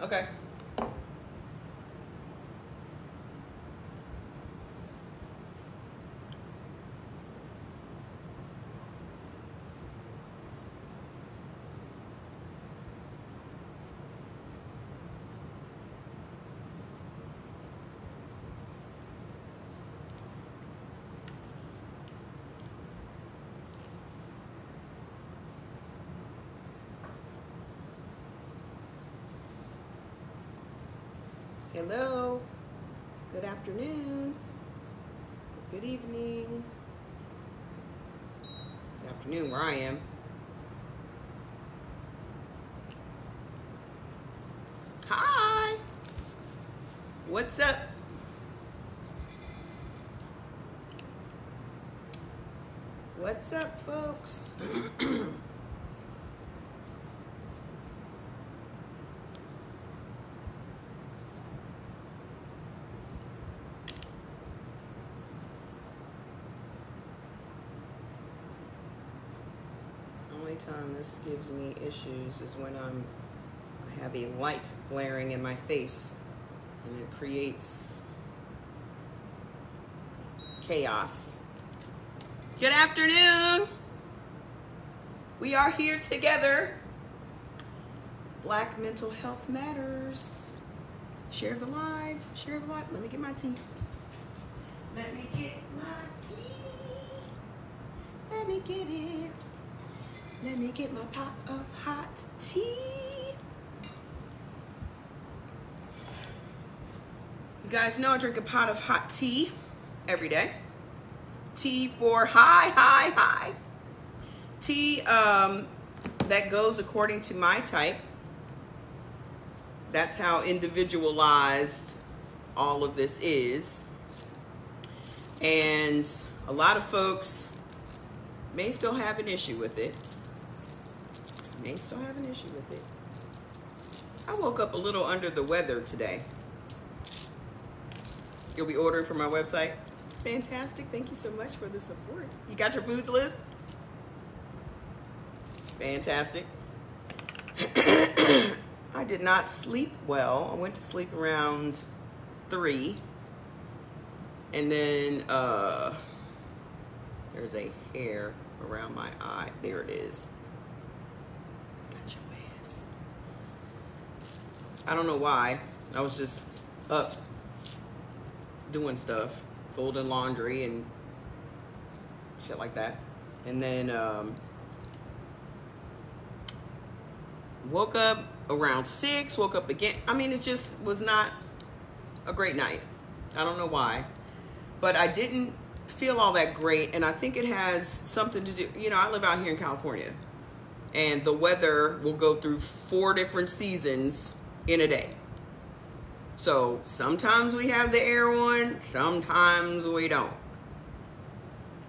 Okay. Hello. Good afternoon. Good evening. It's afternoon where I am. Hi. What's up? What's up, folks? Only time this gives me issues is when I have a light glaring in my face and it creates chaos. Good afternoon. We are here together. Black Mental Health Matters. Share the live. Share the live. Let me get my tea. Let me get my tea. Let me get it. Let me get my pot of hot tea. You guys know I drink a pot of hot tea every day. Tea for high. Tea that goes according to my type. That's how individualized all of this is. And a lot of folks may still have an issue with it. I woke up a little under the weather today. You'll be ordering from my website. Fantastic. Thank you so much for the support. You got your foods list? Fantastic. I did not sleep well. I went to sleep around 3. And then there's a hair around my eye. There it is. Got your ass. I don't know why. I was just up doing stuff, folding laundry and shit like that. And then woke up around 6, woke up again. I mean, it just was not a great night. I don't know why, but I didn't feel all that great. And I think it has something to do, you know, I live out here in California and the weather will go through 4 different seasons in a day. So sometimes we have the air on, sometimes we don't.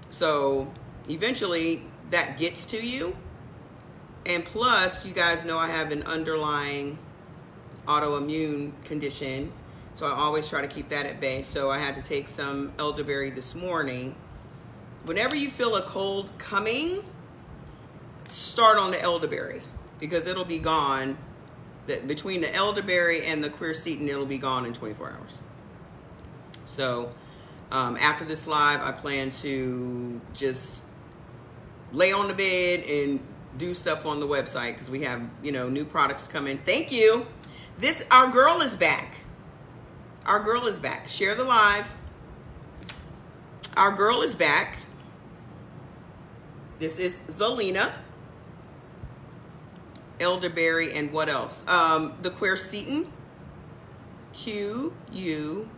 So eventually that gets to you. And plus, you guys know I have an underlying autoimmune condition. So I always try to keep that at bay. So I had to take some elderberry this morning. Whenever you feel a cold coming, start on the elderberry because it'll be gone. Between the elderberry and the quercetin, it'll be gone in 24 hours. So after this live, I plan to just lay on the bed and do stuff on the website because we have, you know, new products coming. Thank you. Our girl is back. Our girl is back. Share the live. Our girl is back. This is Zelina. Elderberry and what else? The quercetin. Quercetin.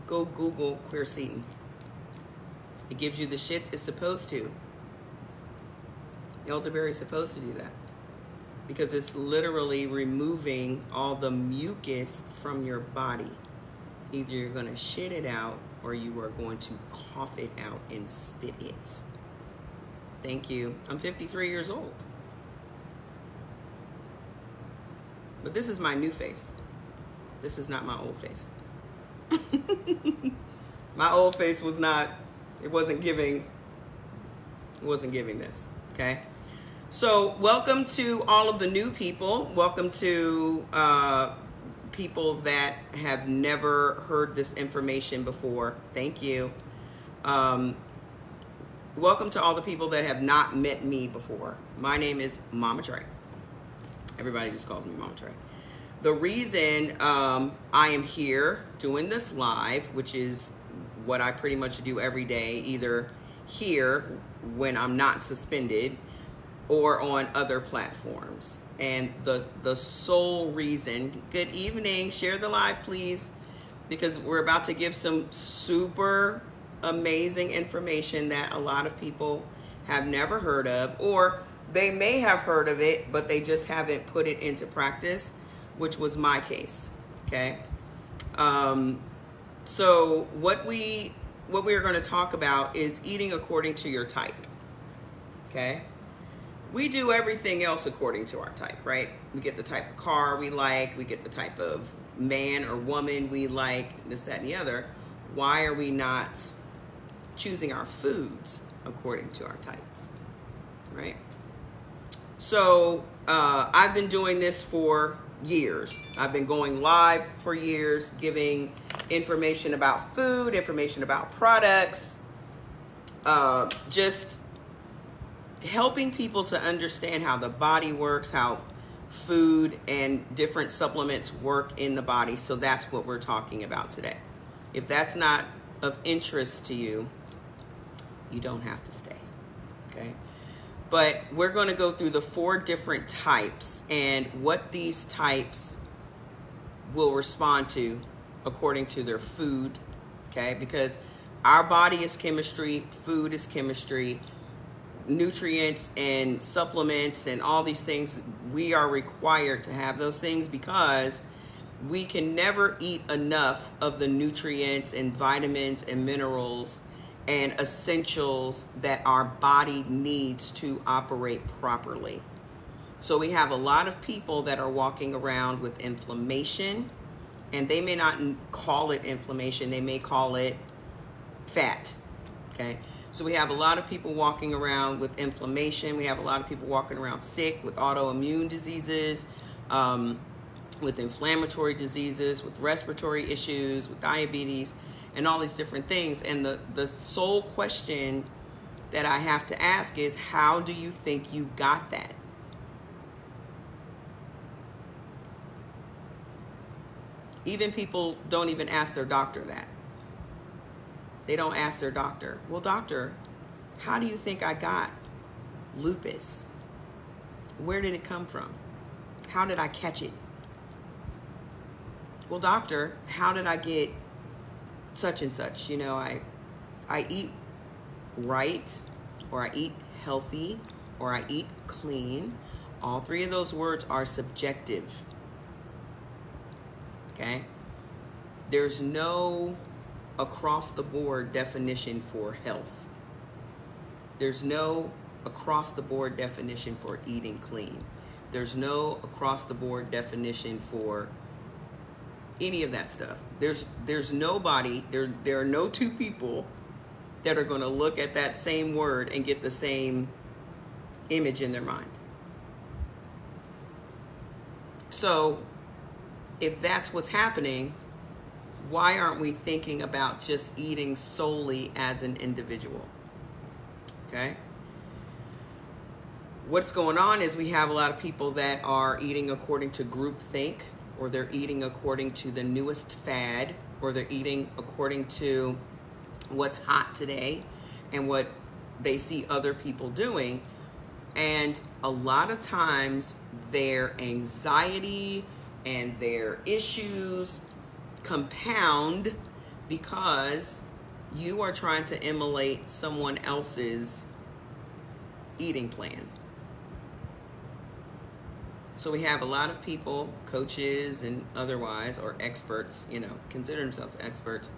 Go Google quercetin. It gives you the shit it's supposed to. Elderberry is supposed to do that because it's literally removing all the mucus from your body. Either you're going to shit it out or you are going to cough it out and spit it. Thank you. I'm 53 years old. But this is my new face. This is not my old face. My old face was not, it wasn't giving this, okay? So welcome to all of the new people. Welcome to people that have never heard this information before. Thank you. Welcome to all the people that have not met me before. My name is Mama Trey. Everybody just calls me Mama Trey. The reason I am here doing this live, which is what I pretty much do every day, either here when I'm not suspended or on other platforms. And the sole reason, good evening, share the live please, because we're about to give some super amazing information that a lot of people have never heard of, or they may have heard of it, but they just haven't put it into practice, which was my case, okay? So what we are going to talk about is eating according to your type, okay? We do everything else according to our type, right? We get the type of car we like, we get the type of man or woman we like, this, that, and the other. Why are we not choosing our foods according to our types, right? So I've been doing this for years. I've been going live for years, giving information about food, information about products, just helping people to understand how the body works, how food and different supplements work in the body. So that's what we're talking about today. If that's not of interest to you, you don't have to stay, okay? But we're going to go through the 4 different types and what these types will respond to according to their food, okay? Because our body is chemistry, food is chemistry, nutrients and supplements and all these things, we are required to have those things because we can never eat enough of the nutrients and vitamins and minerals and essentials that our body needs to operate properly. So we have a lot of people that are walking around with inflammation, and they may not call it inflammation, they may call it fat, okay? So we have a lot of people walking around with inflammation. We have a lot of people walking around sick with autoimmune diseases, with inflammatory diseases, with respiratory issues, with diabetes, and all these different things. And the sole question that I have to ask is, how do you think you got that? Even people don't even ask their doctor that. They don't ask their doctor, well, doctor, how do you think I got lupus? Where did it come from? How did I catch it? Well, doctor, how did I get such and such? You know, I eat right, or I eat healthy, or I eat clean. All 3 of those words are subjective, okay? There's no across the board definition for health. There's no across the board definition for eating clean. There's no across the board definition for any of that stuff. There's nobody, there are no 2 people that are going to look at that same word and get the same image in their mind. So if that's what's happening, why aren't we thinking about just eating solely as an individual? Okay? What's going on is we have a lot of people that are eating according to groupthink, or they're eating according to the newest fad, or they're eating according to what's hot today and what they see other people doing. And a lot of times their anxiety and their issues compound because you are trying to emulate someone else's eating plan. So we have a lot of people, coaches and otherwise, or experts, you know, consider themselves experts,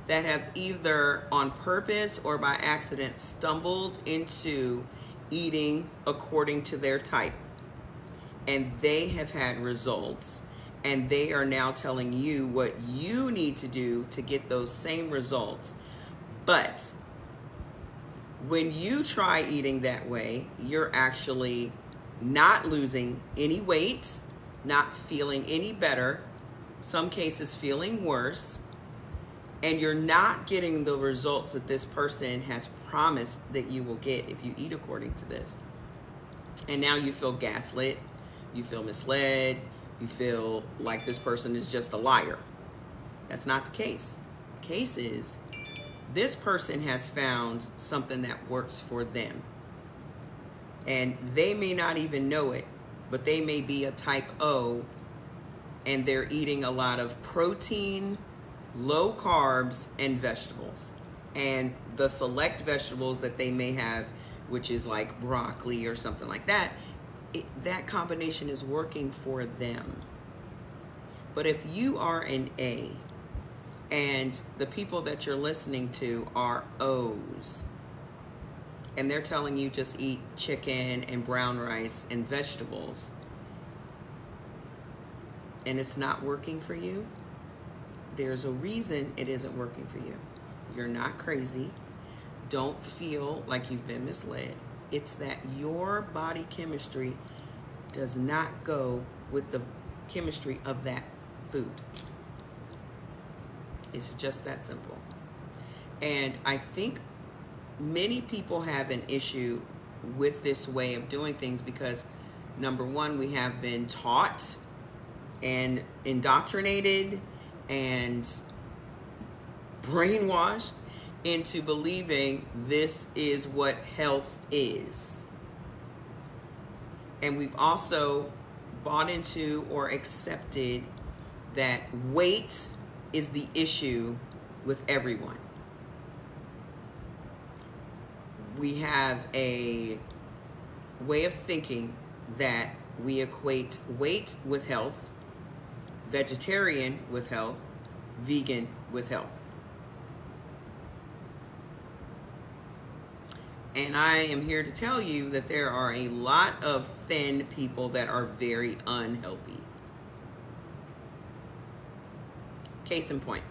that have either on purpose or by accident stumbled into eating according to their type. And they have had results, and they are now telling you what you need to do to get those same results. But When you try eating that way, you're actually not losing any weight, not feeling any better, some cases feeling worse, and you're not getting the results that this person has promised that you will get if you eat according to this. And now you feel gaslit, you feel misled, you feel like this person is just a liar. That's not the case. The case is this person has found something that works for them. And they may not even know it, but they may be a type O, and they're eating a lot of protein, low carbs, and vegetables. And the select vegetables that they may have, which is like broccoli or something like that, that combination is working for them. But if you are an A, and the people that you're listening to are O's, and they're telling you just eat chicken and brown rice and vegetables, and it's not working for you, there's a reason it isn't working for you. You're not crazy. Don't feel like you've been misled. It's that your body chemistry does not go with the chemistry of that food. It's just that simple. And I think many people have an issue with this way of doing things because, number one, we have been taught and indoctrinated and brainwashed into believing this is what health is. And we've also bought into or accepted that weight is the issue with everyone. We have a way of thinking that we equate weight with health, vegetarian with health, vegan with health. And I am here to tell you that there are a lot of thin people that are very unhealthy. Case in point.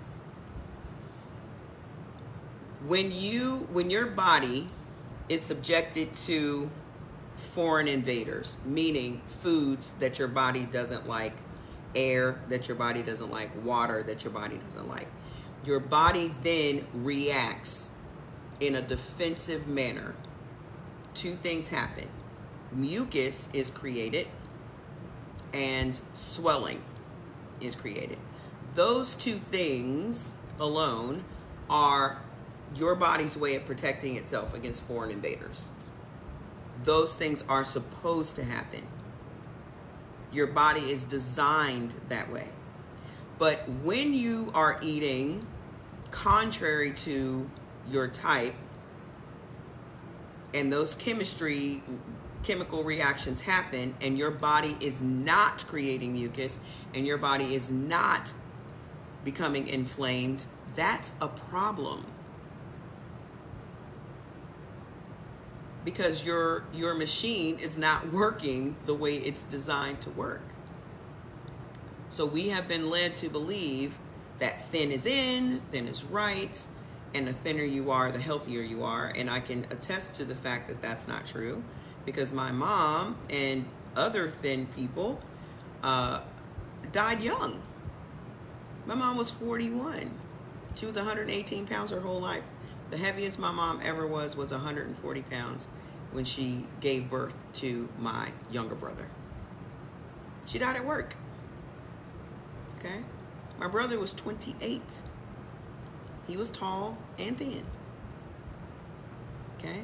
When your body is subjected to foreign invaders, meaning foods that your body doesn't like, air that your body doesn't like, water that your body doesn't like, your body then reacts in a defensive manner. Two things happen. Mucus is created and swelling is created. Those two things alone are your body's way of protecting itself against foreign invaders. Those things are supposed to happen. Your body is designed that way. But when you are eating contrary to your type, and those chemical reactions happen, and your body is not creating mucus, and your body is not becoming inflamed, that's a problem. Because your machine is not working the way it's designed to work. So we have been led to believe that thin is in, thin is right, and the thinner you are, the healthier you are. And I can attest to the fact that that's not true, because my mom and other thin people died young. My mom was 41. She was 118 pounds her whole life. The heaviest my mom ever was 140 pounds when she gave birth to my younger brother. She died at work. Okay? My brother was 28. He was tall and thin. Okay?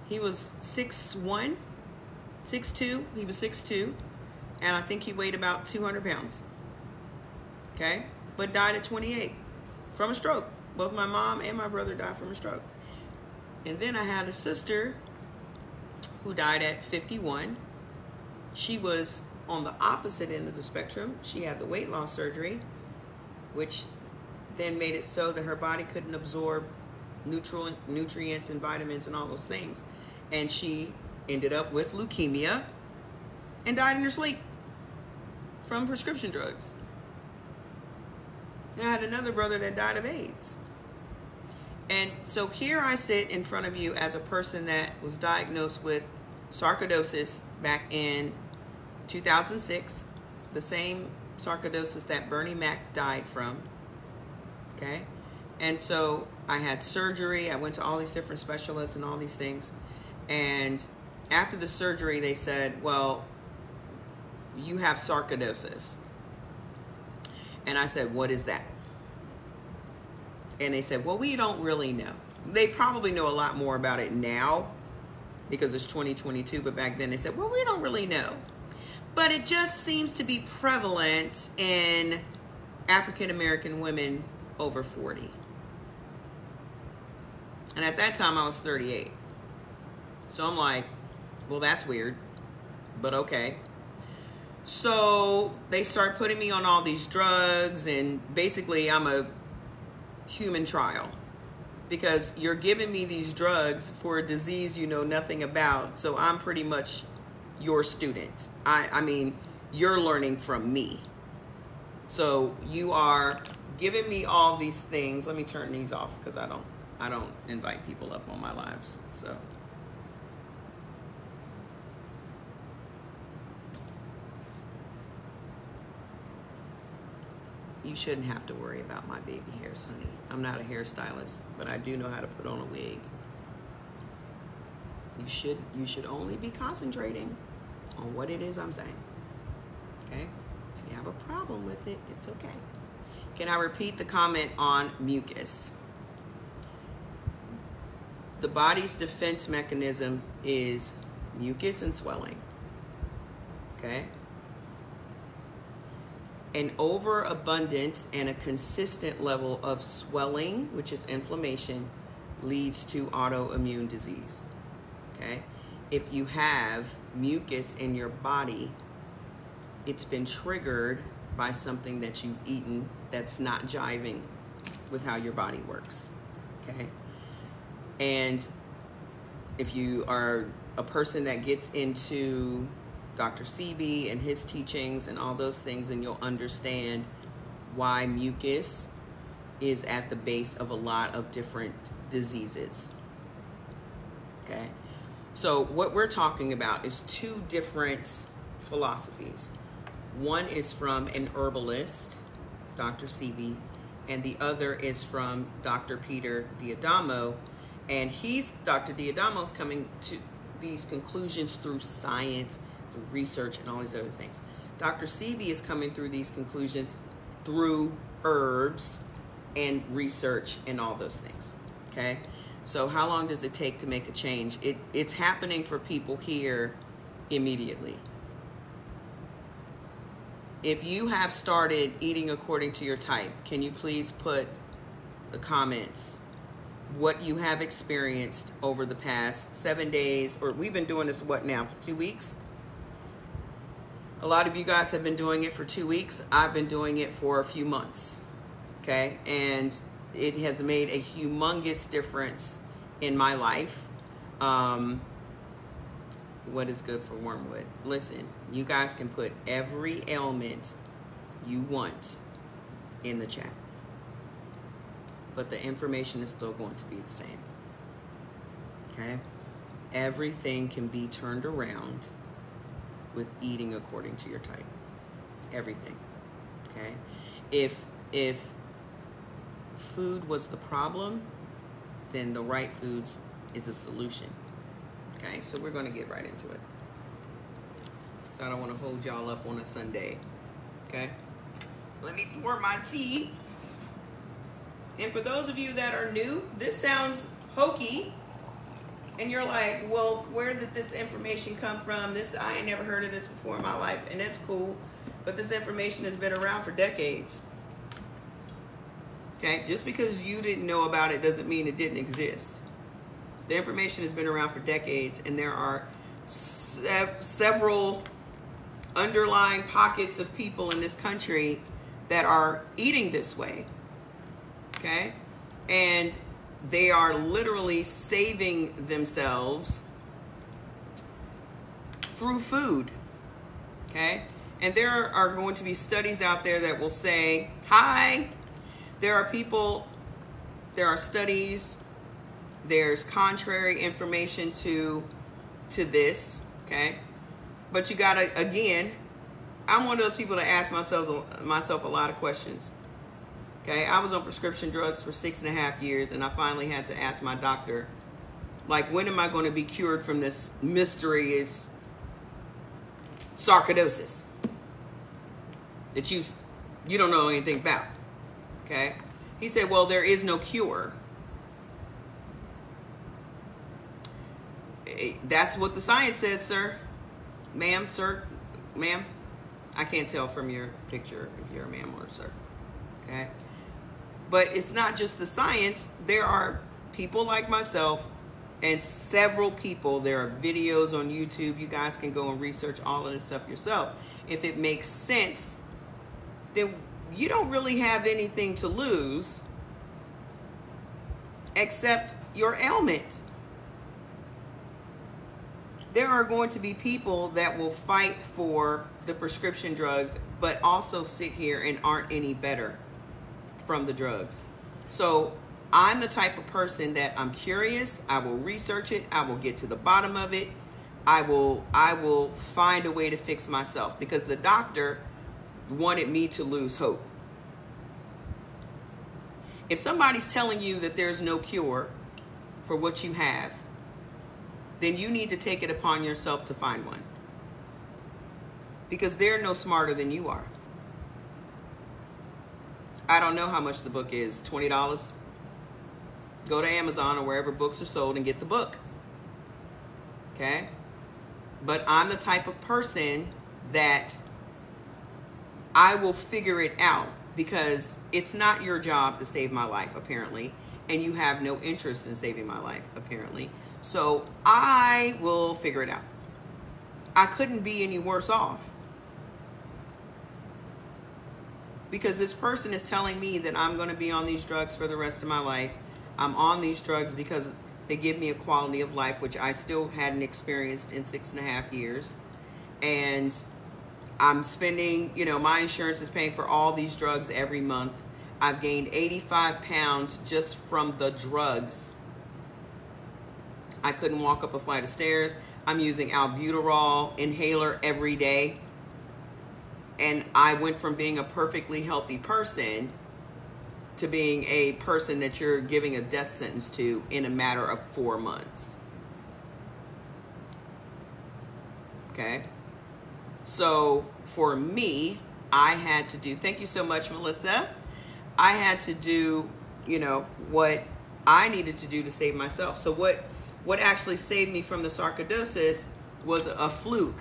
He was 6'1", 6'2". He was 6'2", and I think he weighed about 200 pounds. Okay? But died at 28 from a stroke. Both my mom and my brother died from a stroke. And then I had a sister who died at 51. She was on the opposite end of the spectrum. She had the weight loss surgery, which then made it so that her body couldn't absorb nutrients and vitamins and all those things. And she ended up with leukemia and died in her sleep from prescription drugs. And I had another brother that died of AIDS. And so here I sit in front of you as a person that was diagnosed with sarcoidosis back in 2006, the same sarcoidosis that Bernie Mac died from, okay? And so I had surgery. I went to all these different specialists and all these things. And after the surgery, they said, well, you have sarcoidosis. And I said, what is that? And they said, well, we don't really know. They probably know a lot more about it now because it's 2022, but back then they said, well, we don't really know. But it just seems to be prevalent in African American women over 40. And at that time I was 38. So I'm like, well, that's weird, but okay. So they start putting me on all these drugs, and basically I'm a human trial because you're giving me these drugs for a disease you know nothing about. So I'm pretty much your student. I mean, you're learning from me. So you are giving me all these things. Let me turn these off because I don't invite people up on my lives. So you shouldn't have to worry about my baby hairs, honey. I'm not a hairstylist, but I do know how to put on a wig. You should only be concentrating on what it is I'm saying. Okay? If you have a problem with it, it's okay. Can I repeat the comment on mucus? The body's defense mechanism is mucus and swelling. Okay? An overabundance and a consistent level of swelling, which is inflammation, leads to autoimmune disease. Okay? If you have mucus in your body, it's been triggered by something that you've eaten that's not jiving with how your body works. Okay? And if you are a person that gets into Dr. Sebi and his teachings and all those things, and you'll understand why mucus is at the base of a lot of different diseases. Okay? So what we're talking about is two different philosophies. One is from an herbalist, Dr. Sebi, and the other is from Dr. Peter D'Adamo. And Dr. D'Adamo's coming to these conclusions through science, through research, and all these other things. Dr. Sebi is coming through these conclusions through herbs and research and all those things. Okay? So how long does it take to make a change? It's happening for people here immediately. If you have started eating according to your type, can you please put the comments what you have experienced over the past 7 days, or we've been doing this, what now, for 2 weeks? A lot of you guys have been doing it for 2 weeks. I've been doing it for a few months, okay? And it has made a humongous difference in my life. What is good for wormwood? Listen, you guys can put every ailment you want in the chat, but the information is still going to be the same. Okay? Everything can be turned around with eating according to your type. Everything. Okay? If food was the problem, then the right foods is a solution. Okay? So we're going to get right into it. So I don't want to hold y'all up on a Sunday. Okay? Let me pour my tea. And for those of you that are new, this sounds hokey. And you're like, well, where did this information come from? I ain't never heard of this before in my life. And that's cool. But this information has been around for decades. Okay? Just because you didn't know about it doesn't mean it didn't exist. The information has been around for decades. And there are several underlying pockets of people in this country that are eating this way. Okay? And they are literally saving themselves through food. Okay? And there are going to be studies out there that will say, hi, there are people There are studies. There's contrary information to this, okay? But you gotta, again, I'm one of those people that ask myself a lot of questions. Okay, I was on prescription drugs for 6.5 years, and I finally had to ask my doctor, like, when am I going to be cured from this mysterious sarcoidosis that you don't know anything about? Okay, he said, well, there is no cure. That's what the science says, sir. Ma'am, sir, ma'am. I can't tell from your picture if you're a ma'am or a sir. Okay. But it's not just the science. There are people like myself and several people. There are videos on YouTube. You guys can go and research all of this stuff yourself. If it makes sense, then you don't really have anything to lose except your ailment. There are going to be people that will fight for the prescription drugs, but also sit here and aren't any better from the drugs. So I'm the type of person that I'm curious. I will research it. I will get to the bottom of it. I will find a way to fix myself, because the doctor wanted me to lose hope. If somebody's telling you that there's no cure for what you have, then you need to take it upon yourself to find one, because they're no smarter than you are. I don't know how much the book is, $20. Go to Amazon or wherever books are sold and get the book. Okay? But I'm the type of person that I will figure it out, because it's not your job to save my life, apparently, and you have no interest in saving my life, apparently. So I will figure it out. I couldn't be any worse off, because this person is telling me that I'm going to be on these drugs for the rest of my life. I'm on these drugs because they give me a quality of life, which I still hadn't experienced in 6.5 years. And I'm spending, my insurance is paying for all these drugs every month. I've gained 85 pounds just from the drugs. I couldn't walk up a flight of stairs. I'm using albuterol inhaler every day. And I went from being a perfectly healthy person to being a person that you're giving a death sentence to in a matter of 4 months. Okay? So for me, I had to do, thank you so much, Melissa. I had to do, what I needed to do to save myself. So what actually saved me from the sarcoidosis was a fluke.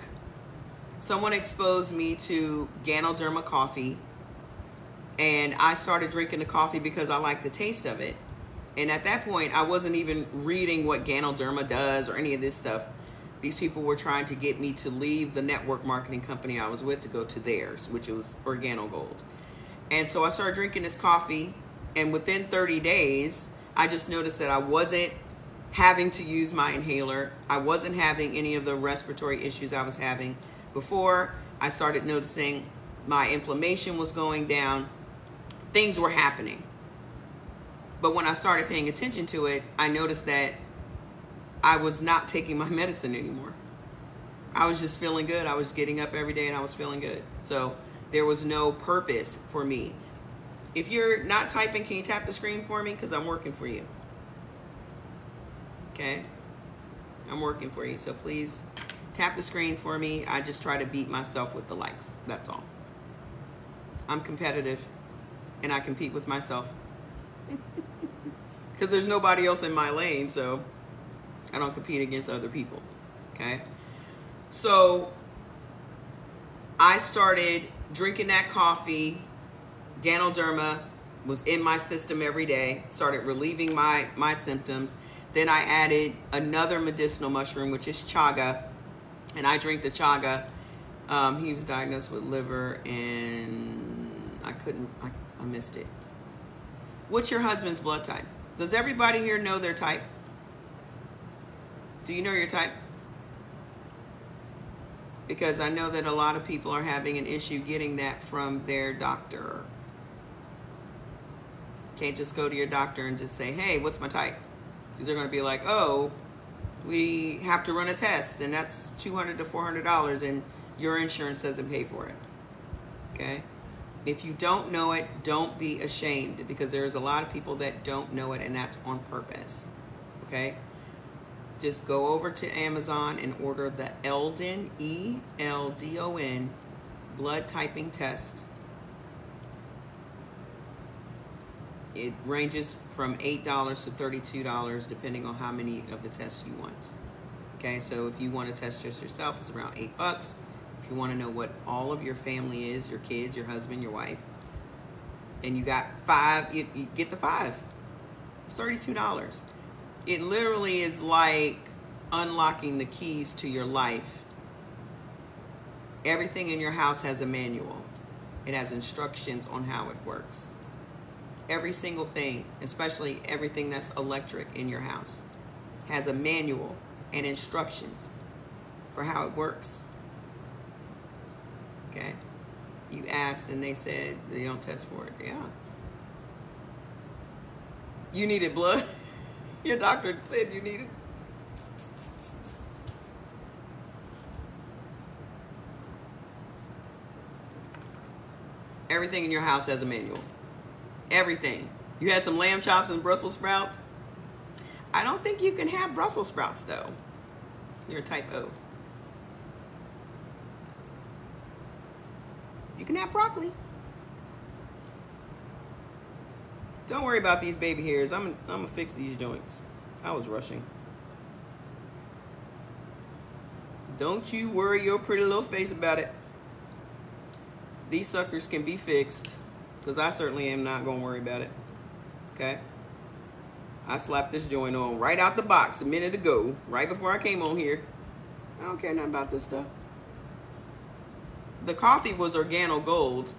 Someone exposed me to Ganoderma coffee, and I started drinking the coffee because I liked the taste of it. And at that point, I wasn't even reading what Ganoderma does or any of this stuff. These people were trying to get me to leave the network marketing company I was with to go to theirs, which was OrganoGold. And so I started drinking this coffee, and within 30 days, I just noticed that I wasn't having to use my inhaler. I wasn't having any of the respiratory issues I was having before. I started noticing my inflammation was going down. Things were happening. But when I started paying attention to it, I noticed that I was not taking my medicine anymore. I was just feeling good. I was getting up every day and I was feeling good. So there was no purpose for me. If you're not typing, can you tap the screen for me? Because I'm working for you. Okay? I'm working for you. So please tap the screen for me. I just try to beat myself with the likes. That's all. I'm competitive and I compete with myself. Because there's nobody else in my lane, so I don't compete against other people. Okay? So I started drinking that coffee. Ganoderma was in my system every day. Started relieving my symptoms. Then I added another medicinal mushroom, which is chaga. And I drink the chaga. He was diagnosed with liver, and I missed it. What's your husband's blood type? Does everybody here know their type? Do you know your type? Because I know that a lot of people are having an issue getting that from their doctor. Can't just go to your doctor and just say, hey, what's my type? Because they're going to be like, oh, we have to run a test, and that's $200 to $400, and your insurance doesn't pay for it. Okay? If you don't know it, don't be ashamed, because there's a lot of people that don't know it, and that's on purpose. Okay? Just go over to Amazon and order the Eldon, E-L-D-O-N, blood typing test. It ranges from $8 to $32 depending on how many of the tests you want. Okay, so if you want to test just yourself, it's around $8. If you want to know what all of your family is, your kids, your husband, your wife, and you got 5, you get the 5. It's $32. It literally is like unlocking the keys to your life. Everything in your house has a manual. It has instructions on how it works. Every single thing, especially everything that's electric in your house, has a manual and instructions for how it works. Okay? You asked and they said they don't test for it. Yeah. You needed blood? Your doctor said you needed. Everything in your house has a manual. Everything. You had some lamb chops and Brussels sprouts? I don't think you can have Brussels sprouts though. You're a type O. You can have broccoli. Don't worry about these baby hairs. I'm gonna fix these joints. I was rushing. Don't you worry your pretty little face about it. These suckers can be fixed, because I certainly am not gonna worry about it. Okay? I slapped this joint on right out the box a minute ago, right before I came on here. I don't care nothing about this stuff. The coffee was Organo Gold,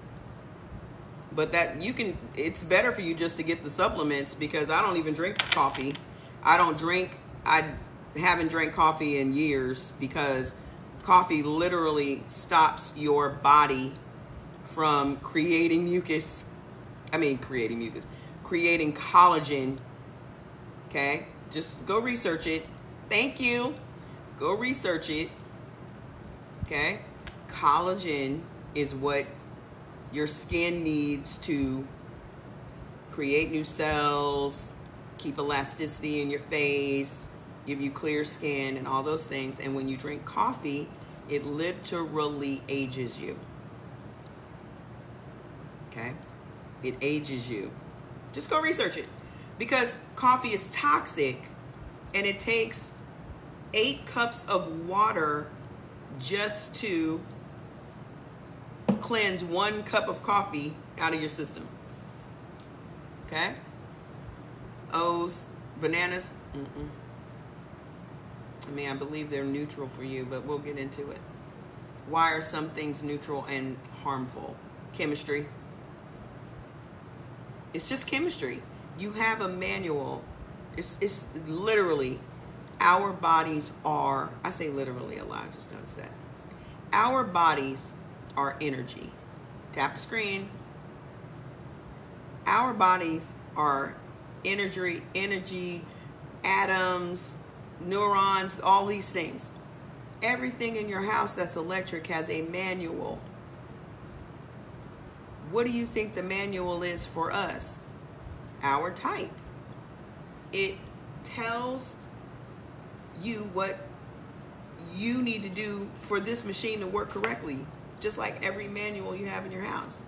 but that you can, it's better for you just to get the supplements, because I don't even drink coffee. I haven't drank coffee in years, because coffee literally stops your body from creating mucus. Creating collagen. Okay? Just go research it. Thank you. Go research it. Okay? Collagen is what your skin needs to create new cells, keep elasticity in your face, give you clear skin, and all those things. And when you drink coffee, it literally ages you. Okay? It ages you. Just go research it. Because coffee is toxic, and it takes 8 cups of water just to cleanse 1 cup of coffee out of your system. Okay? O's, bananas, I believe they're neutral for you, but we'll get into it. Why are some things neutral and harmful? Chemistry. It's just chemistry. You have a manual. It's literally, our bodies are, I say literally a lot, just notice that. Our bodies are energy. Tap the screen. Our bodies are energy, atoms, neurons, all these things. Everything in your house that's electric has a manual. What do you think the manual is for us? Our type. It tells you what you need to do for this machine to work correctly, just like every manual you have in your house.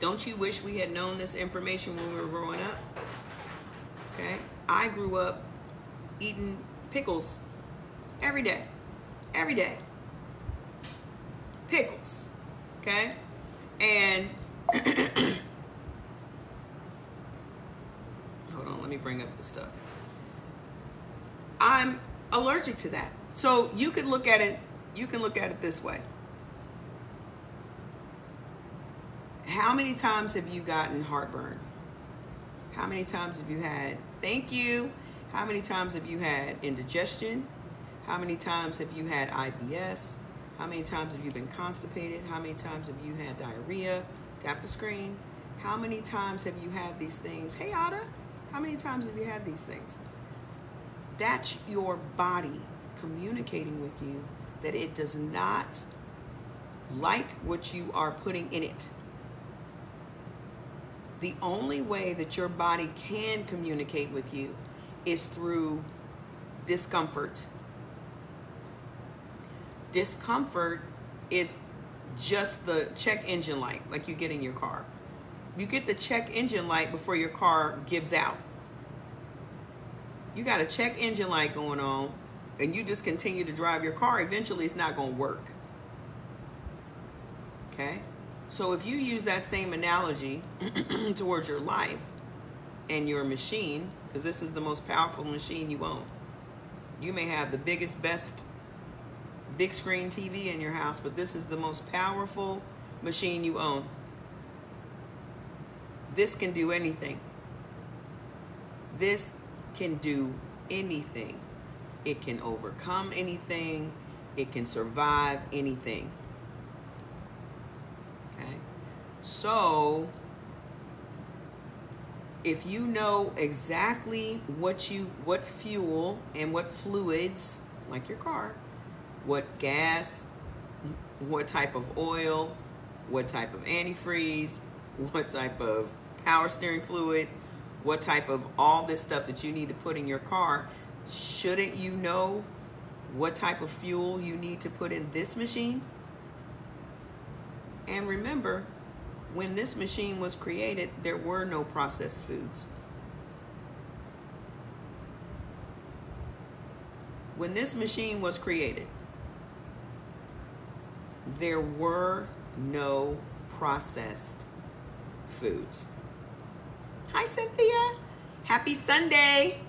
Don't you wish we had known this information when we were growing up? Okay? I grew up eating pickles every day. Every day. Pickles. Okay? And hold on, let me bring up the stuff. I'm allergic to that. So you could look at it, this way. How many times have you gotten heartburn? How many times have you had, thank you, how many times have you had indigestion? How many times have you had IBS? How many times have you been constipated? How many times have you had diarrhea? Tap the screen. How many times have you had these things? Hey, Ada, how many times have you had these things? That's your body communicating with you that it does not like what you are putting in it. The only way that your body can communicate with you is through discomfort. Discomfort is just the check engine light, like you get in your car. You get the check engine light before your car gives out. You got a check engine light going on, and you just continue to drive your car, eventually it's not going to work. Okay? So if you use that same analogy towards your life and your machine, because this is the most powerful machine you own. You may have the biggest, best big screen TV in your house, but this is the most powerful machine you own. This can do anything. This can do anything. It can overcome anything. It can survive anything. Okay? So, if you know exactly what fuel and what fluids, like your car, what gas, what type of oil, what type of antifreeze, what type of power steering fluid, what type of all this stuff that you need to put in your car, shouldn't you know what type of fuel you need to put in this machine? And remember, when this machine was created, there were no processed foods. When this machine was created, there were no processed foods. Hi, Cynthia. Happy Sunday.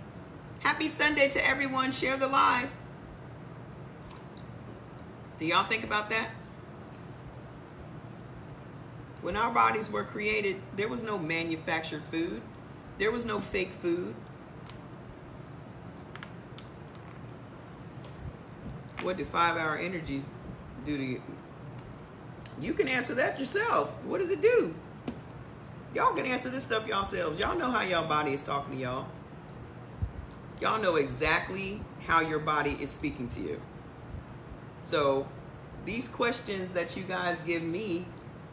Happy Sunday to everyone. Share the live. Do y'all think about that? When our bodies were created, there was no manufactured food. There was no fake food. What do 5-hour energies do to you? You can answer that yourself. What does it do? Y'all can answer this stuff yourselves. Y'all know how y'all body is talking to y'all. Y'all know exactly how your body is speaking to you. So these questions that you guys give me,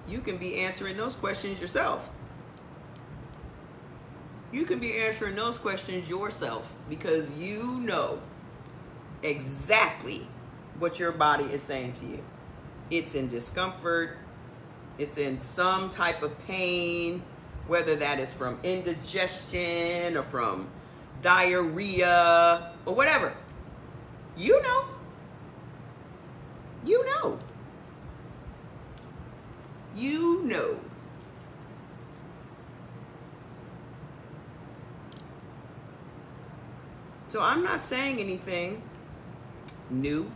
you can be answering those questions yourself. You can be answering those questions yourself because you know exactly what your body is saying to you. It's in discomfort. It's in some type of pain, whether that is from indigestion or from diarrhea or whatever. You know. You know. You know. So I'm not saying anything new.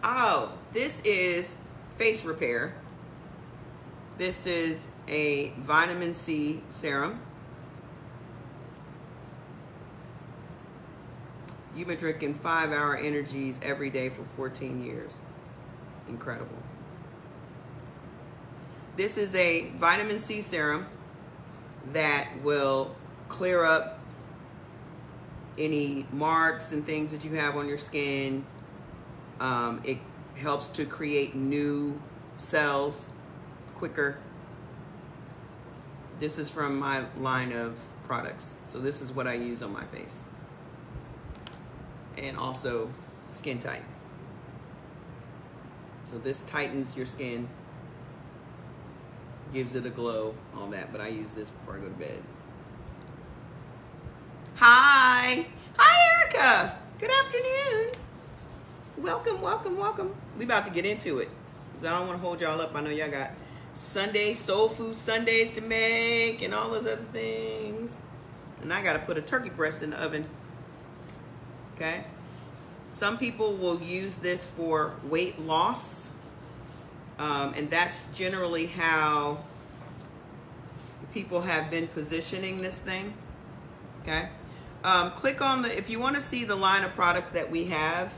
Oh, this is face repair. This is a vitamin C serum. You've been drinking 5-hour energies every day for 14 years. Incredible. This is a vitamin C serum that will clear up any marks and things that you have on your skin. It helps to create new cells quicker. This is from my line of products. So this is what I use on my face. And also Skin Tight. So this tightens your skin, gives it a glow, all that. But I use this before I go to bed. Hi. Hi, Erica. Good afternoon. Welcome, welcome, welcome. We about to get into it because I don't want to hold y'all up. I know y'all got Sunday soul food Sundays to make and all those other things. And I got to put a turkey breast in the oven. Okay. Some people will use this for weight loss. And that's generally how people have been positioning this thing. Okay. Click on the, if you want to see the line of products that we have,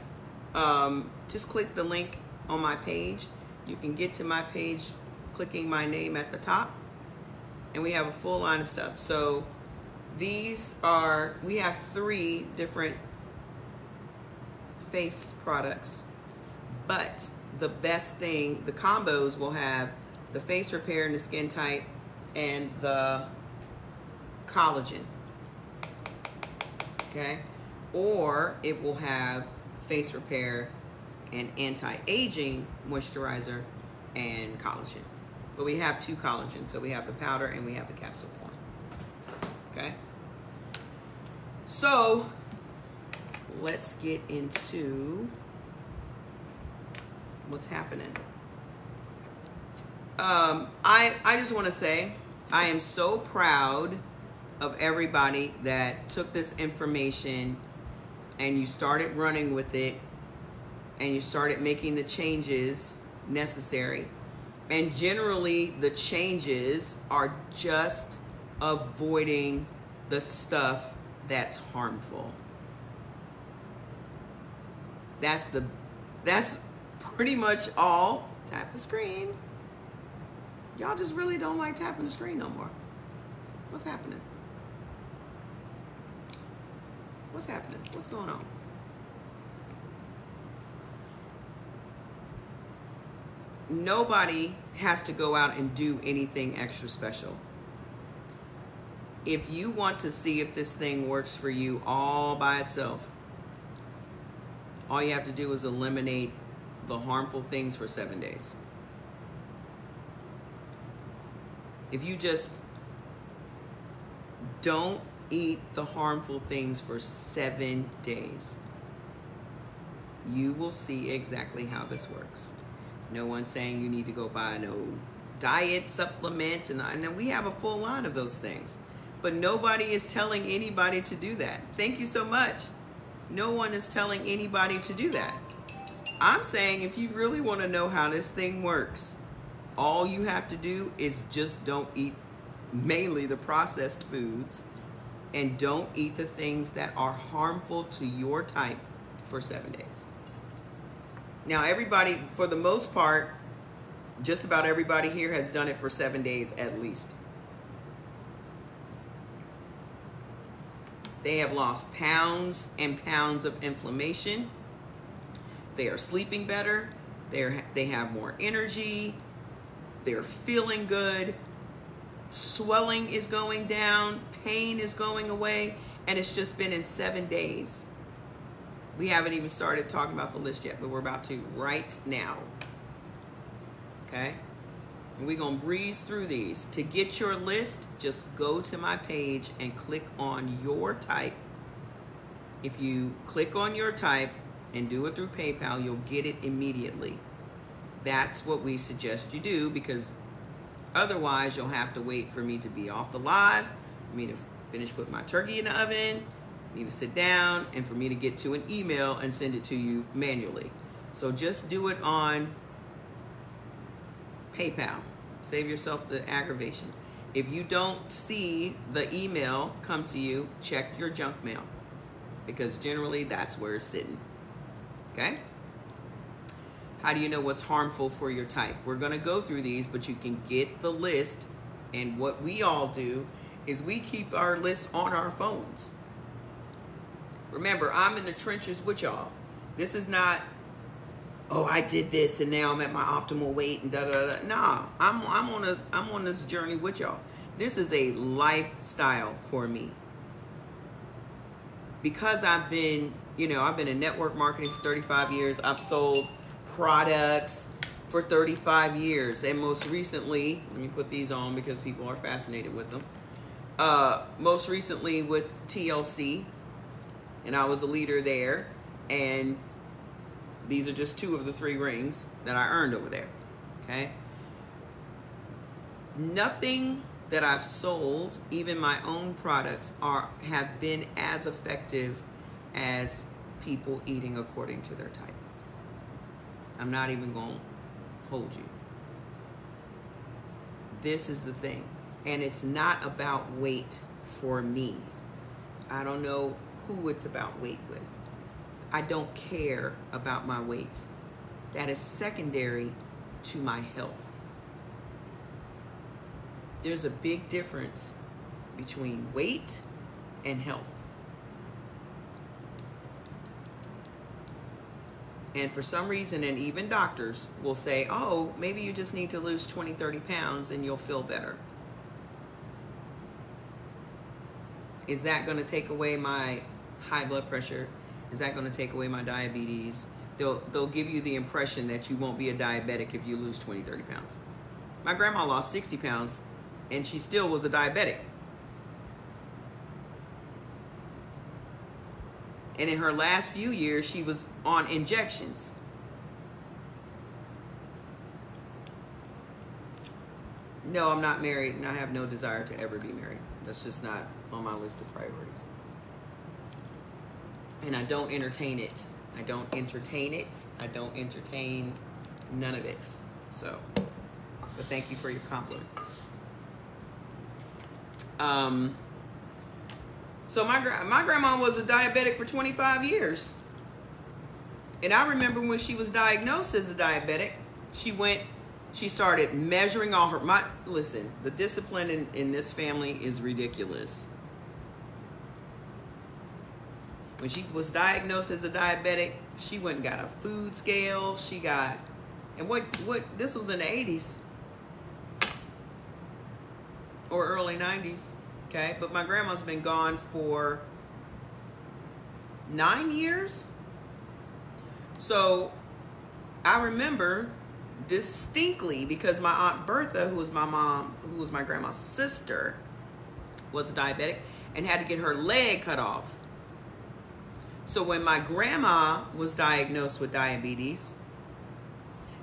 just click the link on my page. You can get to my page clicking my name at the top, and we have a full line of stuff. So these are, we have 3 different face products, but the best thing, the combos will have the face repair and the skin tight and the collagen, okay? Or it will have face repair and anti-aging moisturizer and collagen. But we have 2 collagen, so we have the powder and we have the capsule form, okay? So let's get into what's happening. I just want to say I am so proud of everybody that took this information and you started running with it and you started making the changes necessary. And generally the changes are just avoiding the stuff that's harmful. That's pretty much all. Tap the screen. Y'all just really don't like tapping the screen no more. What's happening? What's happening? What's going on? Nobody has to go out and do anything extra special. If you want to see if this thing works for you all by itself, all you have to do is eliminate the harmful things for 7 days. If you just don't eat the harmful things for 7 days, you will see exactly how this works. No one's saying you need to go buy no diet supplements, and we have a full line of those things. But nobody is telling anybody to do that. Thank you so much. No one is telling anybody to do that. I'm saying if you really want to know how this thing works, all you have to do is just don't eat mainly the processed foods and don't eat the things that are harmful to your type for 7 days. Now everybody, for the most part, just about everybody here has done it for 7 days at least. They have lost pounds and pounds of inflammation. They are sleeping better. They have more energy. They're feeling good. Swelling is going down. Pain is going away. And it's just been in 7 days. We haven't even started talking about the list yet, but we're about to right now. Okay? And we're going to breeze through these. To get your list, just go to my page and click on your type. If you click on your type and do it through PayPal, you'll get it immediately. That's what we suggest you do, because otherwise you'll have to wait for me to be off the live, for me to finish putting my turkey in the oven, me to sit down, and for me to get to an email and send it to you manually. So just do it on PayPal. Save yourself the aggravation. If you don't see the email come to you, check your junk mail, because generally that's where it's sitting. Okay? How do you know what's harmful for your type? We're going to go through these, but you can get the list. And what we all do is we keep our list on our phones. Remember, I'm in the trenches with y'all. This is not, oh, I did this and now I'm at my optimal weight and da da da. Nah, I'm on this journey with y'all. This is a lifestyle for me. Because I've been in network marketing for 35 years. I've sold products for 35 years. And most recently, let me put these on because people are fascinated with them. Most recently with TLC, and I was a leader there. And these are just 2 of the 3 rings that I earned over there, okay? Nothing that I've sold, even my own products, have been as effective as people eating according to their type. I'm not even going to hold you. This is the thing. And it's not about weight for me. I don't know who it's about weight with. I don't care about my weight. That is secondary to my health. There's a big difference between weight and health. And for some reason, and even doctors will say, oh, maybe you just need to lose 20, 30 pounds and you'll feel better. Is that going to take away my high blood pressure? Is that going to take away my diabetes? They'll give you the impression that you won't be a diabetic if you lose 20, 30 pounds. My grandma lost 60 pounds and she still was a diabetic. And in her last few years, she was on injections. No, I'm not married, and I have no desire to ever be married. That's just not on my list of priorities. And I don't entertain it. I don't entertain it. I don't entertain none of it. So, but thank you for your compliments. So my grandma was a diabetic for 25 years. And I remember when she was diagnosed as a diabetic, she started measuring all her, listen, the discipline in this family is ridiculous. When she was diagnosed as a diabetic, she went and got a food scale. She got, and this was in the 80s or early 90s. Okay, but my grandma's been gone for 9 years. So I remember distinctly because my Aunt Bertha, who was my grandma's sister, was a diabetic and had to get her leg cut off. So when my grandma was diagnosed with diabetes,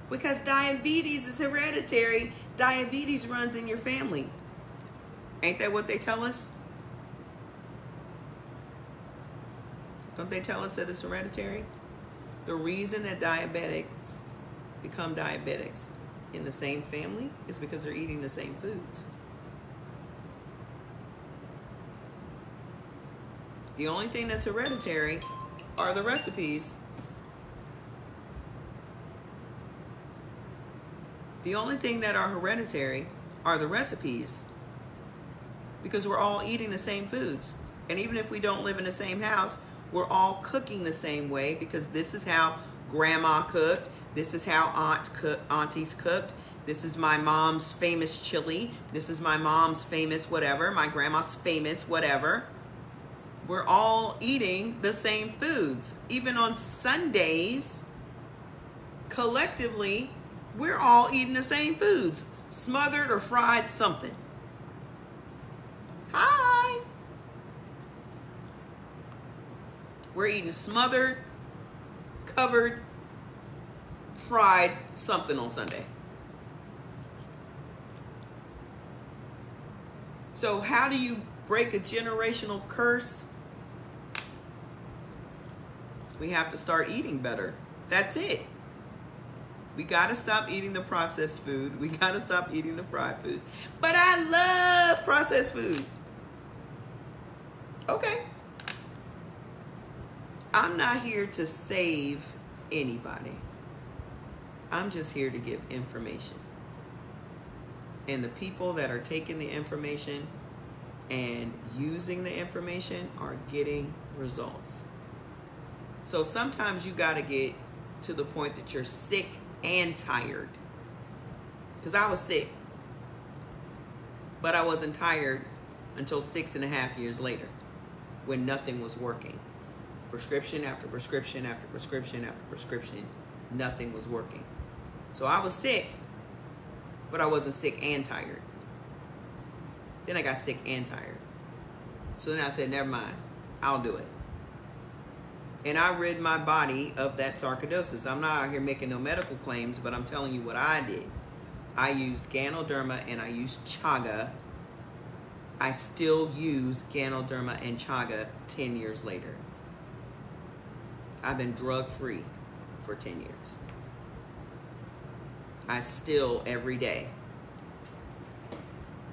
because diabetes is hereditary, diabetes runs in your family. Ain't that what they tell us? Don't they tell us that it's hereditary? The reason that diabetics become diabetics in the same family is because they're eating the same foods. The only thing that's hereditary are the recipes. The only thing that are hereditary are the recipes. Because we're all eating the same foods. And even if we don't live in the same house, we're all cooking the same way because this is how grandma cooked. This is how aunties cooked. This is my mom's famous chili. This is my mom's famous whatever. My grandma's famous whatever. We're all eating the same foods. Even on Sundays, collectively, we're all eating the same foods. Smothered or fried something. Hi. We're eating smothered, covered, fried something on Sunday. So how do you break a generational curse? We have to start eating better. That's it. We got to stop eating the processed food. We got to stop eating the fried food. But I love processed food. Okay. I'm not here to save anybody. I'm just here to give information. And the people that are taking the information and using the information are getting results. So sometimes you got to get to the point that you're sick and tired. Because I was sick. But I wasn't tired until 6.5 years later, when nothing was working. Prescription after prescription after prescription after prescription, nothing was working. So I was sick, but I wasn't sick and tired. Then I got sick and tired. So then I said, never mind, I'll do it. And I rid my body of that sarcoidosis. I'm not out here making no medical claims, but I'm telling you what I did. I used Ganoderma and I used Chaga. I still use Ganoderma and Chaga 10 years later. I've been drug-free for 10 years. I still, every day.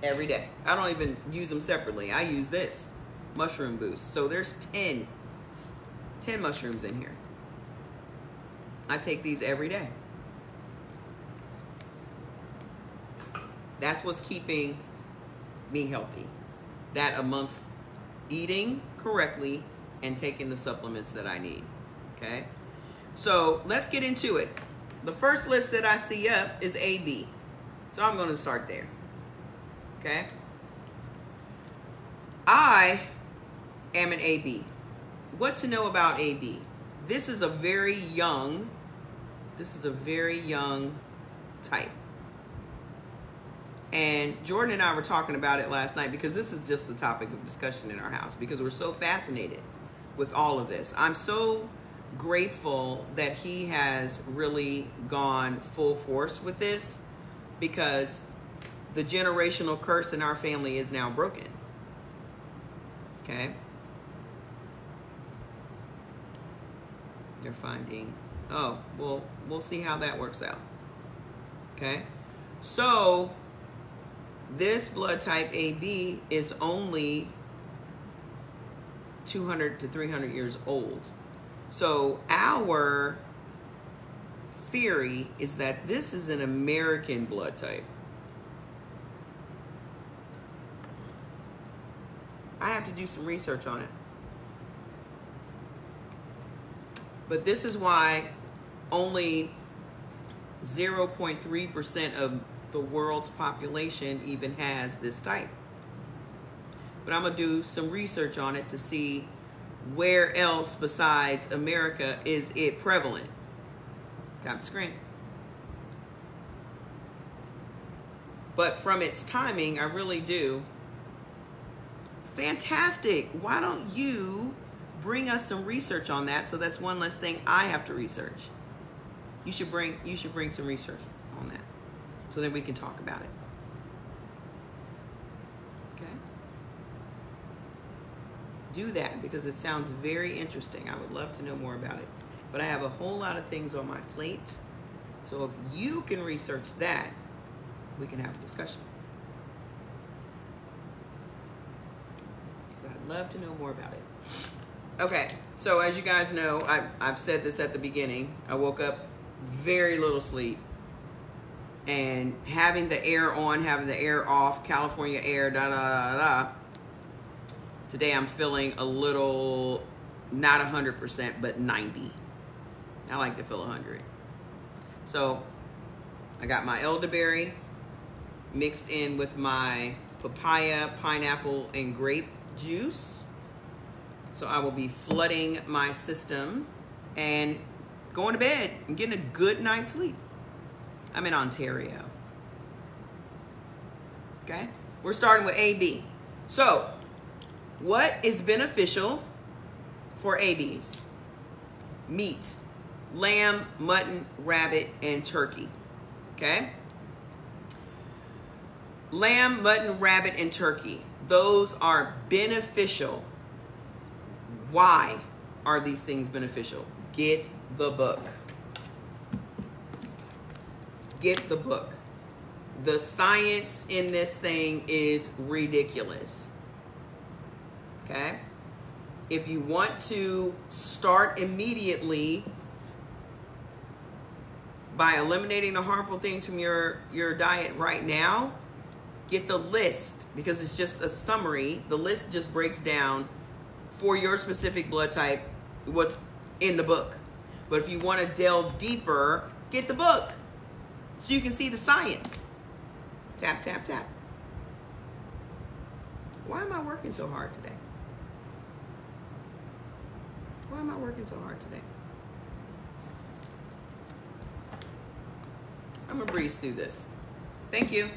Every day. I don't even use them separately. I use this, Mushroom Boost. So there's 10 mushrooms in here. I take these every day. That's what's keeping me healthy. That amongst eating correctly and taking the supplements that I need. Okay? So let's get into it. The first list that I see up is AB. So I'm going to start there. Okay? I am an AB. What to know about AB? This is a very young type. And Jordan and I were talking about it last night because this is just the topic of discussion in our house because we're so fascinated with all of this. I'm so grateful that he has really gone full force with this because the generational curse in our family is now broken. Okay? They're finding, oh, well, we'll see how that works out. Okay? So, this blood type AB is only 200 to 300 years old. So our theory is that this is an American blood type. I have to do some research on it. But this is why only 0.3% of the world's population even has this type. But I'm going to do some research on it to see where else besides America is it prevalent. Tap the screen. But from its timing, I really do. Fantastic. Why don't you bring us some research on that? So that's one less thing I have to research. You should bring some research on that so that we can talk about it. Do that because it sounds very interesting. I would love to know more about it. But I have a whole lot of things on my plate. So if you can research that, we can have a discussion. Because I'd love to know more about it. Okay, so as you guys know, I've said this at the beginning. I woke up very little sleep. And having the air on, having the air off, California air, da-da-da-da. Today I'm feeling a little, not 100%, but 90. I like to feel 100. So I got my elderberry mixed in with my papaya, pineapple, and grape juice. So I will be flooding my system and going to bed and getting a good night's sleep. I'm in Ontario. Okay? We're starting with AB. So, what is beneficial for ABs? Meat. Lamb, mutton, rabbit, and turkey. Okay? Lamb, mutton, rabbit, and turkey. Those are beneficial. Why are these things beneficial? Get the book. Get the book. The science in this thing is ridiculous. Okay? If you want to start immediately by eliminating the harmful things from your diet right now, get the list because it's just a summary. The list just breaks down for your specific blood type what's in the book. But if you want to delve deeper, get the book so you can see the science. Tap, tap, tap. Why am I working so hard today? Why am I working so hard today? I'm gonna breeze through this. Thank you.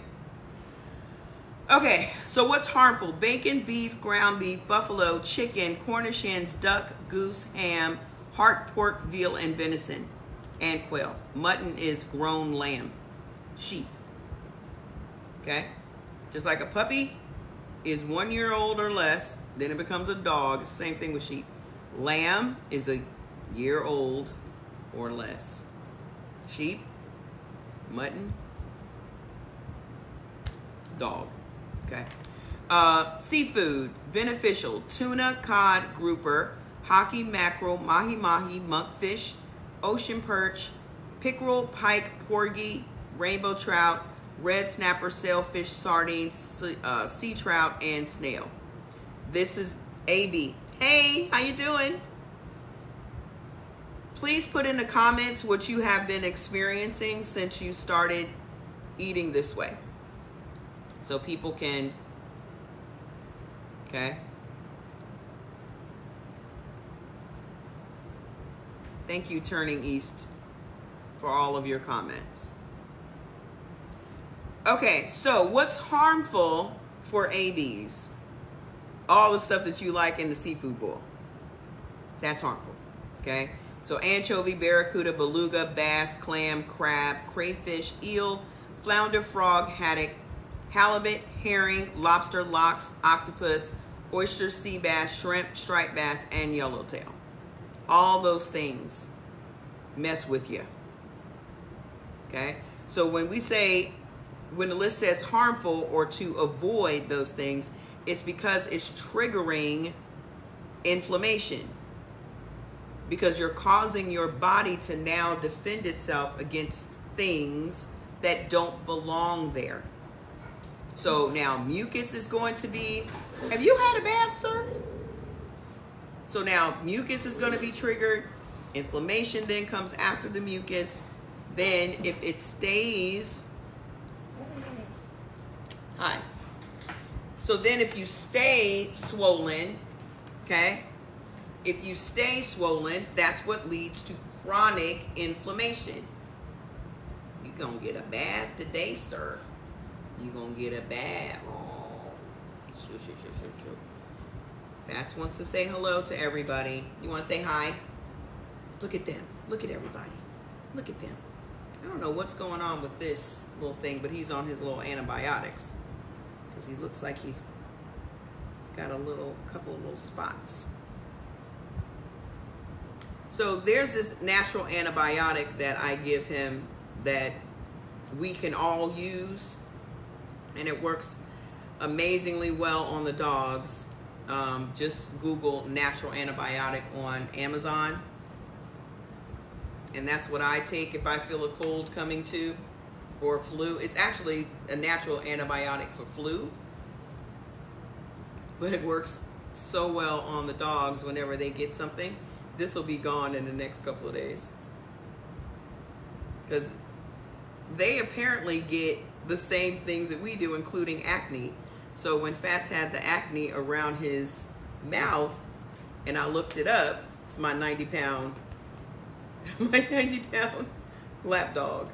Okay, so what's harmful? Bacon, beef, ground beef, buffalo, chicken, Cornish hens, duck, goose, ham, heart, pork, veal, and venison, and quail. Mutton is grown lamb, sheep. Okay? Just like a puppy is 1 year old or less, then it becomes a dog. Same thing with sheep. Lamb is a year old or less. Sheep, mutton, dog. Okay. Seafood, beneficial. Tuna, cod, grouper, hockey, mackerel, mahi-mahi, monkfish, ocean perch, pickerel, pike, porgy, rainbow trout, red snapper, sailfish, sardines, sea trout, and snail. This is AB. Hey, how you doing? Please put in the comments what you have been experiencing since you started eating this way, so people can, okay? Thank you, Turning East, for all of your comments. Okay, so what's harmful for ABs? All the stuff that you like in the seafood bowl. That's harmful, okay? So anchovy, barracuda, beluga, bass, clam, crab, crayfish, eel, flounder, frog, haddock, halibut, herring, lobster, lox, octopus, oyster, sea bass, shrimp, striped bass, and yellowtail. All those things mess with you, okay? So when we say, when the list says harmful or to avoid those things, it's because it's triggering inflammation, because you're causing your body to now defend itself against things that don't belong there. So now mucus is going to be, have you had a bath, sir? So now mucus is going to be triggered. Inflammation then comes after the mucus. Then if it stays, hi. So then if you stay swollen, okay? If you stay swollen, that's what leads to chronic inflammation. You're going to get a bath today, sir. You're going to get a bath. Oh. Fats wants to say hello to everybody. You want to say hi? Look at them. Look at everybody. Look at them. I don't know what's going on with this little thing, but he's on his little antibiotics, because he looks like he's got a couple of little spots. So there's this natural antibiotic that I give him that we can all use, and it works amazingly well on the dogs. Just Google natural antibiotic on Amazon, and that's what I take if I feel a cold coming to, or flu. It's actually a natural antibiotic for flu, but it works so well on the dogs whenever they get something. This will be gone in the next couple of days, because they apparently get the same things that we do, including acne. So when Fats had the acne around his mouth, and I looked it up, it's my 90-pound lap dog.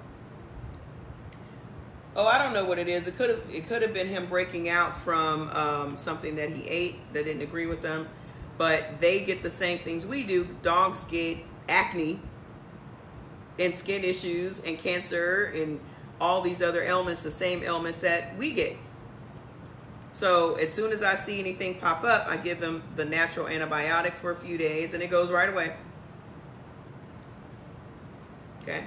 Oh, I don't know what it is. It could have been him breaking out from something that he ate that didn't agree with them. But they get the same things we do. Dogs get acne and skin issues and cancer and all these other ailments, the same ailments that we get. So as soon as I see anything pop up, I give him the natural antibiotic for a few days, and it goes right away. Okay?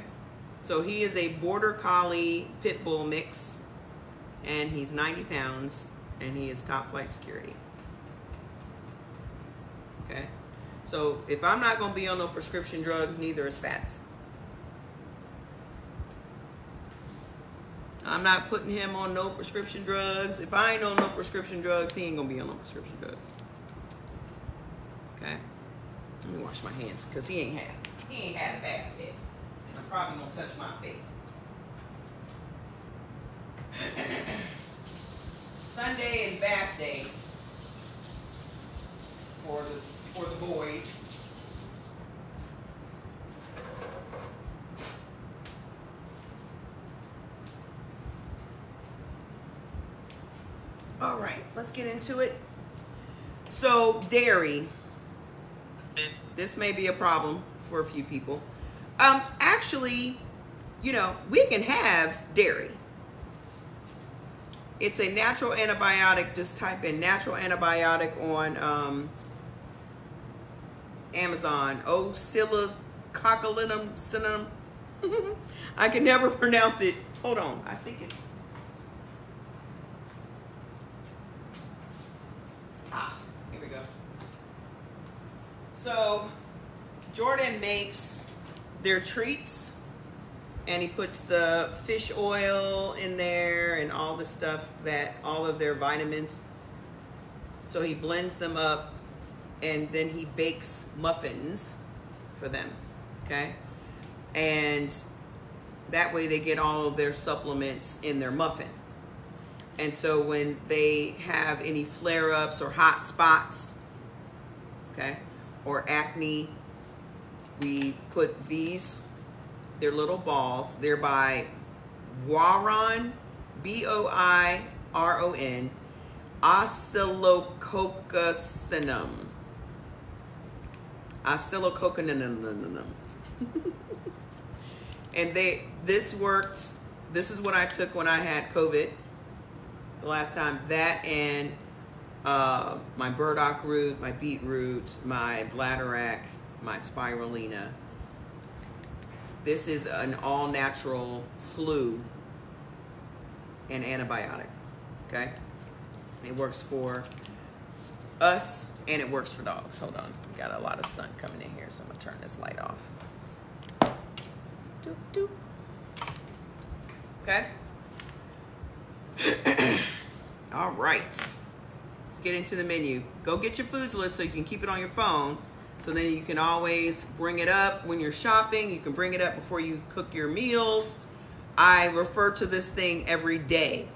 So he is a Border Collie Pit Bull mix, and he's 90 pounds, and he is top flight security. Okay? So if I'm not going to be on no prescription drugs, neither is Fats. I'm not putting him on no prescription drugs. If I ain't on no prescription drugs, he ain't going to be on no prescription drugs. Okay? Let me wash my hands, because he ain't had a bath yet. And I'm probably going to touch my face. Sunday is bath day for the boys. All right, let's get into it. So dairy, this may be a problem for a few people. Actually, you know, we can have dairy. It's a natural antibiotic. Just type in natural antibiotic on Amazon. Oscillococcinum. I can never pronounce it. Hold on, I think it's. Here we go. So Jordan makes their treats And he puts the fish oil in there and all the stuff that, all of their vitamins. So he blends them up and then he bakes muffins for them, okay? And that way they get all of their supplements in their muffin. And so when they have any flare-ups or hot spots, okay, or acne, we put these, they're little balls. They're by Boiron, B-O-I-R-O-N, Oscillococcinum. Oscillococcinum. And this works. This is what I took when I had COVID the last time. That and my burdock root, my beetroot, my bladderwrack, my spirulina. This is an all-natural flu and antibiotic, okay? It works for us and it works for dogs. Hold on, we got a lot of sun coming in here, so I'm gonna turn this light off. Doop, doop. Okay. All right, let's get into the menu. Go get your foods list so you can keep it on your phone, so then you can always bring it up when you're shopping. You can bring it up before you cook your meals. I refer to this thing every day.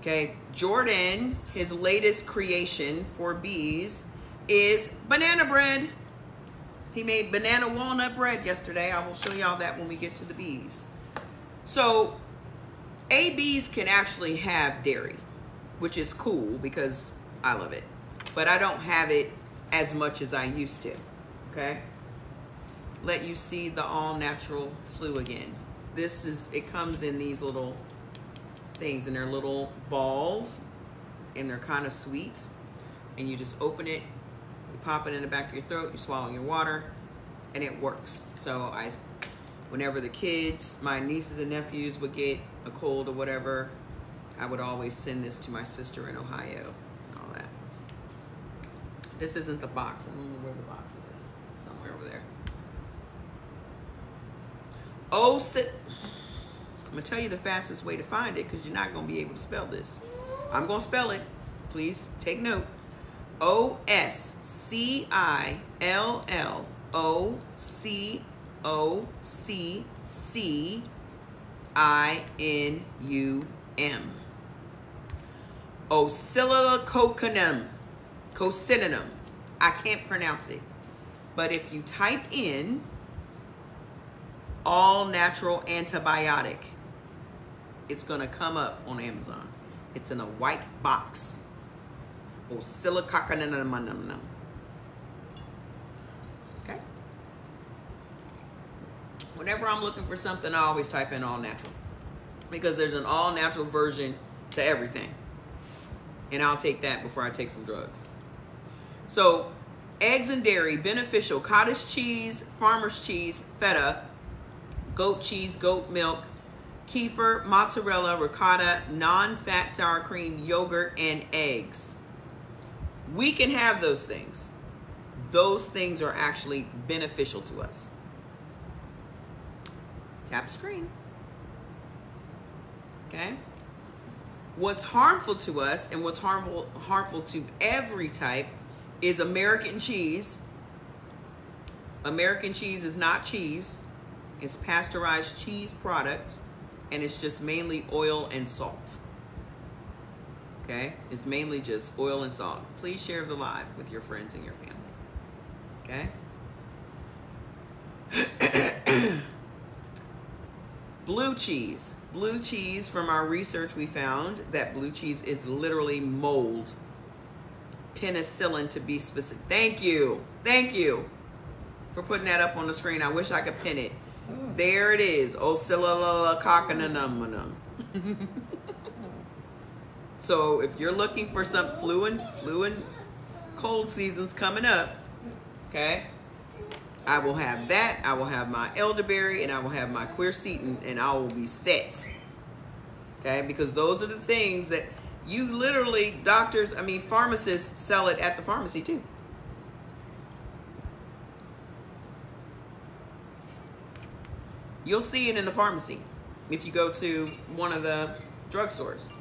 Okay, Jordan, his latest creation for bees is banana bread. He made banana walnut bread yesterday. I will show y'all that when we get to the bees. So, bees can actually have dairy, which is cool because I love it. But I don't have it as much as I used to, okay? Let you see the all-natural flu again. This is, it comes in these little things, and they're little balls, and they're kind of sweet. And you just open it, you pop it in the back of your throat, you swallow your water, and it works. So whenever the kids, my nieces and nephews would get a cold or whatever, I would always send this to my sister in Ohio and all that. This isn't the box. I don't know where the box is. Somewhere over there. I'm gonna tell you the fastest way to find it because you're not gonna be able to spell this. I'm gonna spell it. Please take note. OSCILLOCCINUM. Oscillococcinum. I can't pronounce it. But if you type in all natural antibiotic, it's gonna come up on Amazon. It's in a white box. Oscillococcinum. Okay. Whenever I'm looking for something, I always type in all natural because there's an all natural version to everything. And I'll take that before I take some drugs. So, eggs and dairy, beneficial, cottage cheese, farmer's cheese, feta, goat cheese, goat milk, kefir, mozzarella, ricotta, non-fat sour cream, yogurt, and eggs. We can have those things. Those things are actually beneficial to us. Tap the screen. Okay? What's harmful to us and what's harmful to every type is American cheese. American cheese is not cheese. It's pasteurized cheese product, and it's just mainly oil and salt. Okay? It's mainly just oil and salt. Please share the live with your friends and your family. Okay? Blue cheese. Blue cheese, from our research we found that blue cheese is literally mold. Penicillin to be specific. Thank you. Thank you for putting that up on the screen. I wish I could pin it. There it is. Oscillococcinum. So if you're looking for some flu and cold seasons coming up, okay, I will have that. I will have my elderberry and I will have my quercetin, and I will be set. Okay, because those are the things that you literally, pharmacists sell it at the pharmacy too. You'll see it in the pharmacy if you go to one of the drugstores.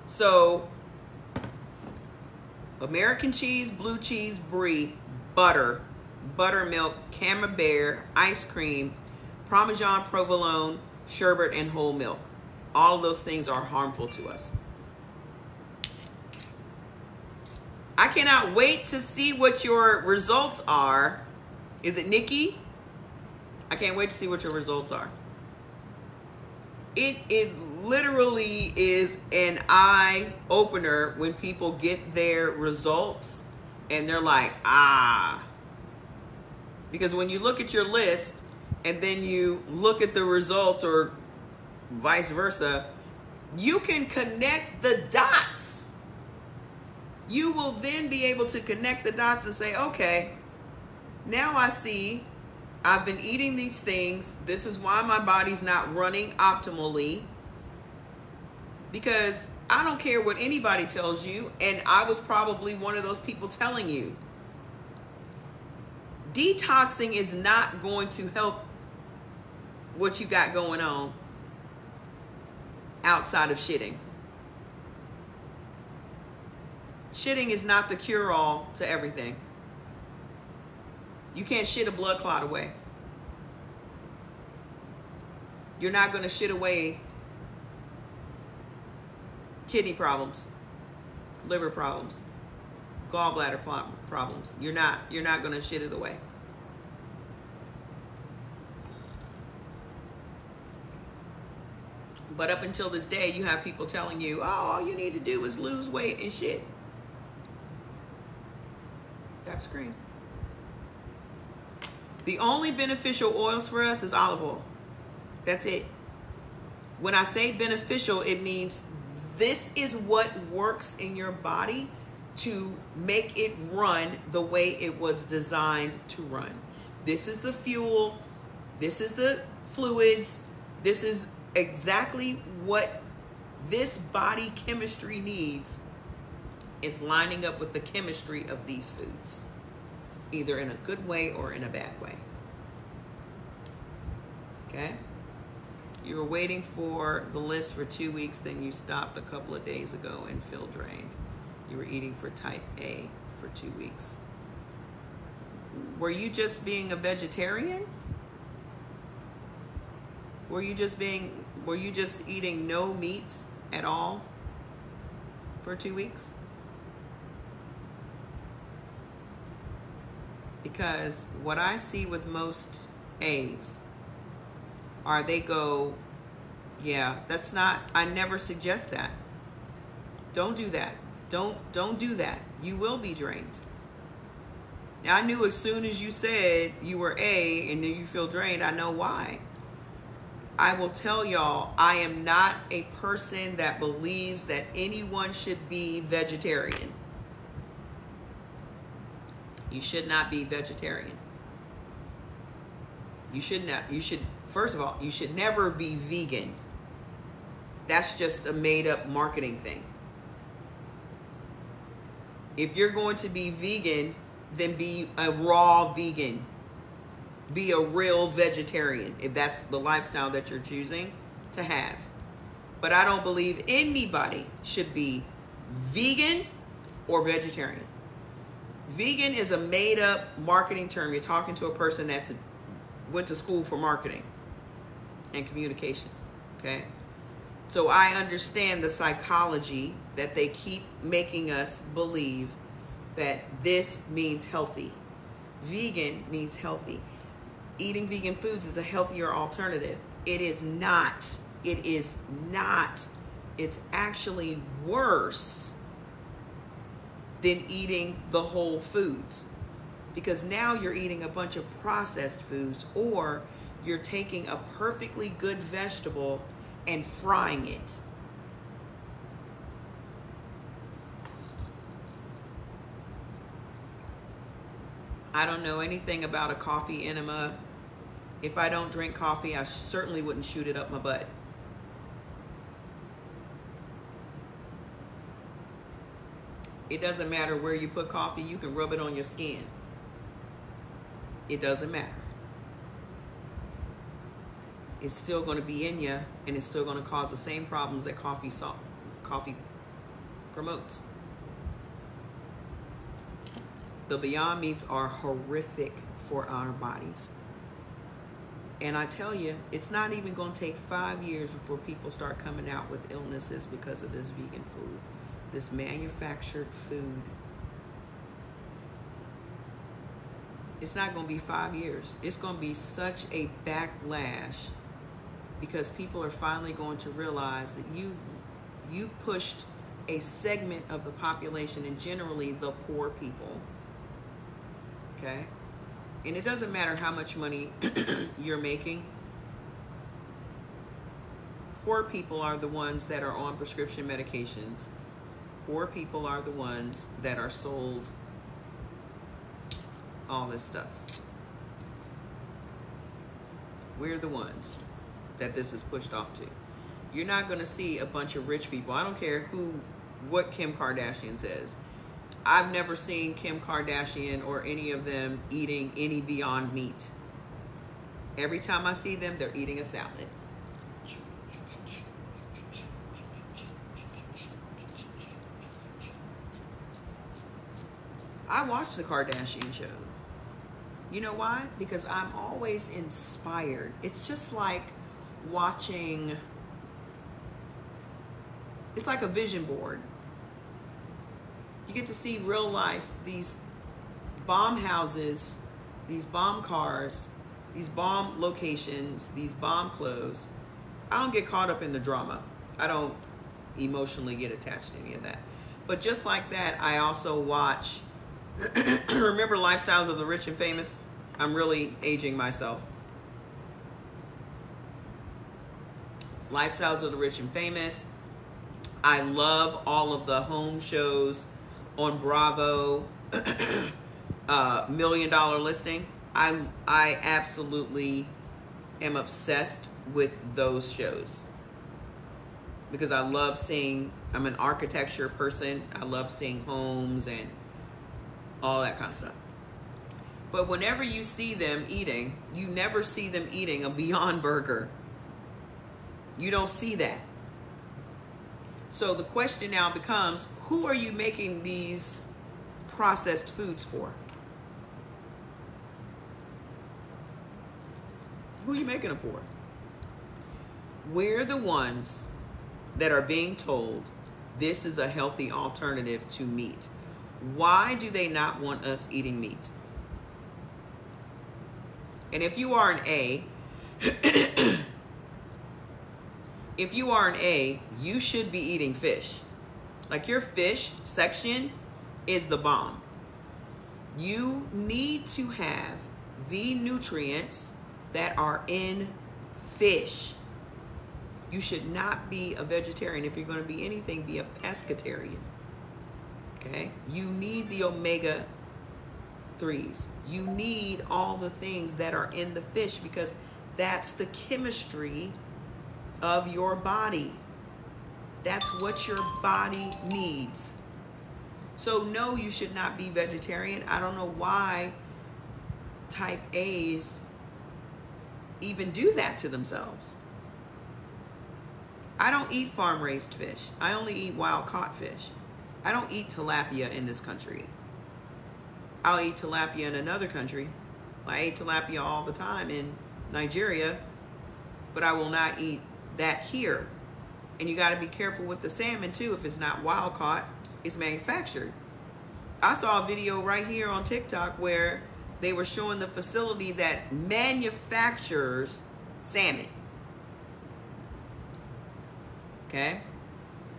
So, American cheese, blue cheese, brie, butter, buttermilk, camembert, ice cream, Parmesan, provolone, sherbet, and whole milk. All of those things are harmful to us. I cannot wait to see what your results are. Is it Nikki? I can't wait to see what your results are. It literally is an eye opener when people get their results and they're like, ah. Because when you look at your list and then you look at the results or vice versa, you can connect the dots. You will then be able to connect the dots and say, okay, now I see I've been eating these things. This is why my body's not running optimally. Because I don't care what anybody tells you, and I was probably one of those people telling you. Detoxing is not going to help what you got going on outside of shitting. Shitting is not the cure-all to everything. You can't shit a blood clot away. You're not going to shit away kidney problems, liver problems, gallbladder problems. You're not going to shit it away. But up until this day, you have people telling you, oh, all you need to do is lose weight and shit. Tap screen. The only beneficial oils for us is olive oil. That's it. When I say beneficial, it means this is what works in your body to make it run the way it was designed to run. This is the fuel. This is the fluids. This is exactly what this body chemistry needs. Is lining up with the chemistry of these foods, either in a good way or in a bad way. Okay? You were waiting for the list for 2 weeks, then you stopped a couple of days ago and feel drained. You were eating for type A for 2 weeks. Were you just being a vegetarian? Were you just eating no meats at all for 2 weeks? Because what I see with most A's are they go, yeah, that's not, I never suggest that. Don't do that. Don't do that. You will be drained. Now, I knew as soon as you said you were A and then you feel drained, I know why. I will tell y'all, I am not a person that believes that anyone should be vegetarian. You should not be vegetarian. You should not. You should, first of all, you should never be vegan. That's just a made-up marketing thing. If you're going to be vegan, then be a raw vegan. Be a real vegetarian, if that's the lifestyle that you're choosing to have. But I don't believe anybody should be vegan or vegetarian. Vegan is a made-up marketing term. You're talking to a person that's went to school for marketing and communications, okay? So I understand the psychology that they keep making us believe that this means healthy. Vegan means healthy. Eating vegan foods is a healthier alternative. It is not. It is not. It's actually worse than eating the whole foods, because now you're eating a bunch of processed foods, or you're taking a perfectly good vegetable and frying it. I don't know anything about a coffee enema. If I don't drink coffee, I certainly wouldn't shoot it up my butt. It doesn't matter where you put coffee. You can rub it on your skin. It doesn't matter. It's still going to be in you, and it's still going to cause the same problems that coffee promotes. The Beyond Meats are horrific for our bodies. And I tell you, it's not even going to take 5 years before people start coming out with illnesses because of this vegan food, this manufactured food. It's not going to be 5 years. It's going to be such a backlash because people are finally going to realize that you've pushed a segment of the population, and generally the poor people. Okay? And it doesn't matter how much money you're making. Poor people are the ones that are on prescription medications. Poor people are the ones that are sold all this stuff. We're the ones that this is pushed off to. You're not going to see a bunch of rich people. I don't care what Kim Kardashian says. I've never seen Kim Kardashian or any of them eating any Beyond Meat. Every time I see them, they're eating a salad. I watch the Kardashian show. You know why? Because I'm always inspired. It's just like watching, it's like a vision board. You get to see real life, these bomb houses, these bomb cars, these bomb locations, these bomb clothes. I don't get caught up in the drama. I don't emotionally get attached to any of that. But just like that, I also watch, remember Lifestyles of the Rich and Famous? I'm really aging myself. Lifestyles of the Rich and Famous. I love all of the home shows on Bravo, $1 Million Listing. I absolutely am obsessed with those shows because I love seeing, I'm an architecture person. I love seeing homes and all that kind of stuff. But whenever you see them eating, you never see them eating a Beyond Burger. You don't see that. So the question now becomes, who are you making these processed foods for? Who are you making them for? We're the ones that are being told this is a healthy alternative to meat. Why do they not want us eating meat? And if you are an A, if you are an A, you should be eating fish. Like your fish section is the bomb. You need to have the nutrients that are in fish. You should not be a vegetarian. If you're going to be anything, be a pescatarian. Okay? You need the omega-3s. You need all the things that are in the fish because that's the chemistry of your body. That's what your body needs. So no, you should not be vegetarian. I don't know why type A's even do that to themselves. I don't eat farm-raised fish. I only eat wild-caught fish. I don't eat tilapia in this country. I'll eat tilapia in another country. I ate tilapia all the time in Nigeria, but I will not eat that here. And you got to be careful with the salmon too. If it's not wild-caught, it's manufactured. I saw a video right here on TikTok where they were showing the facility that manufactures salmon. Okay?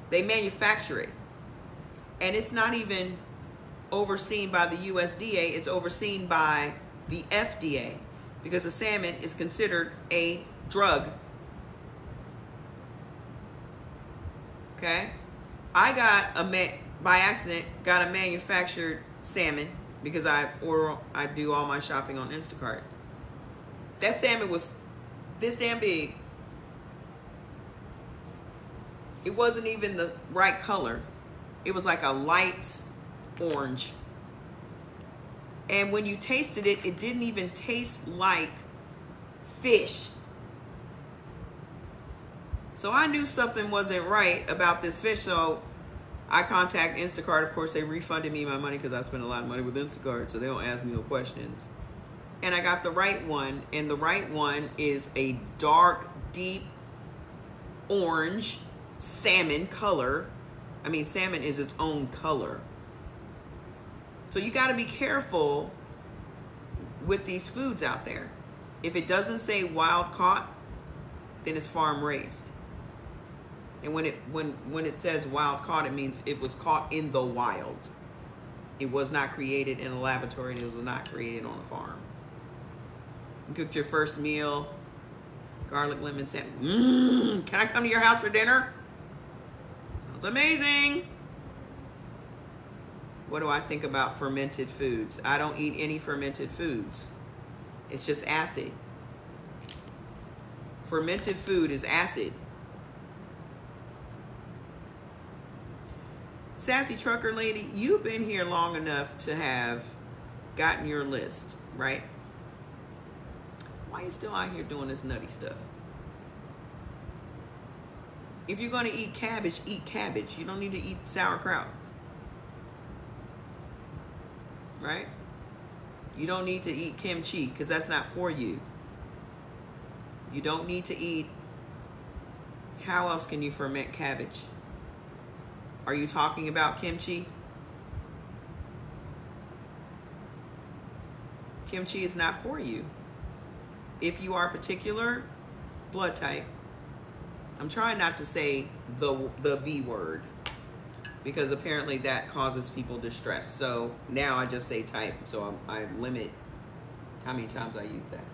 They manufacture it. And it's not even overseen by the USDA, it's overseen by the FDA because the salmon is considered a drug. Okay? I got by accident got a manufactured salmon because I do all my shopping on Instacart. That salmon was this damn big. It wasn't even the right color. It was like a light orange. And when you tasted it, it didn't even taste like fish. So I knew something wasn't right about this fish. So I contacted Instacart. Of course, they refunded me my money because I spent a lot of money with Instacart, so they don't ask me no questions. And I got the right one, and the right one is a dark, deep orange salmon color. I mean, salmon is its own color. So you got to be careful with these foods out there. If it doesn't say wild caught, then it's farm raised. And when it says wild caught, it means it was caught in the wild. It was not created in a laboratory, and it was not created on a farm. You cooked your first meal, garlic lemon sandwich. Can I come to your house for dinner? Sounds amazing. What do I think about fermented foods? I don't eat any fermented foods. It's just acid. Fermented food is acid. Sassy Trucker Lady, you've been here long enough to have gotten your list, right? Why are you still out here doing this nutty stuff? If you're going to eat cabbage, eat cabbage. You don't need to eat sauerkraut. Right? You don't need to eat kimchi because that's not for you. You don't need to eat. How else can you ferment cabbage? Are you talking about kimchi? Kimchi is not for you. If you are a particular blood type, I'm trying not to say the B word because apparently that causes people distress. So now I just say type, so I limit how many times I use that.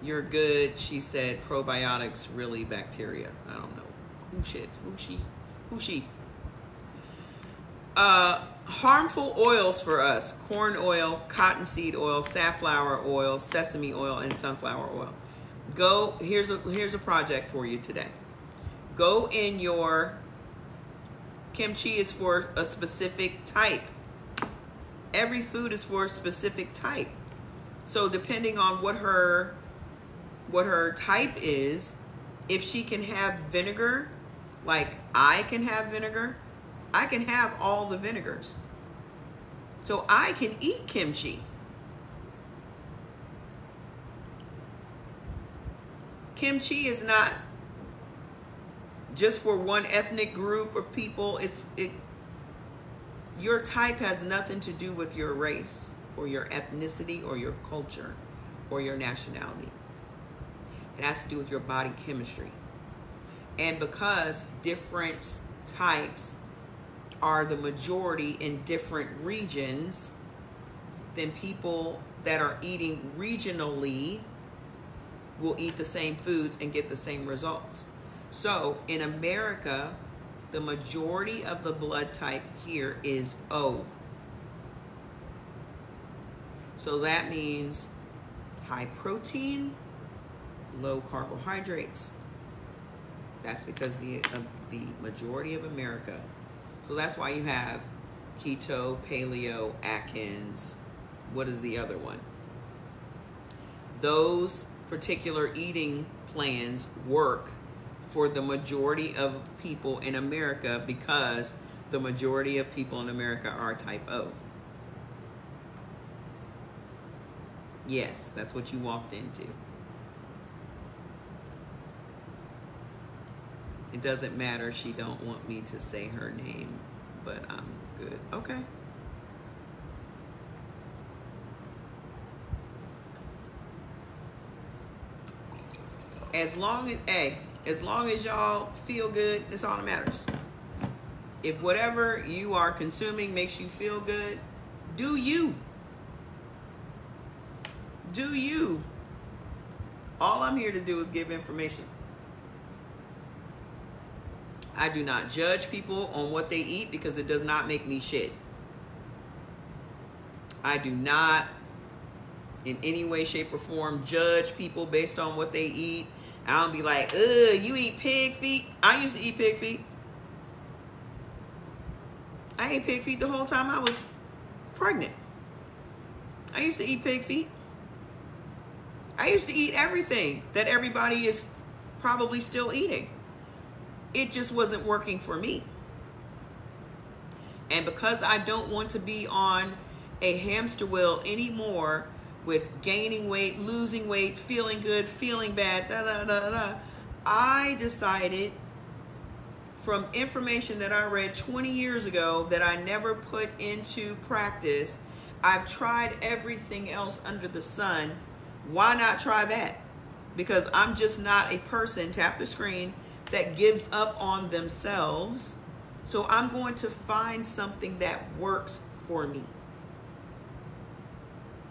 You're good, she said. Probiotics, really bacteria. I don't know. Who she? Harmful oils for us: corn oil, cottonseed oil, safflower oil, sesame oil, and sunflower oil. Here's a project for you today. Go in your kimchi is for a specific type. Every food is for a specific type. So depending on what her type is, if she can have vinegar, like I can have vinegar, I can have all the vinegars. So I can eat kimchi. Kimchi is not just for one ethnic group of people. Your type has nothing to do with your race or your ethnicity or your culture or your nationality. It has to do with your body chemistry. And because different types are the majority in different regions, then people that are eating regionally will eat the same foods and get the same results. So in America, the majority of the blood type here is O. So that means high protein, low carbohydrates. That's because the majority of America. So that's why you have keto, paleo, Atkins. What is the other one? Those particular eating plans work for the majority of people in America because the majority of people in America are type O. Yes, that's what you walked into. It doesn't matter. She don't want me to say her name, but I'm good. Okay. As long as y'all feel good, that's all that matters. If whatever you are consuming makes you feel good, do you. Do you. All I'm here to do is give information. I do not judge people on what they eat because it does not make me shit. I do not in any way, shape, or form judge people based on what they eat. I don't be like, ugh, you eat pig feet? I used to eat pig feet. I ate pig feet the whole time I was pregnant. I used to eat pig feet. I used to eat everything that everybody is probably still eating. It just wasn't working for me. And because I don't want to be on a hamster wheel anymore with gaining weight, losing weight, feeling good, feeling bad, I decided, from information that I read 20 years ago that I never put into practice, I've tried everything else under the sun. Why not try that? Because I'm just not a person, tap the screen, that gives up on themselves. So I'm going to find something that works for me.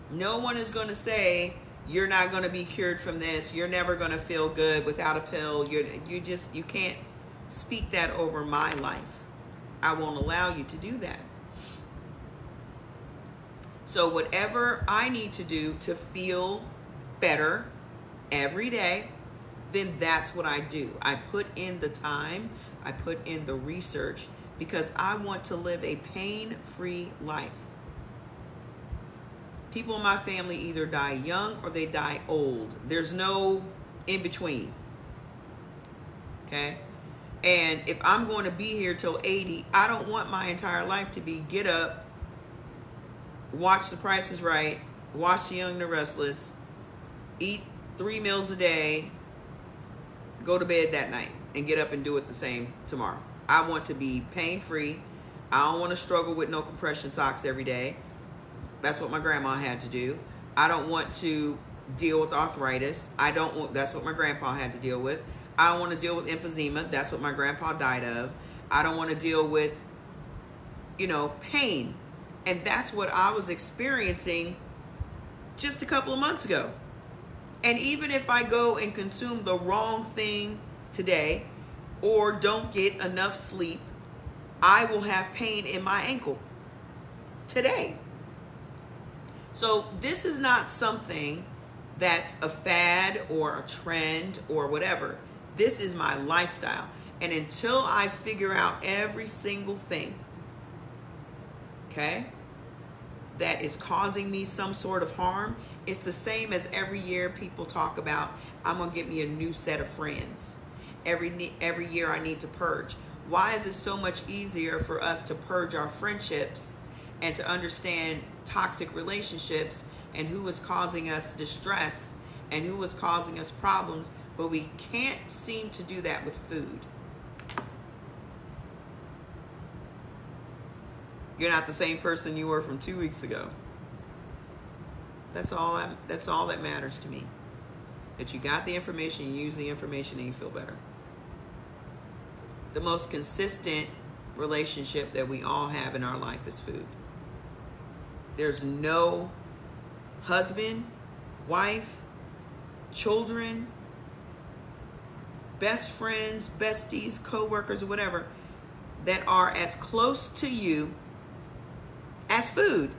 No one is going to say, you're not going to be cured from this. You're never going to feel good without a pill. You can't speak that over my life. I won't allow you to do that. So whatever I need to do to feel better every day, then that's what I do. I put in the time, I put in the research, because I want to live a pain-free life. People in my family either die young or they die old. There's no in between. Okay? And if I'm going to be here till 80, I don't want my entire life to be get up, watch The Price is Right, watch The Young and the Restless, eat 3 meals a day, go to bed that night, and get up and do it the same tomorrow. I want to be pain-free. I don't want to struggle with no compression socks every day. That's what my grandma had to do. I don't want to deal with arthritis. That's what my grandpa had to deal with. I don't want to deal with emphysema. That's what my grandpa died of. I don't want to deal with, pain. And that's what I was experiencing just a couple of months ago. And even if I go and consume the wrong thing today or don't get enough sleep, I will have pain in my ankle today. So this is not something that's a fad or a trend or whatever. This is my lifestyle. And until I figure out every single thing, okay, that is causing me some sort of harm, it's the same as every year people talk about, I'm going to get me a new set of friends. Every year I need to purge. Why is it so much easier for us to purge our friendships and to understand toxic relationships and who is causing us distress and who is causing us problems, but we can't seem to do that with food? You're not the same person you were from 2 weeks ago. That's all that matters to me. That you got the information, you use the information, and you feel better. The most consistent relationship that we all have in our life is food. There's no husband, wife, children, best friends, besties, co-workers, or whatever, that are as close to you as food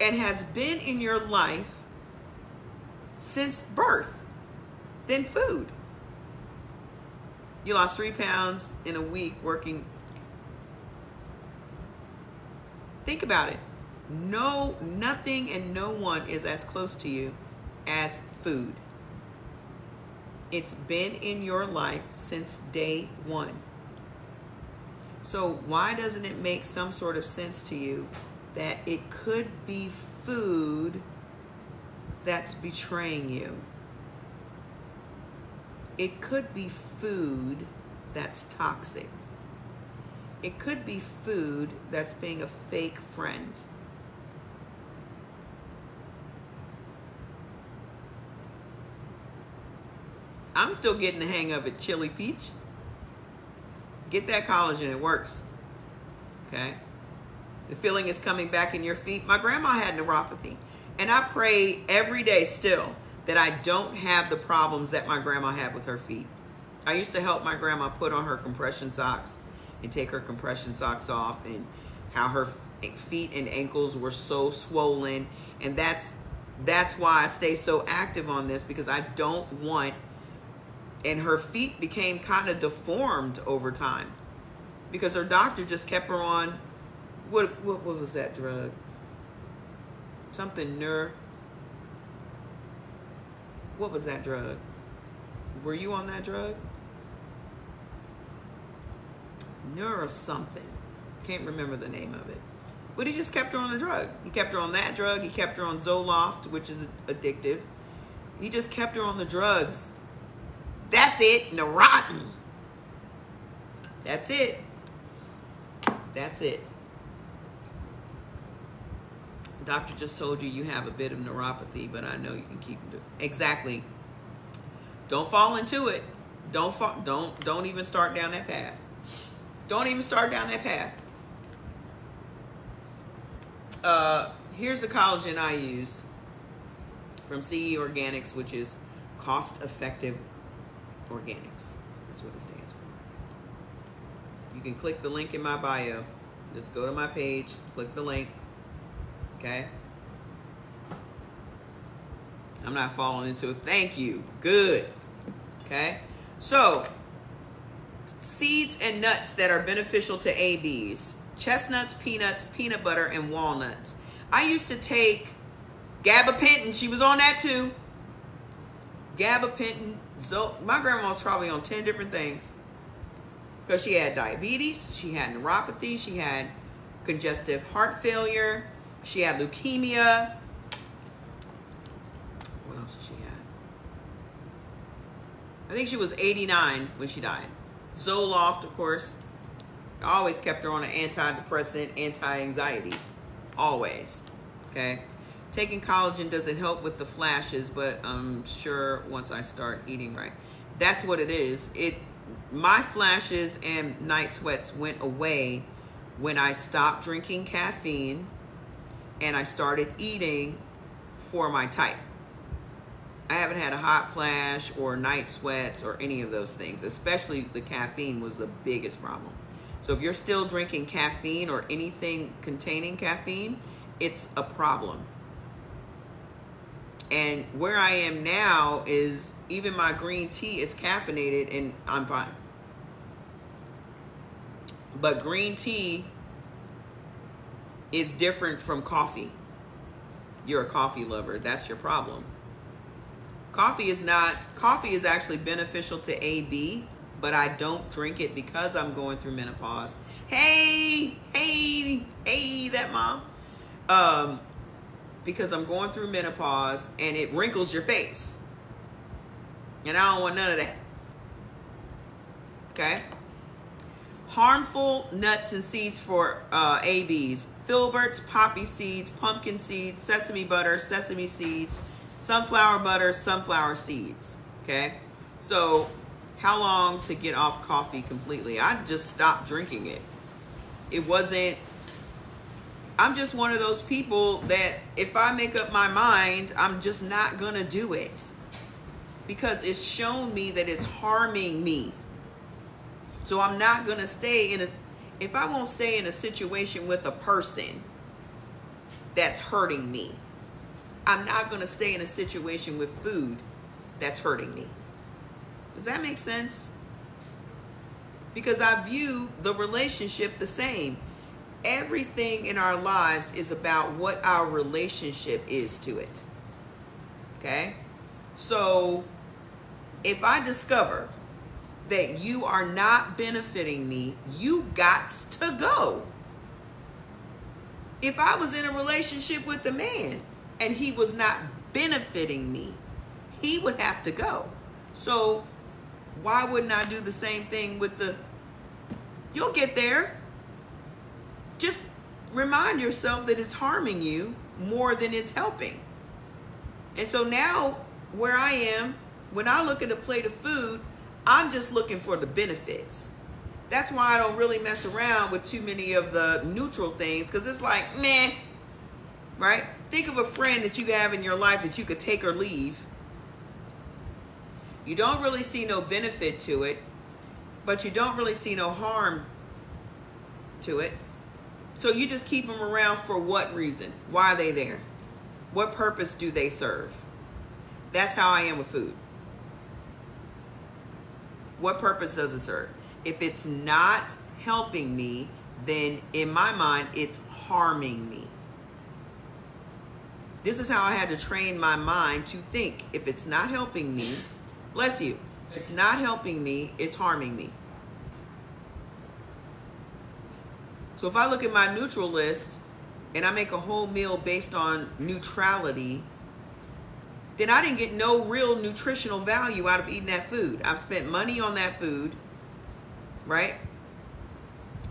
and has been in your life since birth than food. You lost 3 pounds in a week working. Think about it. No, nothing and no one is as close to you as food. It's been in your life since day one. So why doesn't it make some sort of sense to you that it could be food that's betraying you? It could be food that's toxic. It could be food that's being a fake friend. I'm still getting the hang of it, Chili Peach. Get that collagen, it works. Okay? The feeling is coming back in your feet. My grandma had neuropathy, and I pray every day still that I don't have the problems that my grandma had with her feet. I used to help my grandma put on her compression socks and take her compression socks off, and how her feet and ankles were so swollen. And that's why I stay so active on this, because I don't want, and her feet became kind of deformed over time because her doctor just kept her on What was that drug? Something what was that drug? Were you on that drug? Or something. Can't remember the name of it. But he just kept her on the drug. He kept her on that drug. He kept her on Zoloft, which is addictive. He just kept her on the drugs. That's it. Neurontin. That's it. That's it. The doctor just told you have a bit of neuropathy, but I know you can keep it. Exactly. Don't fall into it. Don't even start down that path. Don't even start down that path. Here's the collagen I use from CE Organics, which is cost-effective organics. That's what it stands for. You can click the link in my bio. Just go to my page, click the link. Okay? I'm not falling into it. Thank you. Good. Okay? So, seeds and nuts that are beneficial to ABs. Chestnuts, peanuts, peanut butter, and walnuts. I used to take gabapentin. She was on that too. Gabapentin. My grandma was probably on 10 different things. Because she had diabetes, she had neuropathy, she had congestive heart failure, she had leukemia. What else did she have? I think she was 89 when she died. Zoloft, of course. I always kept her on an antidepressant, anti-anxiety. Always. Okay? Taking collagen doesn't help with the flashes, but I'm sure once I start eating right. That's what it is. My flashes and night sweats went away when I stopped drinking caffeine and I started eating for my type. I haven't had a hot flash or night sweats or any of those things. Especially the caffeine was the biggest problem. So if you're still drinking caffeine or anything containing caffeine, it's a problem. And where I am now is even my green tea is caffeinated and I'm fine. But green tea is different from coffee. You're a coffee lover. That's your problem. Coffee is actually beneficial to AB, but I don't drink it because I'm going through menopause. Hey, that mom. Because I'm going through menopause and it wrinkles your face. And I don't want none of that. Okay? Harmful nuts and seeds for ABs. Filberts, poppy seeds, pumpkin seeds, sesame butter, sesame seeds, sunflower butter, sunflower seeds. Okay? So, how long to get off coffee completely? I just stopped drinking it. I'm just one of those people that if I make up my mind, I'm just not going to do it. Because it's shown me that it's harming me. So I'm not going to stay if I won't stay in a situation with a person that's hurting me, I'm not going to stay in a situation with food that's hurting me. Does that make sense? Because I view the relationship the same. Everything in our lives is about what our relationship is to it. Okay? So, if I discover that you are not benefiting me, you got to go. If I was in a relationship with a man and he was not benefiting me, he would have to go. So, why wouldn't I do the same thing with you'll get there. Just remind yourself that it's harming you more than it's helping. And so now where I am, when I look at a plate of food, I'm just looking for the benefits. That's why I don't really mess around with too many of the neutral things, because it's like, meh, right? Think of a friend that you have in your life that you could take or leave. You don't really see no benefit to it, but you don't really see no harm to it. So you just keep them around for what reason? Why are they there? What purpose do they serve? That's how I am with food. What purpose does it serve? If it's not helping me, then in my mind, it's harming me. This is how I had to train my mind to think. If it's not helping me, bless you, if it's not helping me, it's harming me. So if I look at my neutral list and I make a whole meal based on neutrality, then I didn't get no real nutritional value out of eating that food. I've spent money on that food, right?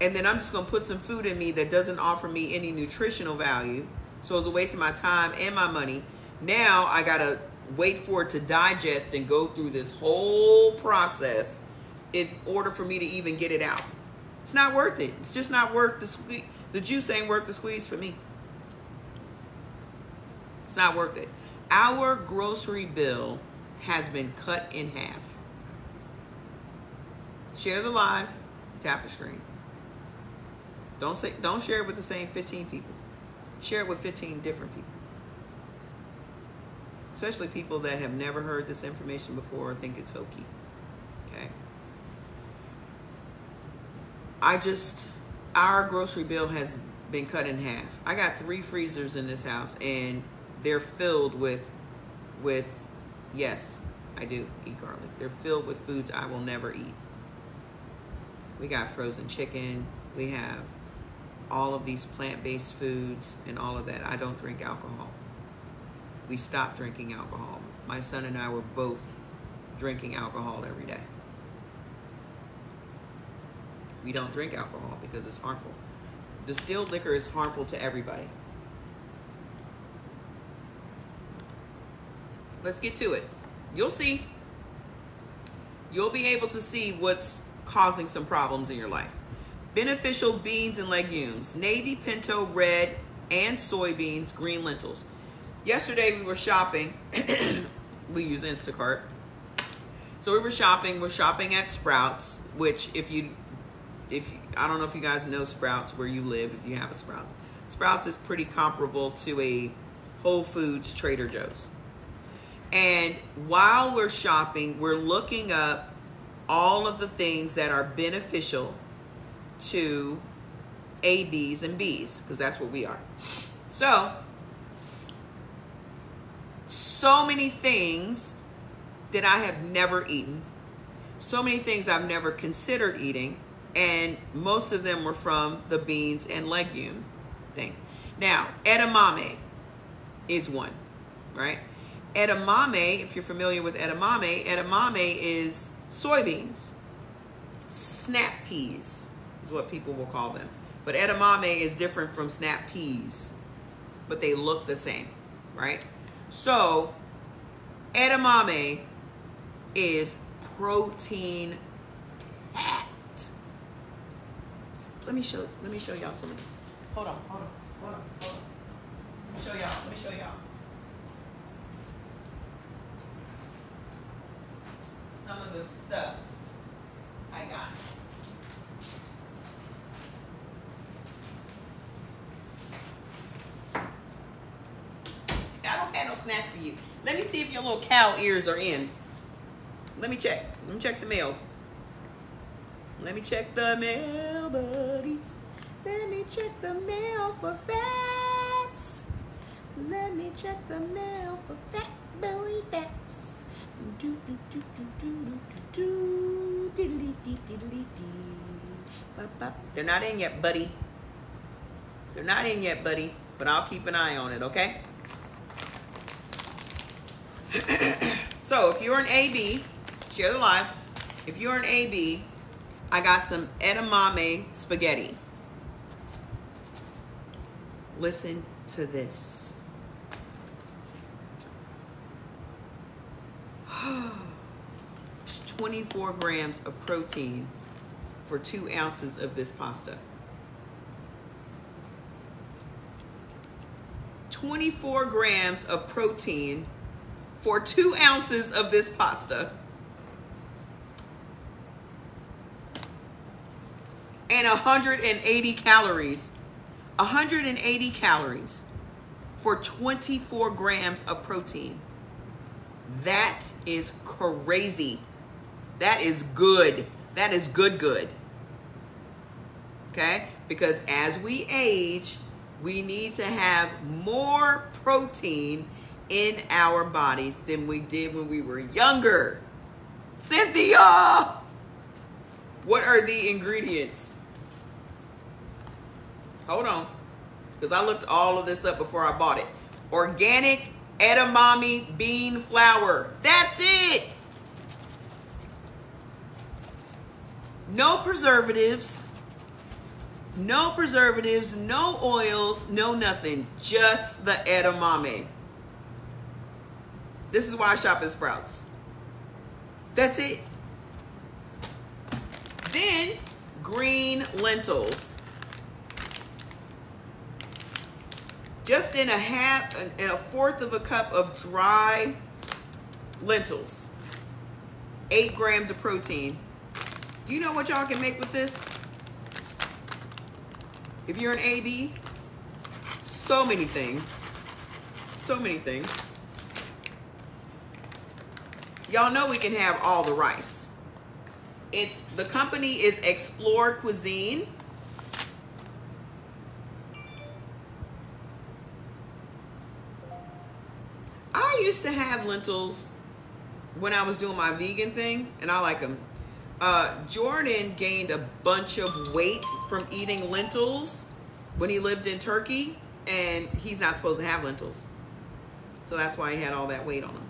And then I'm just gonna put some food in me that doesn't offer me any nutritional value. So it's a waste of my time and my money. Now I gotta wait for it to digest and go through this whole process in order for me to even get it out. It's not worth it. It's just not worth the squeeze. The juice ain't worth the squeeze for me. It's not worth it. Our grocery bill has been cut in half. Share the live, tap the screen. Don't share it with the same 15 people. Share it with 15 different people. Especially people that have never heard this information before or think it's hokey. Okay? Our grocery bill has been cut in half. I got 3 freezers in this house and they're filled with yes, I do eat garlic. They're filled with foods I will never eat. We got frozen chicken. We have all of these plant-based foods and all of that. I don't drink alcohol. We stopped drinking alcohol. My son and I were both drinking alcohol every day. We don't drink alcohol because it's harmful. Distilled liquor is harmful to everybody. Let's get to it. You'll see. You'll be able to see what's causing some problems in your life. Beneficial beans and legumes: navy, pinto, red, and soybeans, green lentils. Yesterday we were shopping. We use Instacart. So we were shopping. We're shopping at Sprouts, which I don't know if you guys know Sprouts where you live, if you have a Sprouts. Sprouts is pretty comparable to a Whole Foods, Trader Joe's. And while we're shopping, we're looking up all of the things that are beneficial to A, B's, and B's, because that's what we are. So many things that I have never eaten, so many things I've never considered eating, and most of them were from the beans and legume thing. Now, edamame is one, right? Edamame, if you're familiar with edamame is soybeans. Snap peas is what people will call them. But edamame is different from snap peas, but they look the same, right? So edamame is protein packed. Let me show y'all some of them. Hold on. Let me show y'all. Some of the stuff I got. I don't have no snacks for you. Let me see if your little cow ears are in. Let me check. Let me check the mail. Let me check the mail, buddy. Let me check the mail for facts. Let me check the mail for fat belly facts. They're not in yet, buddy. They're not in yet, buddy. But I'll keep an eye on it, okay? So if you're an AB, share the live. If you're an AB, I got some edamame spaghetti. Listen to this. 24 grams of protein for 2 ounces of this pasta. 24 grams of protein for 2 ounces of this pasta. And 180 calories. 180 calories for 24 grams of protein. That is crazy. That is good. That is good. Okay? because as we age, we need to have more protein in our bodies than we did when we were younger. Cynthia, what are the ingredients? Hold on, because I looked all of this up before I bought it. Organic edamame bean flour. That's it. No preservatives. No preservatives, no oils, no nothing. Just the edamame. This is why I shop at Sprouts. That's it. Then green lentils. Just in a fourth of a cup of dry lentils. 8 grams of protein. Do you know what y'all can make with this? If you're an AB, so many things. So many things. Y'all know we can have all the rice. The company is Explore Cuisine. I used to have lentils when I was doing my vegan thing, and I like them. Jordan gained a bunch of weight from eating lentils when he lived in Turkey, and he's not supposed to have lentils. So that's why he had all that weight on him.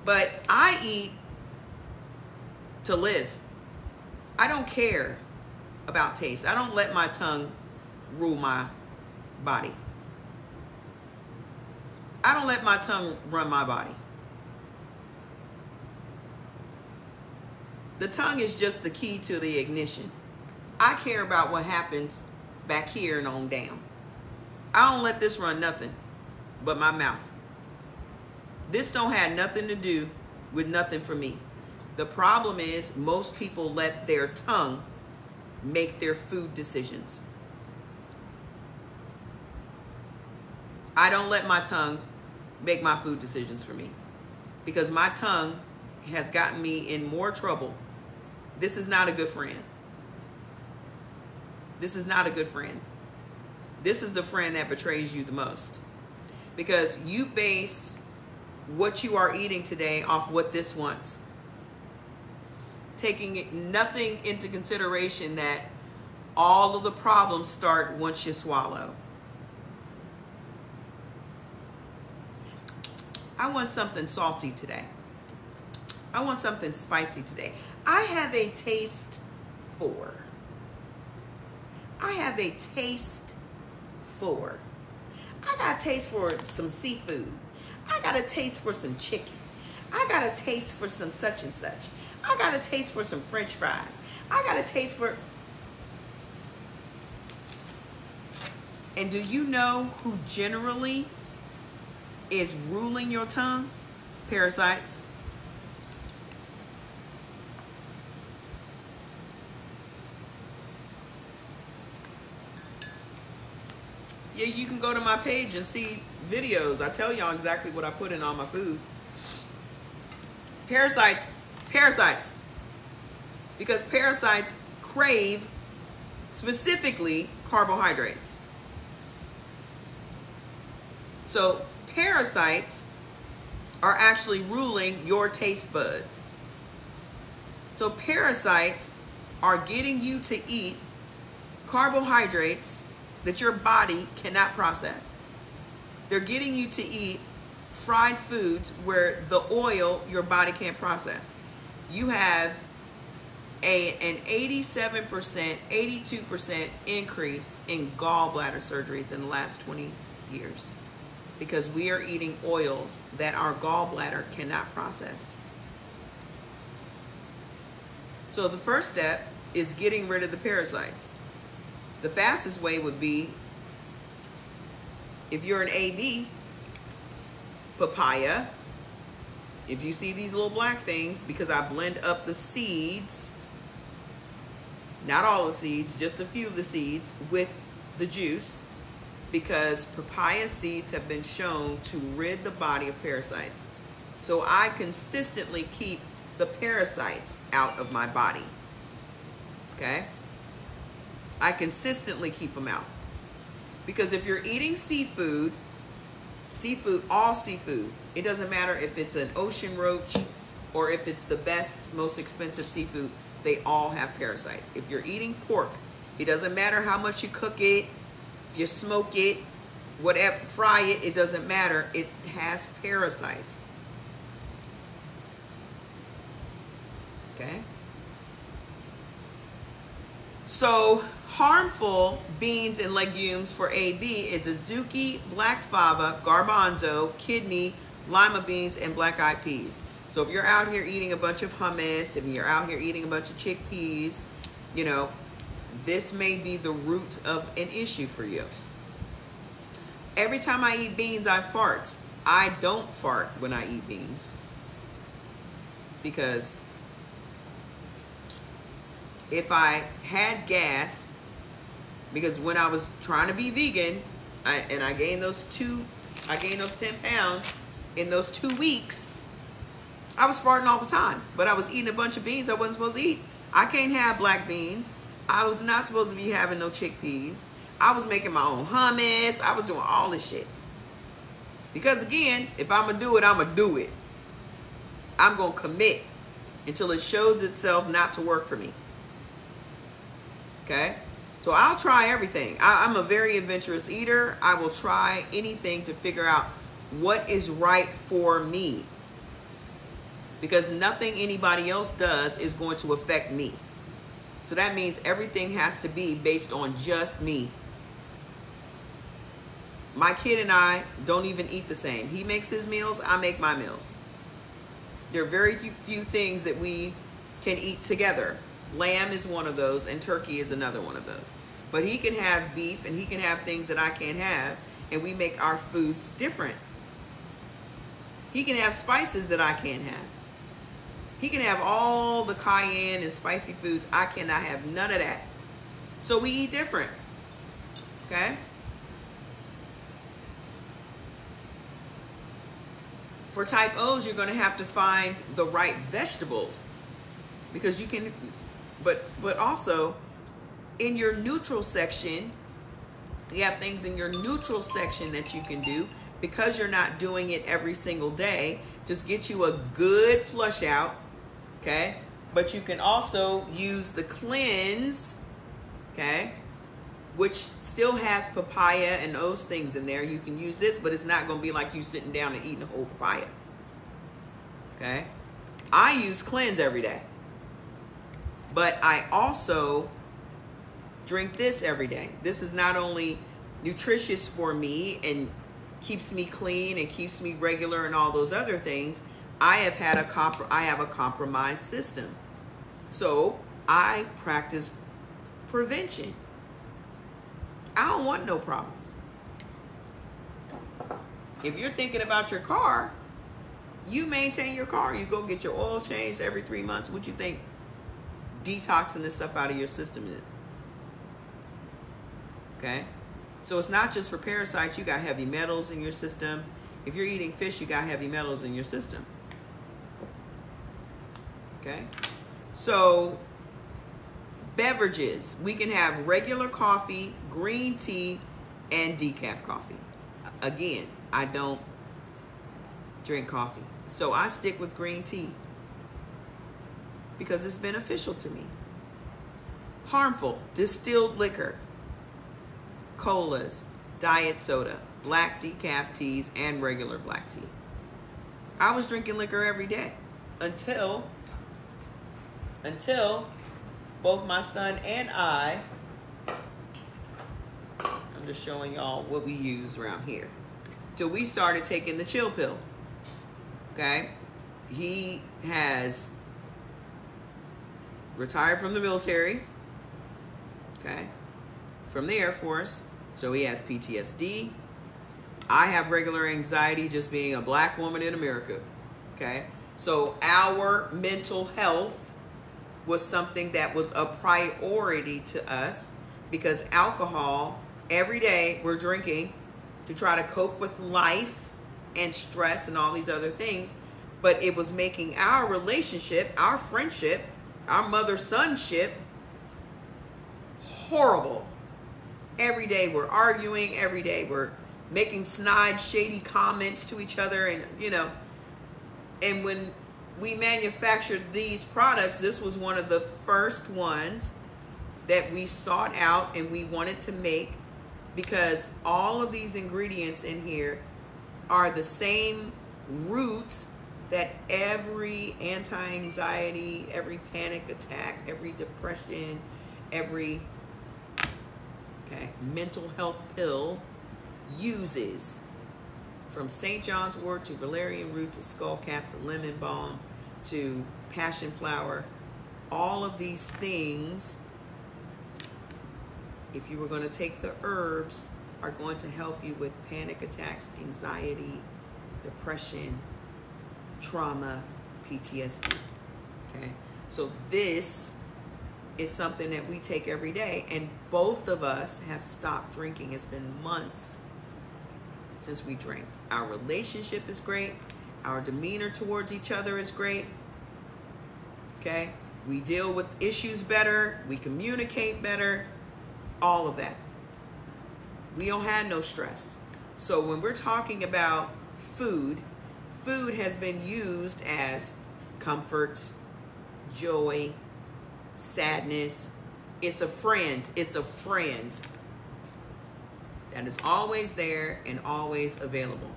But I eat to live. I don't care about taste. I don't let my tongue rule my body. I don't let my tongue run my body. The tongue is just the key to the ignition. I care about what happens back here and on down. I don't let this run nothing but my mouth. This don't have nothing to do with nothing for me. The problem is most people let their tongue make their food decisions. I don't let my tongue make my food decisions for me, because my tongue has gotten me in more trouble. This is not a good friend. This is not a good friend. This is the friend that betrays you the most, because you base what you are eating today off what this wants, taking nothing into consideration that all of the problems start once you swallow. I want something salty today. I want something spicy today. I have a taste for. I have a taste for. I got a taste for some seafood. I got a taste for some chicken. I got a taste for some such and such. I got a taste for some French fries. I got a taste for... And do you know who generally is ruling your tongue? Parasites. Yeah, you can go to my page and see videos. I tell y'all exactly what I put in all my food. Parasites. Because parasites crave specifically carbohydrates. So parasites are actually ruling your taste buds. So parasites are getting you to eat carbohydrates that your body cannot process. They're getting you to eat fried foods where the oil your body can't process. You have an 87%, 82% increase in gallbladder surgeries in the last 20 years because we are eating oils that our gallbladder cannot process. So the first step is getting rid of the parasites. The fastest way would be, if you're an AB, papaya. If you see these little black things, because I blend up the seeds, not all the seeds, just a few of the seeds with the juice, because papaya seeds have been shown to rid the body of parasites. So I consistently keep the parasites out of my body. Okay? I consistently keep them out. Because if you're eating seafood, all seafood, it doesn't matter if it's an ocean roach or if it's the best, most expensive seafood, they all have parasites. If you're eating pork, it doesn't matter how much you cook it, if you smoke it, whatever, fry it, it doesn't matter. It has parasites. Okay? So, harmful beans and legumes for AB is azuki, black fava, garbanzo, kidney, lima beans, and black eyed peas. So if you're out here eating a bunch of hummus, if you're out here eating a bunch of chickpeas, you know, this may be the root of an issue for you. Every time I eat beans, I fart. I don't fart when I eat beans because if I had gas, because when I was trying to be vegan, I gained those 10 pounds in those 2 weeks, I was farting all the time, but I was eating a bunch of beans I wasn't supposed to eat. I can't have black beans. I was not supposed to be having no chickpeas. I was making my own hummus. I was doing all this shit. Because again, if I'm gonna do it, I'm gonna do it. I'm gonna commit until it shows itself not to work for me. Okay? So I'll try everything. I'm a very adventurous eater. I will try anything to figure out what is right for me. Because nothing anybody else does is going to affect me. So that means everything has to be based on just me. My kid and I don't even eat the same. He makes his meals, I make my meals. There are very few things that we can eat together. Lamb is one of those, and turkey is another one of those. But he can have beef, and he can have things that I can't have, and we make our foods different. He can have spices that I can't have. He can have all the cayenne and spicy foods. I cannot have none of that. So we eat different. Okay? For type O's, you're going to have to find the right vegetables. Because you can, but also in your neutral section, you have things in your neutral section that you can do. Because you're not doing it every single day, just get you a good flush out. Okay, but you can also use the cleanse, okay, which still has papaya and those things in there. You can use this, but it's not going to be like you sitting down and eating a whole papaya. Okay, I use cleanse every day, but I also drink this every day. This is not only nutritious for me and keeps me clean and keeps me regular and all those other things. I have a compromised system. So I practice prevention. I don't want no problems. If you're thinking about your car, you maintain your car. You go get your oil changed every 3 months. What you think detoxing this stuff out of your system is? Okay? So it's not just for parasites. You got heavy metals in your system. If you're eating fish, you got heavy metals in your system. Okay, so beverages, we can have regular coffee, green tea, and decaf coffee. Again, I don't drink coffee, so I stick with green tea because it's beneficial to me. Harmful, distilled liquor, colas, diet soda, black decaf teas, and regular black tea. I was drinking liquor every day until both my son and I'm just showing y'all what we use around here, till we started taking the chill pill. Okay, he has retired from the military, okay, from the Air Force, so he has PTSD. I have regular anxiety just being a black woman in America, okay? So our mental health was something that was a priority to us because alcohol, every day we're drinking to try to cope with life and stress and all these other things, but it was making our relationship, our friendship, our mother-sonship horrible. Every day we're arguing, every day we're making snide, shady comments to each other, and and when we manufactured these products, this was one of the first ones that we sought out and we wanted to make, because all of these ingredients in here are the same root that every anti-anxiety, every panic attack, every depression, every mental health pill uses. From St. John's wort to valerian root to skullcap to lemon balm to passion flower, all of these things, if you were going to take the herbs, are going to help you with panic attacks, anxiety, depression, trauma, PTSD. Okay, so this is something that we take every day, and both of us have stopped drinking. It's been months since we drank. Our relationship is great. Our demeanor towards each other is great. Okay, we deal with issues better. We communicate better. All of that. We don't have no stress. So when we're talking about food, food has been used as comfort, joy, sadness. It's a friend. It's a friend that is always there and always available.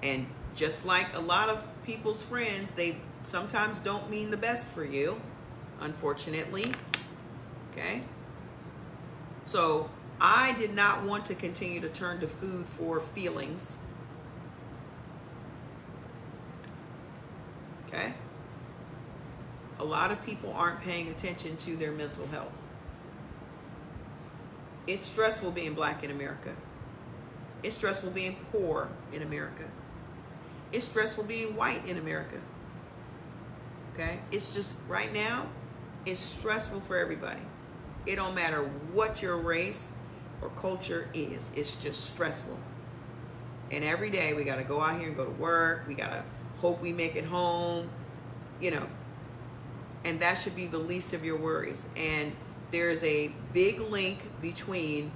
And just like a lot of people's friends, they sometimes don't mean the best for you, unfortunately. Okay? So I did not want to continue to turn to food for feelings. Okay? A lot of people aren't paying attention to their mental health. It's stressful being black in America. It's stressful being poor in America. It's stressful being white in America. Okay? It's just, right now, it's stressful for everybody. It don't matter what your race or culture is. It's just stressful. And every day we got to go out here and go to work. We got to hope we make it home, and that should be the least of your worries. And there's a big link between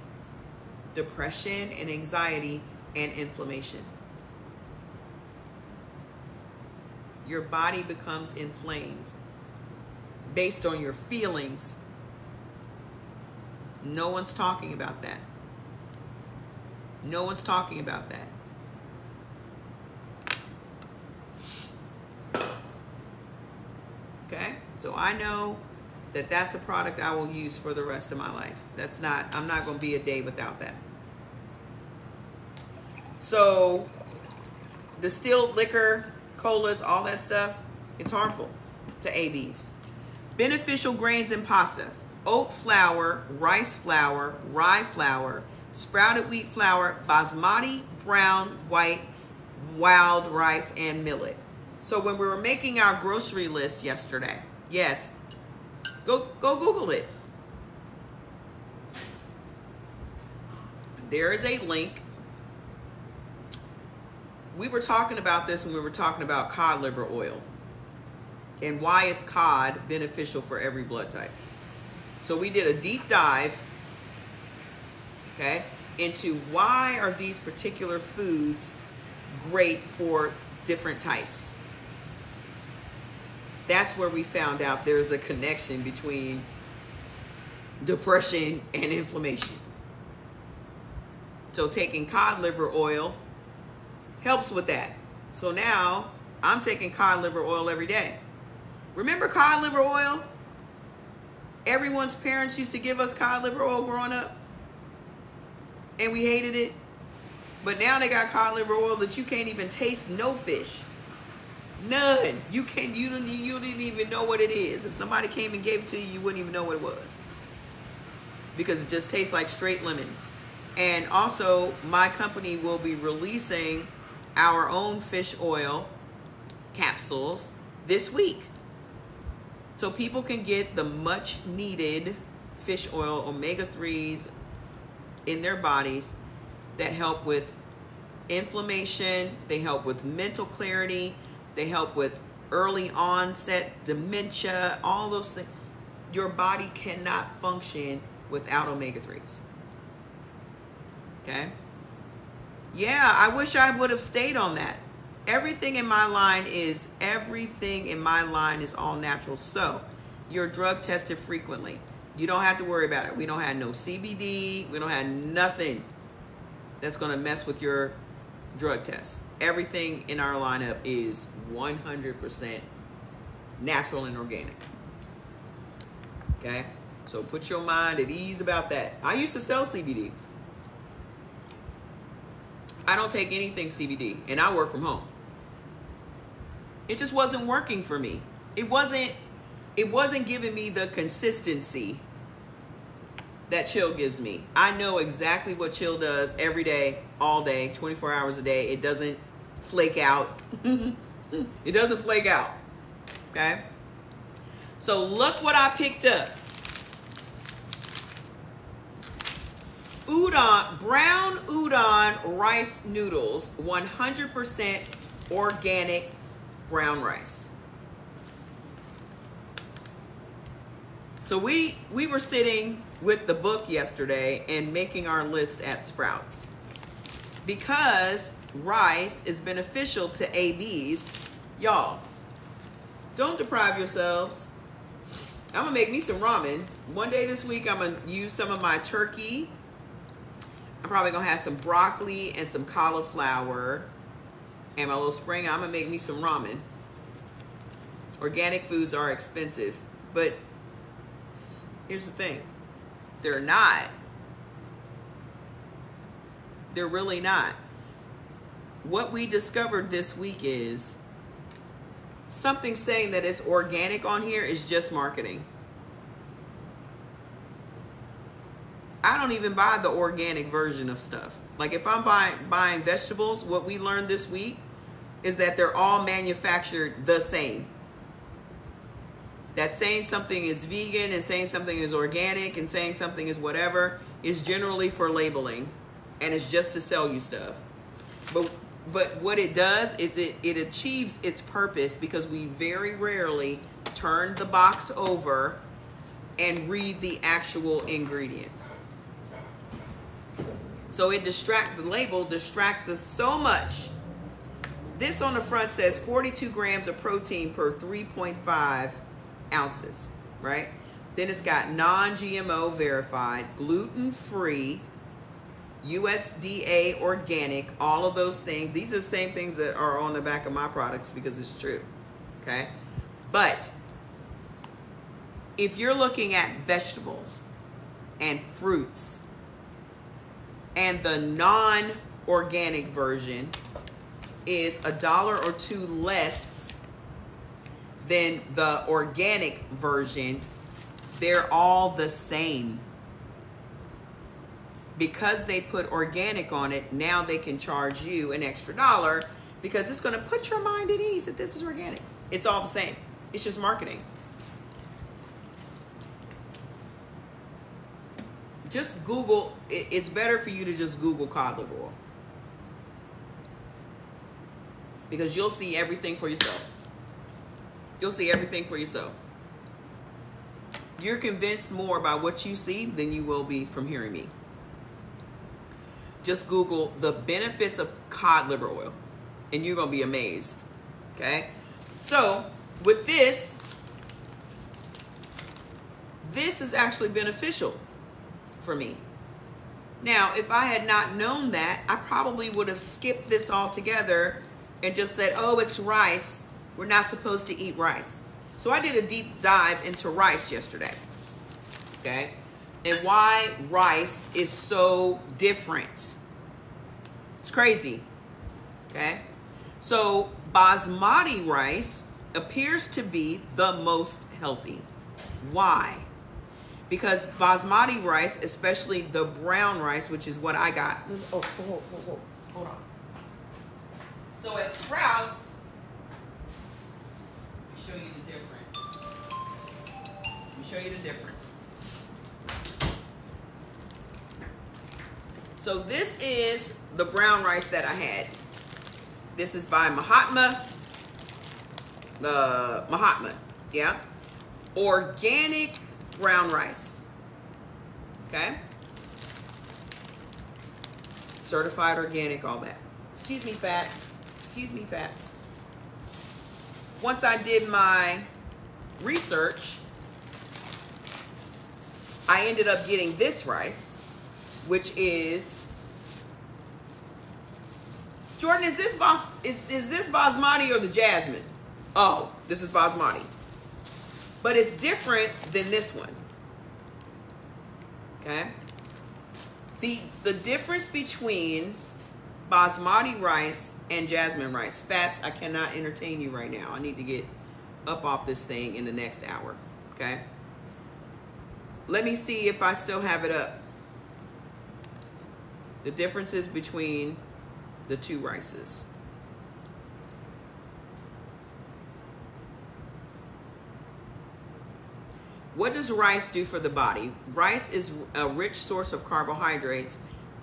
depression and anxiety and inflammation. Your body becomes inflamed based on your feelings. No one's talking about that. No one's talking about that. Okay? So I know that that's a product I will use for the rest of my life. I'm not going to be a day without that. So distilled liquor, colas, all that stuff, it's harmful to ABs. Beneficial grains and pastas: oat flour, rice flour, rye flour, sprouted wheat flour, basmati, brown, white, wild rice, and millet. So when we were making our grocery list yesterday, yes, go Google it. There is a link. We were talking about this when we were talking about cod liver oil and why is cod beneficial for every blood type. So we did a deep dive, okay, into why are these particular foods great for different types. That's where we found out there's a connection between depression and inflammation. So taking cod liver oil helps with that. So now I'm taking cod liver oil every day. Remember cod liver oil? Everyone's parents used to give us cod liver oil growing up, and we hated it. But now they got cod liver oil that you can't even taste no fish. None. You didn't even know what it is. If somebody came and gave it to you, you wouldn't even know what it was, because it just tastes like straight lemons. And also, my company will be releasing our own fish oil capsules this week, so people can get the much needed fish oil, omega-3s in their bodies that help with inflammation, they help with mental clarity, they help with early onset dementia, all those things. Your body cannot function without omega-3s. Okay? Yeah, I wish I would have stayed on that. Everything in my line is all natural. So you're drug tested frequently. You don't have to worry about it. We don't have no CBD. We don't have nothing that's going to mess with your drug test. Everything in our lineup is 100% natural and organic. Okay? So put your mind at ease about that. I used to sell CBD. I don't take anything CBD, and I work from home. It just wasn't working for me. It wasn't giving me the consistency that Chill gives me. I know exactly what Chill does every day, all day, 24 hours a day. It doesn't flake out. It doesn't flake out. Okay? So look what I picked up. Udon, brown udon rice noodles, 100% organic brown rice. So we were sitting with the book yesterday and making our list at Sprouts. Because rice is beneficial to ABs, y'all, don't deprive yourselves. I'm gonna make me some ramen. One day this week, I'm gonna use some of my turkey. I'm probably gonna have some broccoli and some cauliflower and my little spring. I'm gonna make me some ramen. Organic foods are expensive, but here's the thing. They're not. They're really not. What we discovered this week is something saying that it's organic on here is just marketing. I don't even buy the organic version of stuff. Like if I'm buying vegetables, what we learned this week is that they're all manufactured the same. That saying something is vegan and saying something is organic and saying something is whatever is generally for labeling, and it's just to sell you stuff. But what it does is it achieves its purpose because we very rarely turn the box over and read the actual ingredients. So the label distracts us so much. This on the front says 42 grams of protein per 3.5 ounces, right? Then it's got non-GMO verified, gluten-free, USDA organic, all of those things. These are the same things that are on the back of my products because it's true, okay? But if you're looking at vegetables and fruits, and the non-organic version is $1 or $2 less than the organic version, they're all the same. Because they put organic on it, now they can charge you an extra $1 because it's gonna put your mind at ease that this is organic. It's all the same. It's just marketing. Just Google, it's better for you to just Google cod liver oil. Because you'll see everything for yourself. You'll see everything for yourself. You're convinced more by what you see than you will be from hearing me. Just Google the benefits of cod liver oil and you're going to be amazed. Okay? So, with this is actually beneficial for me. Now, if I had not known that, I probably would have skipped this altogether and just said, oh, it's rice. We're not supposed to eat rice. So I did a deep dive into rice yesterday. Okay? And why rice is so different. It's crazy. Okay? So basmati rice appears to be the most healthy. Why? Because basmati rice, especially the brown rice, which is what I got. Oh, hold on. So at Sprouts, let me show you the difference. Let me show you the difference. So this is the brown rice that I had. This is by Mahatma. Yeah. Organic brown rice. okay? Certified organic, all that. Excuse me, fats. Excuse me, fats. Once I did my research, I ended up getting this rice, which is, Jordan, is this basmati or the jasmine? Oh, this is basmati. But it's different than this one. Okay? The difference between basmati rice and jasmine rice. Fats, I cannot entertain you right now. I need to get up off this thing in the next hour. Okay? Let me see if I still have it up. The differences between the two rices. What does rice do for the body? Rice is a rich source of carbohydrates,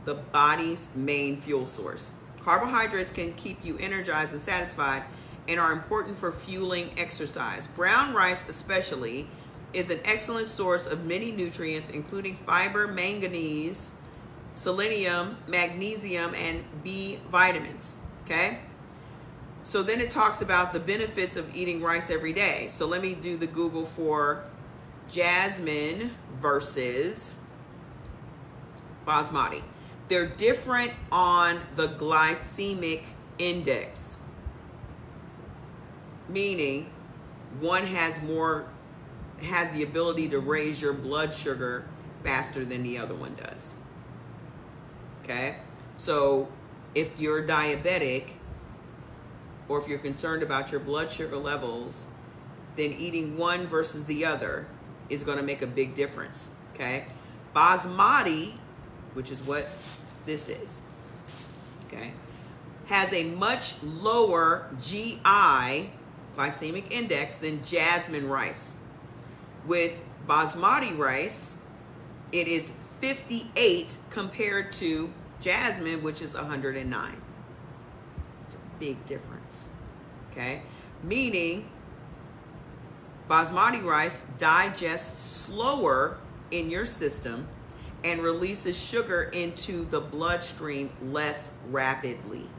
the body's main fuel source. Carbohydrates can keep you energized and satisfied and are important for fueling exercise. Brown rice especially is an excellent source of many nutrients, including fiber, manganese, selenium, magnesium, and B vitamins, okay? So then it talks about the benefits of eating rice every day. So let me do the Google for jasmine versus basmati. They're different on the glycemic index, meaning one has the ability to raise your blood sugar faster than the other one does. Okay, so if you're diabetic or if you're concerned about your blood sugar levels, then eating one versus the other is going to make a big difference. Okay, basmati, which is what this is, okay, has a much lower GI, glycemic index, than jasmine rice. With basmati rice, it is 58 compared to jasmine, which is 109. It's a big difference, okay? Meaning basmati rice digests slower in your system and releases sugar into the bloodstream less rapidly.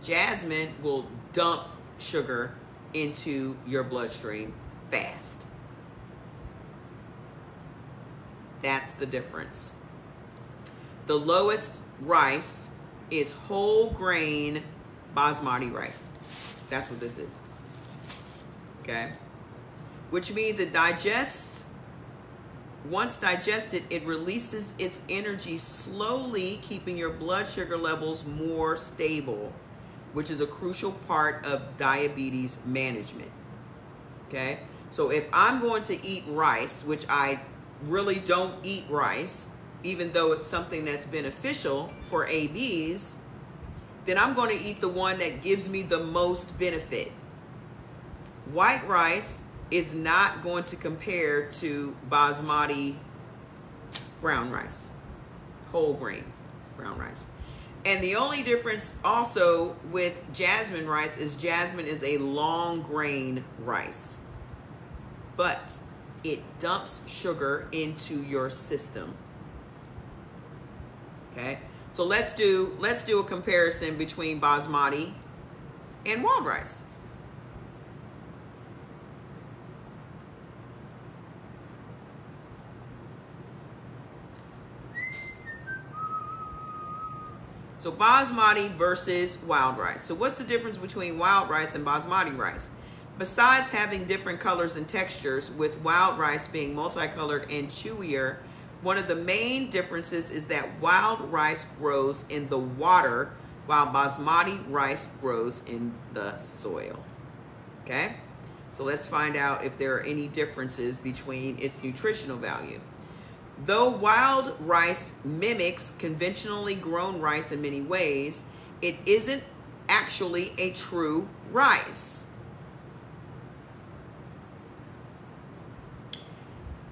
Jasmine will dump sugar into your bloodstream fast. That's the difference. The lowest rice is whole grain basmati rice. That's what this is. Okay? Which means it digests. Once digested, it releases its energy slowly, keeping your blood sugar levels more stable, which is a crucial part of diabetes management. Okay? So if I'm going to eat rice, which I really don't eat rice, even though it's something that's beneficial for ABs, then I'm going to eat the one that gives me the most benefit. White rice is not going to compare to basmati brown rice, whole grain brown rice. And the only difference also with jasmine rice is jasmine is a long grain rice, but it dumps sugar into your system. Okay, so let's do a comparison between basmati and wild rice. So basmati versus wild rice. So what's the difference between wild rice and basmati rice? Besides having different colors and textures, with wild rice being multicolored and chewier, one of the main differences is that wild rice grows in the water while basmati rice grows in the soil. Okay? So let's find out if there are any differences between its nutritional value. Though wild rice mimics conventionally grown rice in many ways, it isn't actually a true rice.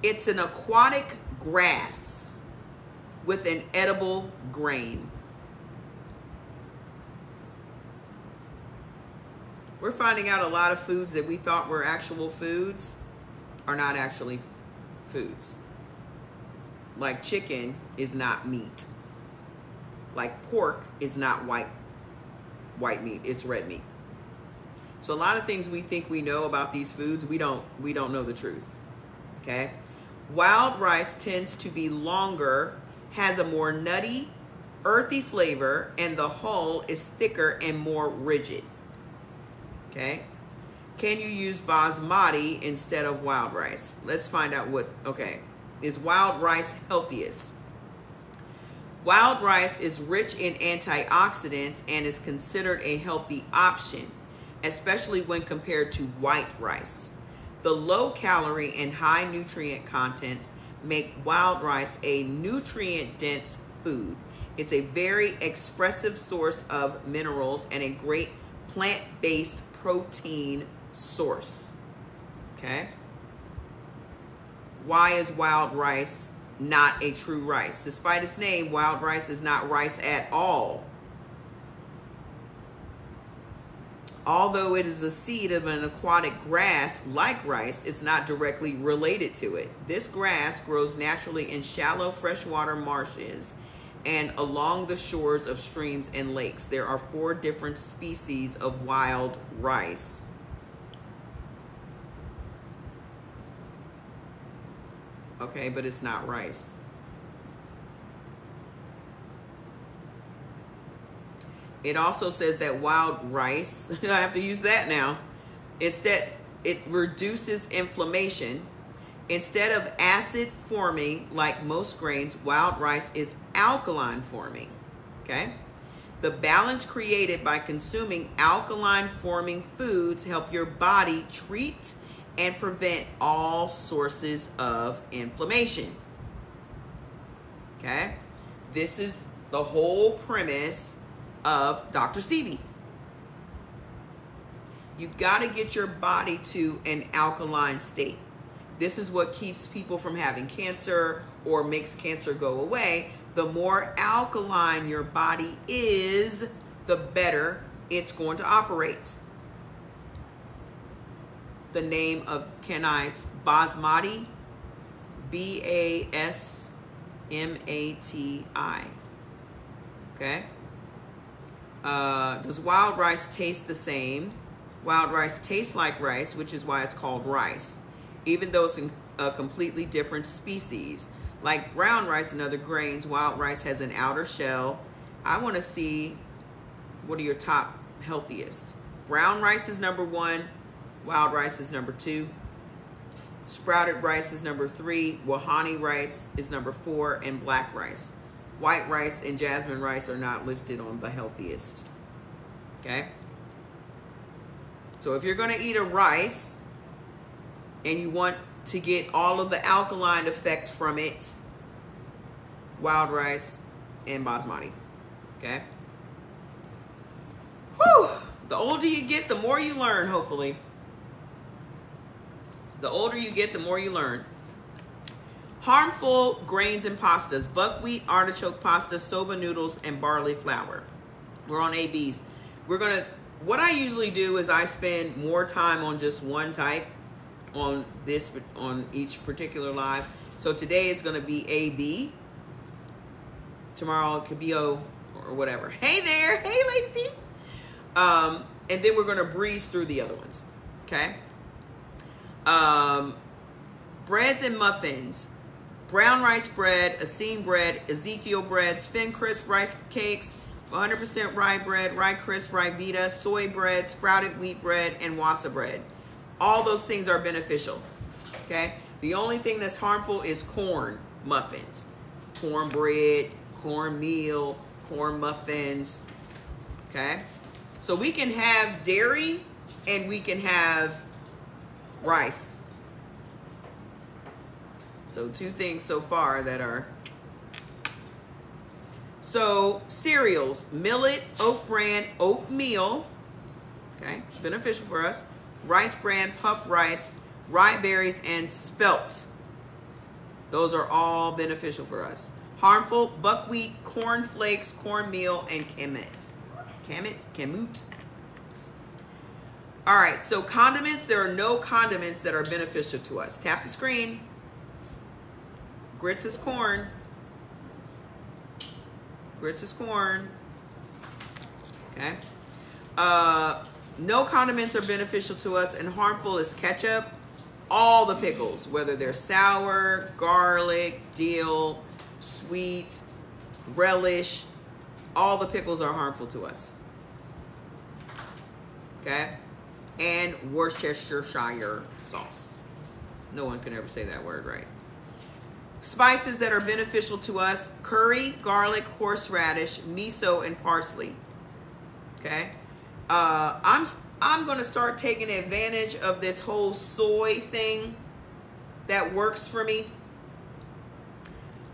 It's an aquatic grass with an edible grain. We're finding out a lot of foods that we thought were actual foods are not actually foods. Like chicken is not meat. Like pork is not white meat, it's red meat. So a lot of things we think we know about these foods, we don't know the truth. Okay? Wild rice tends to be longer, has a more nutty, earthy flavor, and the hull is thicker and more rigid. Okay? Can you use basmati instead of wild rice? Let's find out what, okay. Is wild rice healthiest? Wild rice is rich in antioxidants and is considered a healthy option, especially when compared to white rice. The low calorie and high nutrient contents make wild rice a nutrient-dense food. It's a very expressive source of minerals and a great plant-based protein source. Okay? Why is wild rice not a true rice? Despite its name, wild rice is not rice at all. Although it is a seed of an aquatic grass like rice, it's not directly related to it. This grass grows naturally in shallow freshwater marshes and along the shores of streams and lakes. There are 4 different species of wild rice. Okay, but it's not rice. It also says that wild rice, I have to use that now, it's that it reduces inflammation. Instead of acid forming like most grains, wild rice is alkaline forming. Okay? The balance created by consuming alkaline forming foods help your body treat and prevent all sources of inflammation. Okay? This is the whole premise of Dr. Sebi. You've got to get your body to an alkaline state. This is what keeps people from having cancer or makes cancer go away. The more alkaline your body is, the better it's going to operate. The name of Kenai's basmati, B-A-S-M-A-T-I. Okay? Does wild rice taste the same? Wild rice tastes like rice, which is why it's called rice, even though it's a completely different species. Like brown rice and other grains, wild rice has an outer shell. I want to see what are your top healthiest. Brown rice is number 1. Wild rice is number 2. Sprouted rice is number 3. Wahani rice is number 4. And black rice. White rice and jasmine rice are not listed on the healthiest. Okay? So if you're going to eat a rice and you want to get all of the alkaline effect from it, wild rice and basmati. Okay? Whew! The older you get, the more you learn, hopefully. The older you get, the more you learn. Harmful grains and pastas: buckwheat, artichoke pasta, soba noodles, and barley flour. We're on ABs. What I usually do is I spend more time on just one type on each particular live. So today it's going to be AB. Tomorrow it could be O or whatever. Hey there. Hey, Lady T. And then we're going to breeze through the other ones. Okay. Breads and muffins: brown rice bread, Asim bread, Ezekiel breads, Thin Crisp rice cakes, 100% rye bread, rye crisp, rye vita, soy bread, sprouted wheat bread, and wasa bread. All those things are beneficial. Okay? The only thing that's harmful is corn muffins, cornbread, cornmeal, corn muffins. Okay? So we can have dairy and we can have rice. So 2 things so far that are. So cereals: millet, oat bran, oatmeal. Okay, beneficial for us. Rice bran, puff rice, rye berries, and spelt. Those are all beneficial for us. Harmful: buckwheat, corn flakes, cornmeal, and kamut. Kamut. All right, so condiments. There are no condiments that are beneficial to us. Tap the screen. Grits is corn. Grits is corn. Okay. No condiments are beneficial to us, and harmful is ketchup. All the pickles, whether they're sour, garlic, dill, sweet, relish, all the pickles are harmful to us. Okay? And Worcestershire sauce. No one can ever say that word right. Spices that are beneficial to us: curry, garlic, horseradish, miso, and parsley. Okay? I'm going to start taking advantage of this whole soy thing that works for me.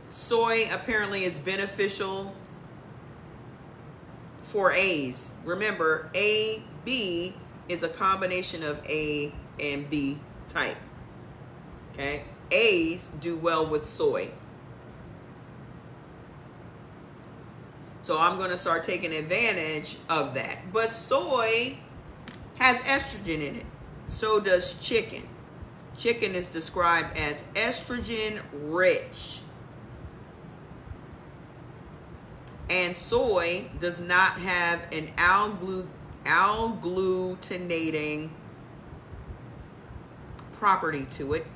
Soy apparently is beneficial for A's. Remember, A, B is a combination of A and B type. Okay? A's do well with soy. So I'm going to start taking advantage of that. But soy has estrogen in it. So does chicken. Chicken is described as estrogen rich. And soy does not have an agglutinating property to it.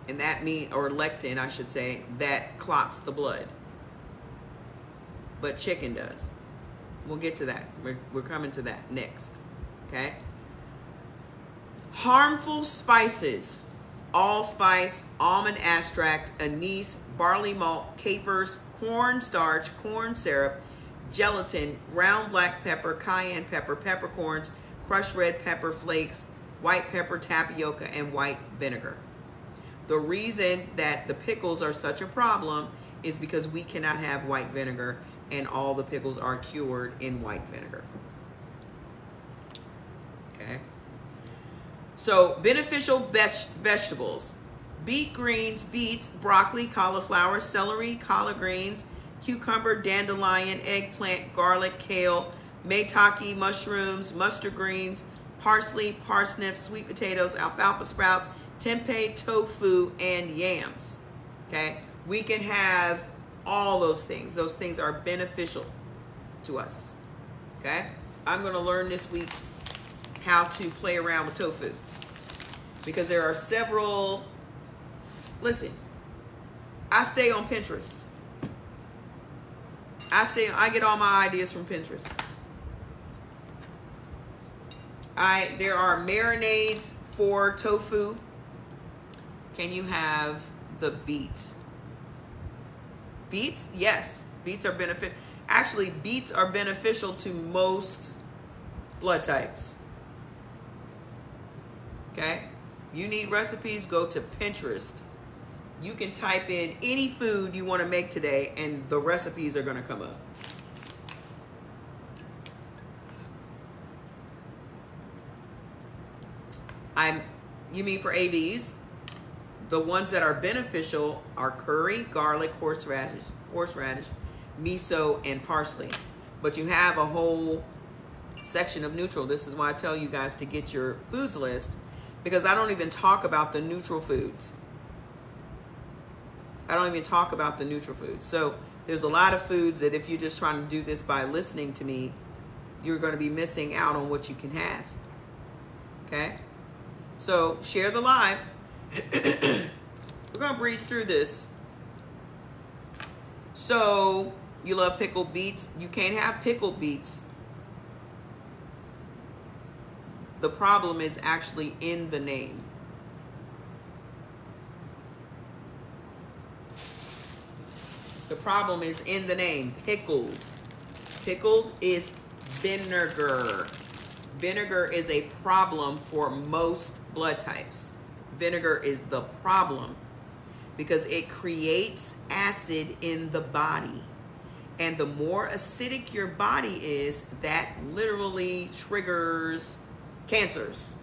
And that means, or lectin, I should say, that clots the blood. But chicken does. We'll get to that. We're coming to that next. Okay? Harmful spices: allspice, almond extract, anise, barley malt, capers, cornstarch, corn syrup, gelatin, ground black pepper, cayenne pepper, peppercorns, crushed red pepper flakes, white pepper, tapioca, and white vinegar. The reason that the pickles are such a problem is because we cannot have white vinegar, and all the pickles are cured in white vinegar. Okay. So, beneficial vegetables: beet greens, beets, broccoli, cauliflower, celery, collard greens, cucumber, dandelion, eggplant, garlic, kale, maitake, mushrooms, mustard greens, parsley, parsnips, sweet potatoes, alfalfa sprouts, tempeh, tofu, and yams. Okay? We can have all those things. Those things are beneficial to us. Okay? I'm going to learn this week how to play around with tofu, because there are several. Listen, I stay on Pinterest. I get all my ideas from Pinterest. There are marinades for tofu. Can you have the beets? Beets? Yes. Beets are beneficial. Actually, beets are beneficial to most blood types. Okay? You need recipes, go to Pinterest. You can type in any food you want to make today, and the recipes are going to come up. You mean for AVs? The ones that are beneficial are curry, garlic, horseradish, miso, and parsley. But you have a whole section of neutral. This is why I tell you guys to get your foods list, because I don't even talk about the neutral foods. I don't even talk about the neutral foods. So there's a lot of foods that if you're just trying to do this by listening to me, you're going to be missing out on what you can have. Okay? So share the live. We're going to breeze through this. So you love pickled beets. You can't have pickled beets. The problem is actually in the name. The problem is in the name, pickled. Pickled is vinegar. Vinegar is a problem for most blood types. Vinegar is the problem because it creates acid in the body. And the more acidic your body is, that literally triggers cancers.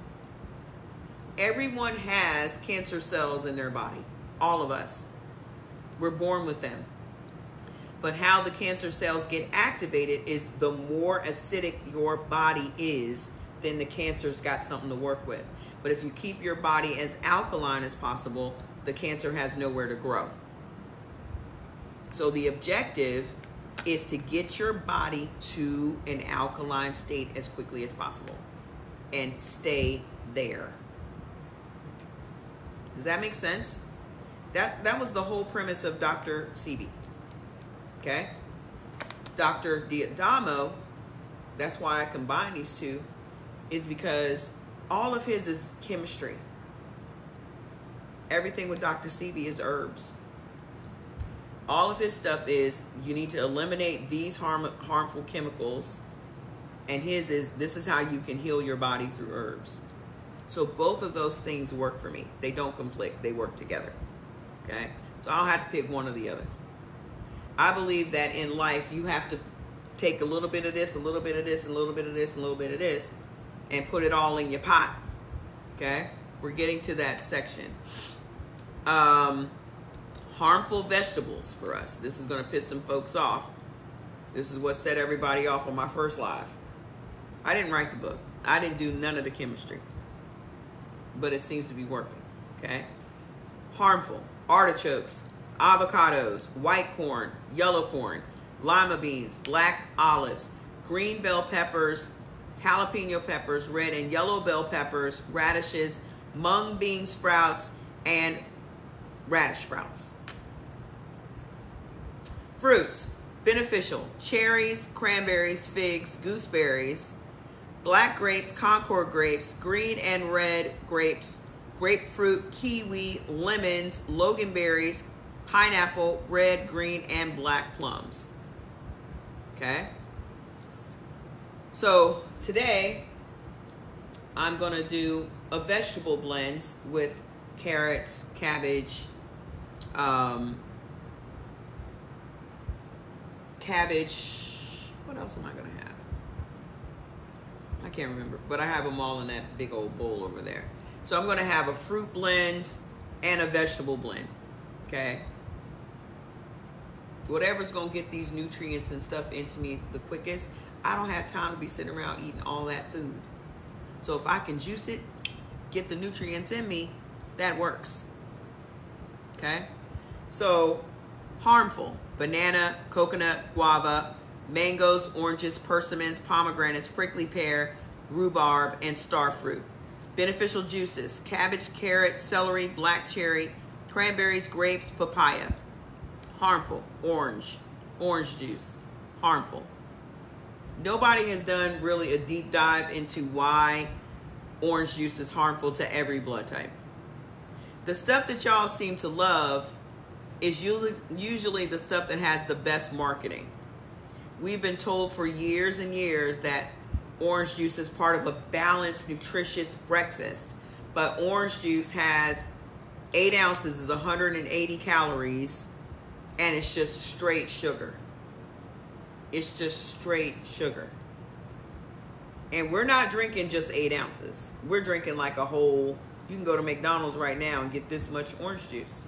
Everyone has cancer cells in their body. All of us. We're born with them. But how the cancer cells get activated is the more acidic your body is, then the cancer's got something to work with. But if you keep your body as alkaline as possible, the cancer has nowhere to grow. So the objective is to get your body to an alkaline state as quickly as possible and stay there. Does that make sense? That was the whole premise of Dr. Sebi. Okay? Dr. D'Adamo, that's why I combine these two, is because all of his is chemistry. Everything with Dr. Sebi is herbs. All of his stuff is, you need to eliminate these harmful chemicals, and his is, this is how you can heal your body through herbs. So both of those things work for me. They don't conflict, they work together. Okay? So I don't have to pick one or the other. I believe that in life, you have to take a little bit of this, a little bit of this, a little bit of this, and a little bit of this, and put it all in your pot. Okay? We're getting to that section. Harmful vegetables for us. This is going to piss some folks off. This is what set everybody off on my first live. I didn't write the book. I didn't do none of the chemistry. But it seems to be working. Okay? Harmful. Artichokes, avocados, white corn, yellow corn, lima beans, black olives, green bell peppers, jalapeno peppers, red and yellow bell peppers, radishes, mung bean sprouts, and radish sprouts. Fruits, beneficial: cherries, cranberries, figs, gooseberries, black grapes, Concord grapes, green and red grapes, grapefruit, kiwi, lemons, loganberries, pineapple, red, green, and black plums. Okay? So today, I'm going to do a vegetable blend with carrots, cabbage, what else am I going to have? I can't remember, but I have them all in that big old bowl over there. So I'm going to have a fruit blend and a vegetable blend, okay? Whatever's going to get these nutrients and stuff into me the quickest. I don't have time to be sitting around eating all that food. So if I can juice it, get the nutrients in me, that works, okay? So harmful: banana, coconut, guava, mangoes, oranges, persimmons, pomegranates, prickly pear, rhubarb, and star fruit. Beneficial juices: cabbage, carrot, celery, black cherry, cranberries, grapes, papaya. Harmful: orange juice. Harmful. Nobody has done really a deep dive into why orange juice is harmful to every blood type. The stuff that y'all seem to love is usually the stuff that has the best marketing. We've been told for years and years that orange juice is part of a balanced, nutritious breakfast. But orange juice has 8 ounces, is 180 calories, and it's just straight sugar. It's just straight sugar. And we're not drinking just 8 ounces. We're drinking like a whole, you can go to McDonald's right now and get this much orange juice.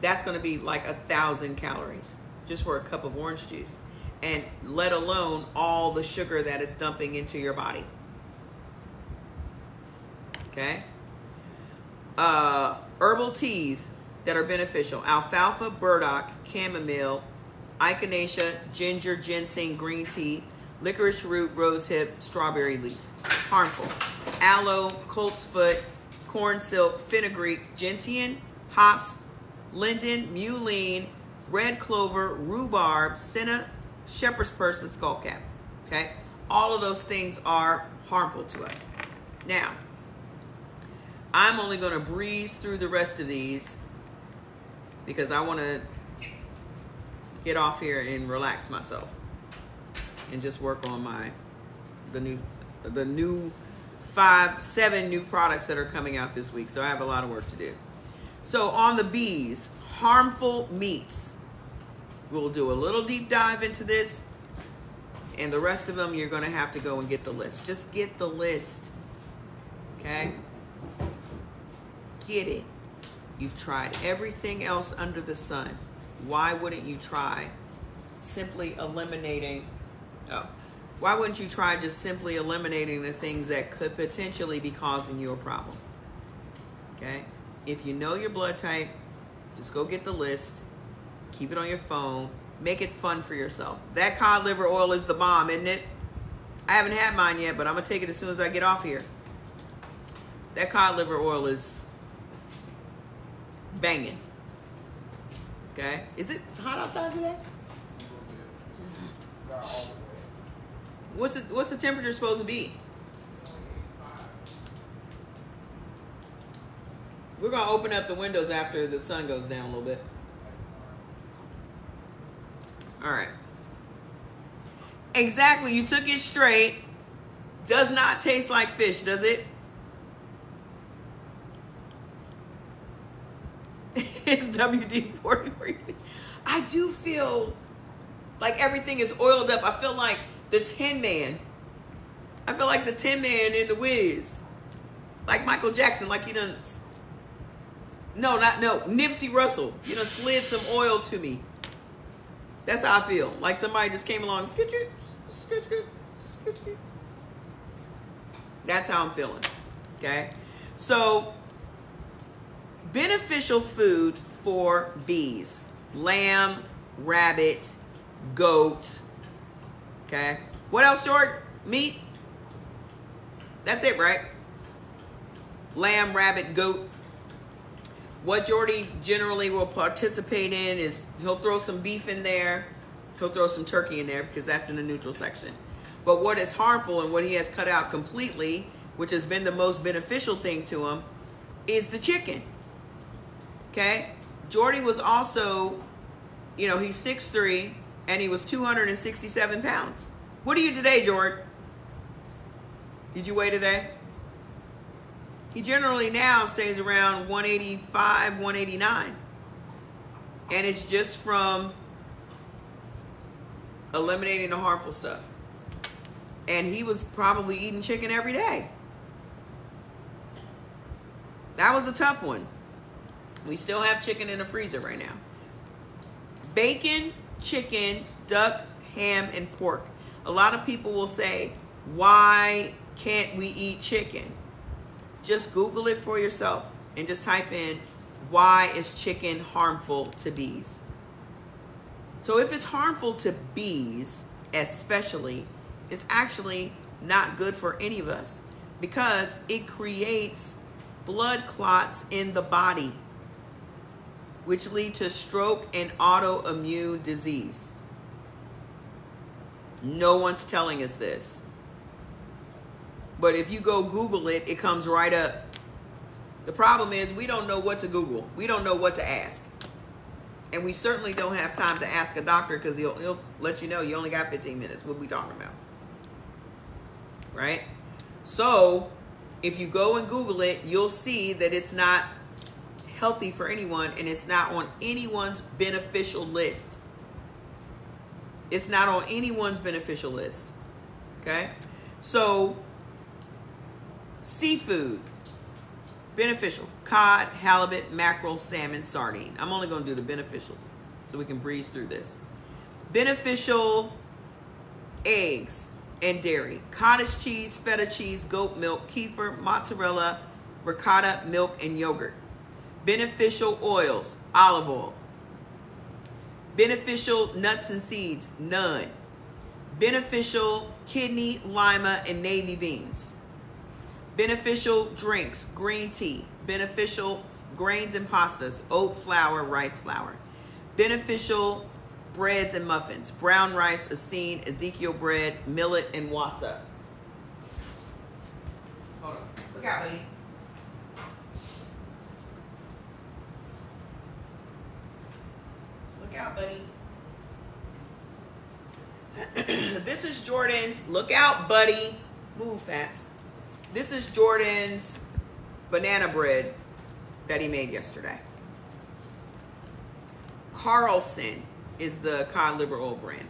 That's going to be like 1,000 calories just for a cup of orange juice. And let alone all the sugar that it's dumping into your body. Okay? Herbal teas that are beneficial: alfalfa, burdock, chamomile, echinacea, ginger, ginseng, green tea, licorice root, rosehip, strawberry leaf. Harmful: aloe, coltsfoot, corn silk, fenugreek, gentian, hops, linden, mullein, red clover, rhubarb, senna, shepherd's purse, and skullcap. Okay? All of those things are harmful to us. Now, I'm only going to breeze through the rest of these because I want to get off here and relax myself and just work on the new 7 new products that are coming out this week. So I have a lot of work to do. So on the B's, harmful meats. We'll do a little deep dive into this, and the rest of them you're going to have to go and get the list. Just get the list, okay? Get it. You've tried everything else under the sun. Why wouldn't you try simply eliminating, why wouldn't you try just simply eliminating the things that could potentially be causing you a problem? Okay? If you know your blood type, just go get the list Keep it on your phone. Make it fun for yourself. That cod liver oil is the bomb, isn't it? I haven't had mine yet, but I'm going to take it as soon as I get off here. That cod liver oil is banging. Okay? Is it hot outside today? What's the temperature supposed to be? We're going to open up the windows after the sun goes down a little bit. All right. Exactly. You took it straight. Does not taste like fish, does it? It's WD-40. I do feel like everything is oiled up. I feel like the Tin Man. I feel like the Tin Man in The Wiz. Like Michael Jackson, like you done... No, Nipsey Russell. You done slid some oil to me. That's how I feel. Like somebody just came along. That's how I'm feeling. Okay? So, beneficial foods for bees. Lamb, rabbit, goat. Okay? What else, Jordan? Meat? That's it, right? Lamb, rabbit, goat. What Jordy generally will participate in is he'll throw some beef in there. He'll throw some turkey in there because that's in the neutral section. But what is harmful and what he has cut out completely, which has been the most beneficial thing to him, is the chicken. Okay? Jordy was also, you know, he's 6'3", and he was 267 pounds. What are you today, Jordan? Did you weigh today? He generally now stays around 185, 189. And it's just from eliminating the harmful stuff. And he was probably eating chicken every day. That was a tough one. We still have chicken in the freezer right now. Bacon, chicken, duck, ham, and pork. A lot of people will say, why can't we eat chicken? Just Google it for yourself and just type in, why is chicken harmful to bees? So if it's harmful to bees, especially, it's actually not good for any of us because it creates blood clots in the body, which lead to stroke and autoimmune disease. No one's telling us this. But if you go Google it, it comes right up. The problem is we don't know what to Google. We don't know what to ask. And we certainly don't have time to ask a doctor because he'll let you know you only got 15 minutes. What are we talking about? Right? So if you go and Google it, you'll see that it's not healthy for anyone and it's not on anyone's beneficial list. It's not on anyone's beneficial list. Okay? So seafood, beneficial. Cod, halibut, mackerel, salmon, sardine. I'm only going to do the beneficials so we can breeze through this. Beneficial eggs and dairy. Cottage cheese, feta cheese, goat milk, kefir, mozzarella, ricotta, milk, and yogurt. Beneficial oils, olive oil. Beneficial nuts and seeds, none. Beneficial kidney, lima, and navy beans. Beneficial drinks, green tea. Beneficial grains and pastas, oat flour, rice flour. Beneficial breads and muffins, brown rice, Essene, Ezekiel bread, millet, and wasa. Hold on. Look out, buddy. Look out, buddy. This is Jordan's, look out, buddy. Move, Fats. This is Jordan's banana bread that he made yesterday. Carlson is the cod liver oil brand.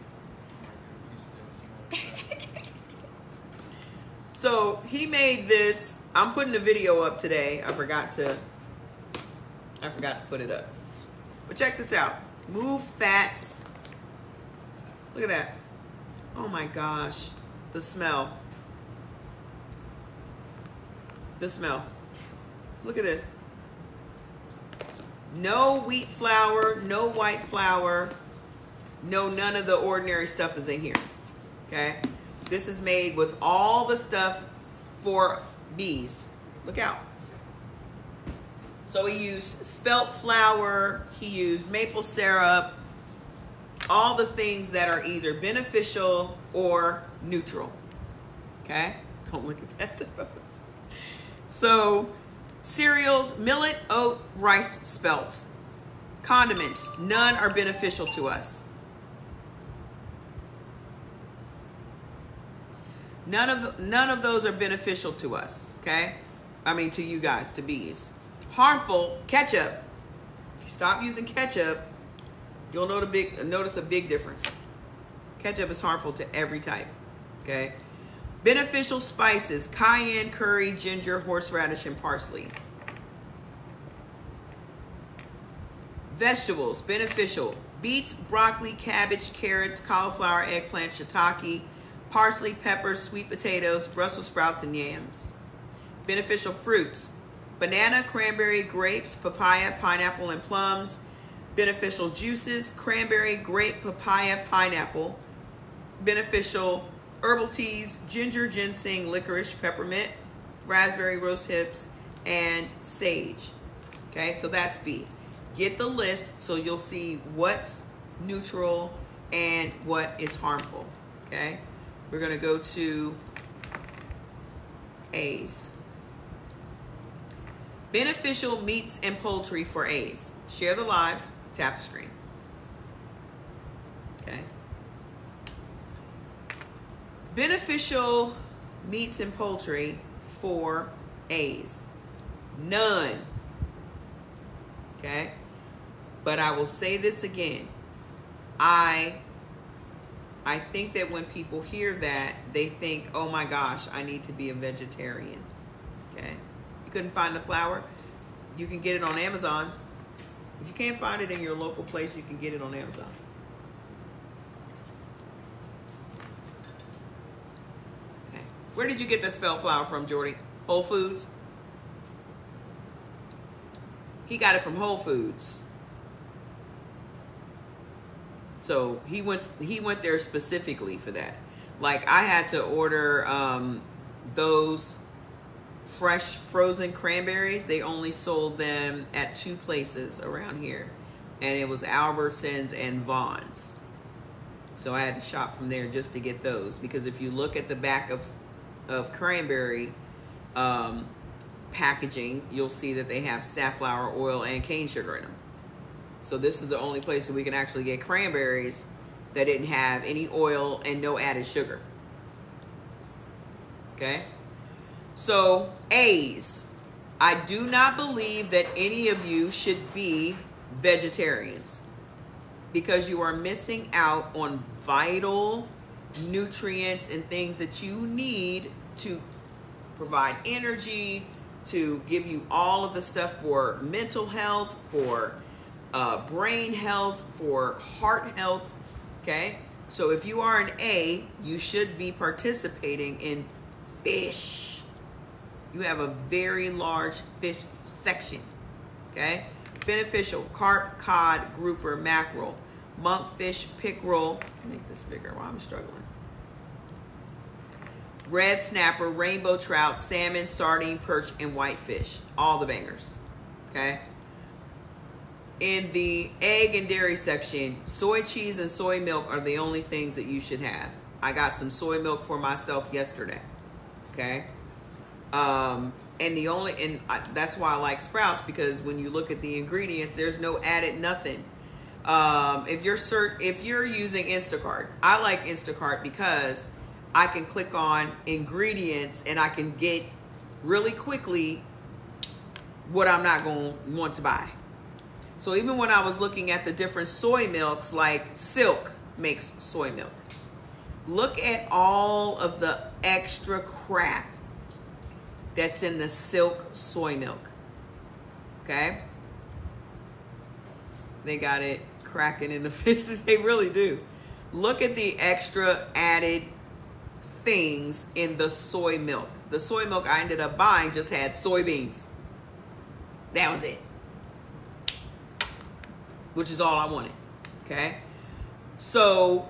So he made this. I'm putting the video up today. I forgot to put it up. But check this out. Move, Fats. Look at that. Oh my gosh. The smell. The smell. Look at this. No wheat flour, no white flour, no, none of the ordinary stuff is in here. Okay? This is made with all the stuff for bees. Look out. So he used spelt flour, he used maple syrup, all the things that are either beneficial or neutral. Okay? Don't look at that. So, cereals, millet, oat, rice, spelt. Condiments, none are beneficial to us. None of those are beneficial to us, okay? I mean, to you guys, to bees. Harmful, ketchup. If you stop using ketchup, you'll notice a big difference. Ketchup is harmful to every type, okay? Beneficial spices, cayenne, curry, ginger, horseradish, and parsley. Vegetables, beneficial. Beets, broccoli, cabbage, carrots, cauliflower, eggplant, shiitake, parsley, peppers, sweet potatoes, Brussels sprouts, and yams. Beneficial fruits, banana, cranberry, grapes, papaya, pineapple, and plums. Beneficial juices, cranberry, grape, papaya, pineapple. Beneficial herbal teas, ginger, ginseng, licorice, peppermint, raspberry, rose hips, and sage. Okay, so that's B. Get the list so you'll see what's neutral and what is harmful. Okay, we're going to go to A's. Beneficial meats and poultry for A's. Share the live, tap the screen. Okay. Beneficial meats and poultry for A's. None. Okay. But I will say this again. I think that when people hear that, they think, oh my gosh, I need to be a vegetarian. Okay. You couldn't find the flour? You can get it on Amazon. If you can't find it in your local place, you can get it on Amazon. Okay. Where did you get that spelt flour from, Jordy? Whole Foods? He got it from Whole Foods. So he went there specifically for that. Like I had to order those fresh frozen cranberries. They only sold them at 2 places around here, and it was Albertsons and Vaughn's. So I had to shop from there just to get those, because if you look at the back of cranberry packaging, you'll see that they have safflower oil and cane sugar in them. So this is the only place that we can actually get cranberries that didn't have any oil and no added sugar. Okay? So, A's. I do not believe that any of you should be vegetarians, because you are missing out on vital nutrients and things that you need to provide energy, to give you all of the stuff for mental health, for brain health, for heart health. Okay, so if you are an A, you should be participating in fish. You have a very large fish section. Okay, beneficial: carp, cod, grouper, mackerel, monkfish, pickerel. Make this bigger while I'm struggling. Red snapper, rainbow trout, salmon, sardine, perch, and whitefish. All the bangers. Okay. In the egg and dairy section, soy cheese and soy milk are the only things that you should have. I got some soy milk for myself yesterday. Okay. And that's why I like Sprouts, because when you look at the ingredients, there's no added nothing. If you're using Instacart, I like Instacart because I can click on ingredients and I can get really quickly what I'm not going to want to buy. So even when I was looking at the different soy milks, like Silk makes soy milk. Look at all of the extra crap that's in the Silk soy milk. Okay? They got it cracking in the fishes. They really do. Look at the extra added things in the soy milk. The soy milk I ended up buying just had soybeans. That was it. which is all I wanted. Okay? So,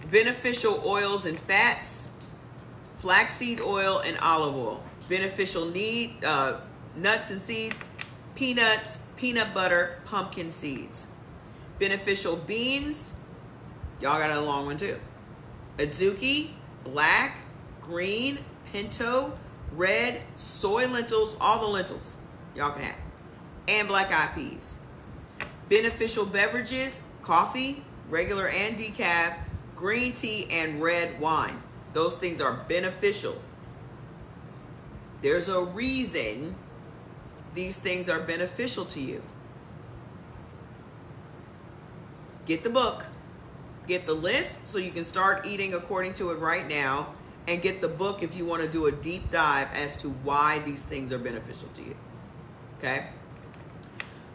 beneficial oils and fats, flaxseed oil and olive oil. Beneficial nuts and seeds, peanuts, peanut butter, pumpkin seeds. Beneficial beans, y'all got a long one too. Adzuki, black, green, pinto, red, soy lentils, all the lentils y'all can have, and black eyed peas. Beneficial beverages, coffee, regular and decaf, green tea, and red wine. Those things are beneficial. There's a reason these things are beneficial to you. Get the book, get the list so you can start eating according to it right now, and get the book if you want to do a deep dive as to why these things are beneficial to you. Okay?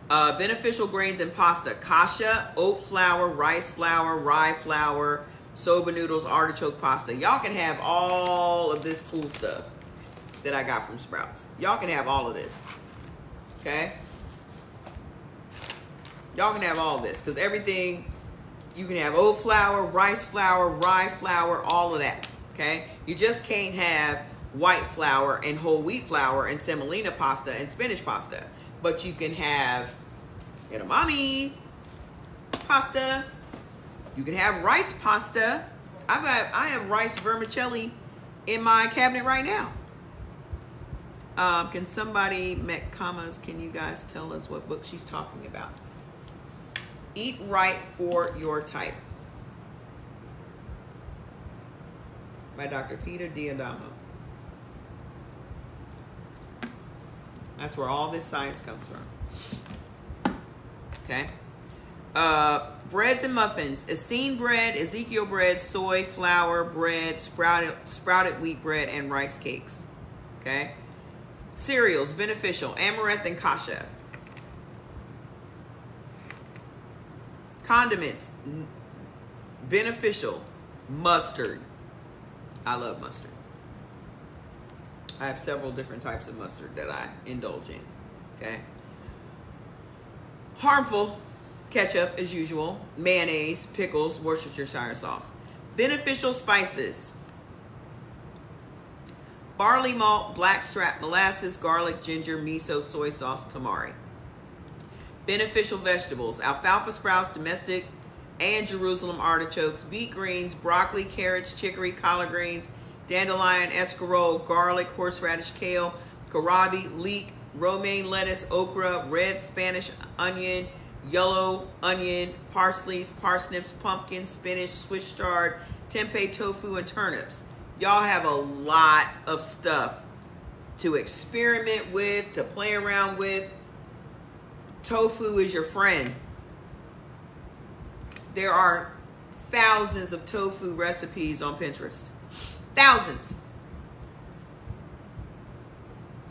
Beneficial grains and pasta: kasha, oat flour, rice flour, rye flour, soba noodles, artichoke pasta. Y'all can have all of this cool stuff that I got from Sprouts. Y'all can have all of this. Okay? Y'all can have all of this, because everything, you can have oat flour, rice flour, rye flour, all of that. Okay? You just can't have white flour and whole wheat flour and semolina pasta and spinach pasta. But you can have edamame pasta. You can have rice pasta. I have rice vermicelli in my cabinet right now. Can somebody make commas? Can you guys tell us what book she's talking about? Eat Right for Your Type by Dr. Peter D'Adamo. That's where all this science comes from. Okay. Breads and muffins: Essene bread, Ezekiel bread, soy flour bread, sprouted wheat bread, and rice cakes. Okay. Cereals: beneficial, amaranth and kasha. Condiments: beneficial, mustard. I love mustard. I have several different types of mustard that I indulge in. Okay. Harmful: ketchup as usual, mayonnaise, pickles, Worcestershire sauce. Beneficial spices: barley malt, blackstrap molasses, garlic, ginger, miso, soy sauce, tamari. Beneficial vegetables: alfalfa sprouts, domestic and Jerusalem artichokes, beet greens, broccoli, carrots, chicory, collard greens, dandelion, escarole, garlic, horseradish, kale, kohlrabi, leek, romaine lettuce, okra, red Spanish onion, yellow onion, parsley, parsnips, pumpkin, spinach, Swiss chard, tempeh tofu, and turnips. Y'all have a lot of stuff to experiment with, to play around with. Tofu is your friend. There are thousands of tofu recipes on Pinterest. Thousands.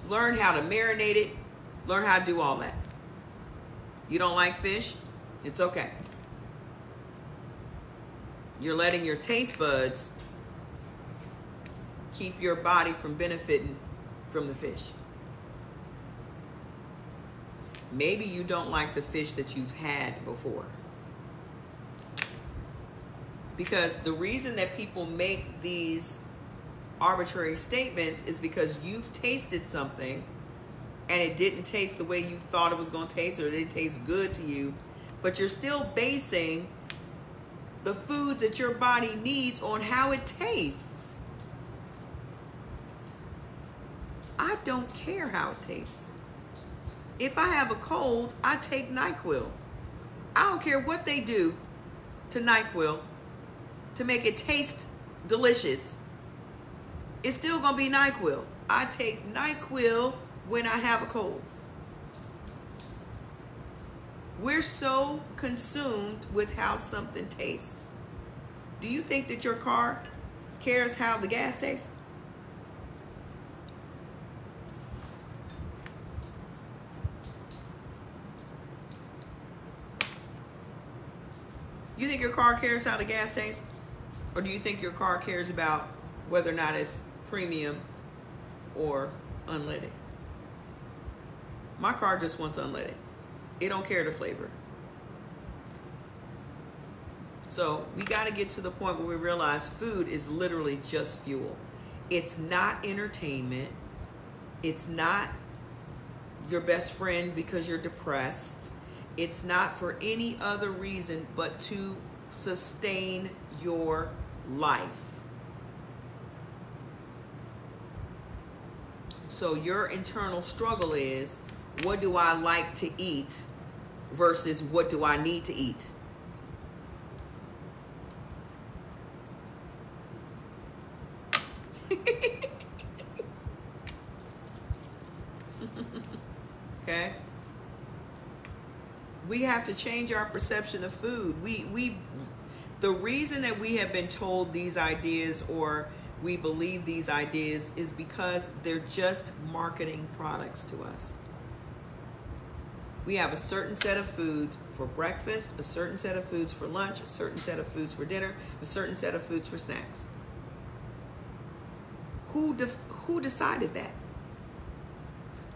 Learn how to marinate it. Learn how to do all that. You don't like fish? It's okay. You're letting your taste buds keep your body from benefiting from the fish. Maybe you don't like the fish that you've had before. Because the reason that people make these arbitrary statements is because you've tasted something and it didn't taste the way you thought it was going to taste, or it didn't taste good to you, but you're still basing the foods that your body needs on how it tastes. I don't care how it tastes. If I have a cold, I take NyQuil. I don't care what they do to NyQuil to make it taste delicious. It's still gonna be NyQuil. I take NyQuil when I have a cold. We're so consumed with how something tastes. Do you think that your car cares how the gas tastes? You think your car cares how the gas tastes? Or do you think your car cares about whether or not it's premium or unleaded? My car just wants unleaded. It don't care the flavor. So we got to get to the point where we realize food is literally just fuel. It's not entertainment. It's not your best friend because you're depressed. It's not for any other reason but to sustain your life. So your internal struggle is, what do I like to eat versus what do I need to eat? Okay? We have to change our perception of food. The reason that we have been told these ideas or we believe these ideas is because they're just marketing products to us. We have a certain set of foods for breakfast, a certain set of foods for lunch, a certain set of foods for dinner, a certain set of foods for snacks. Who decided that?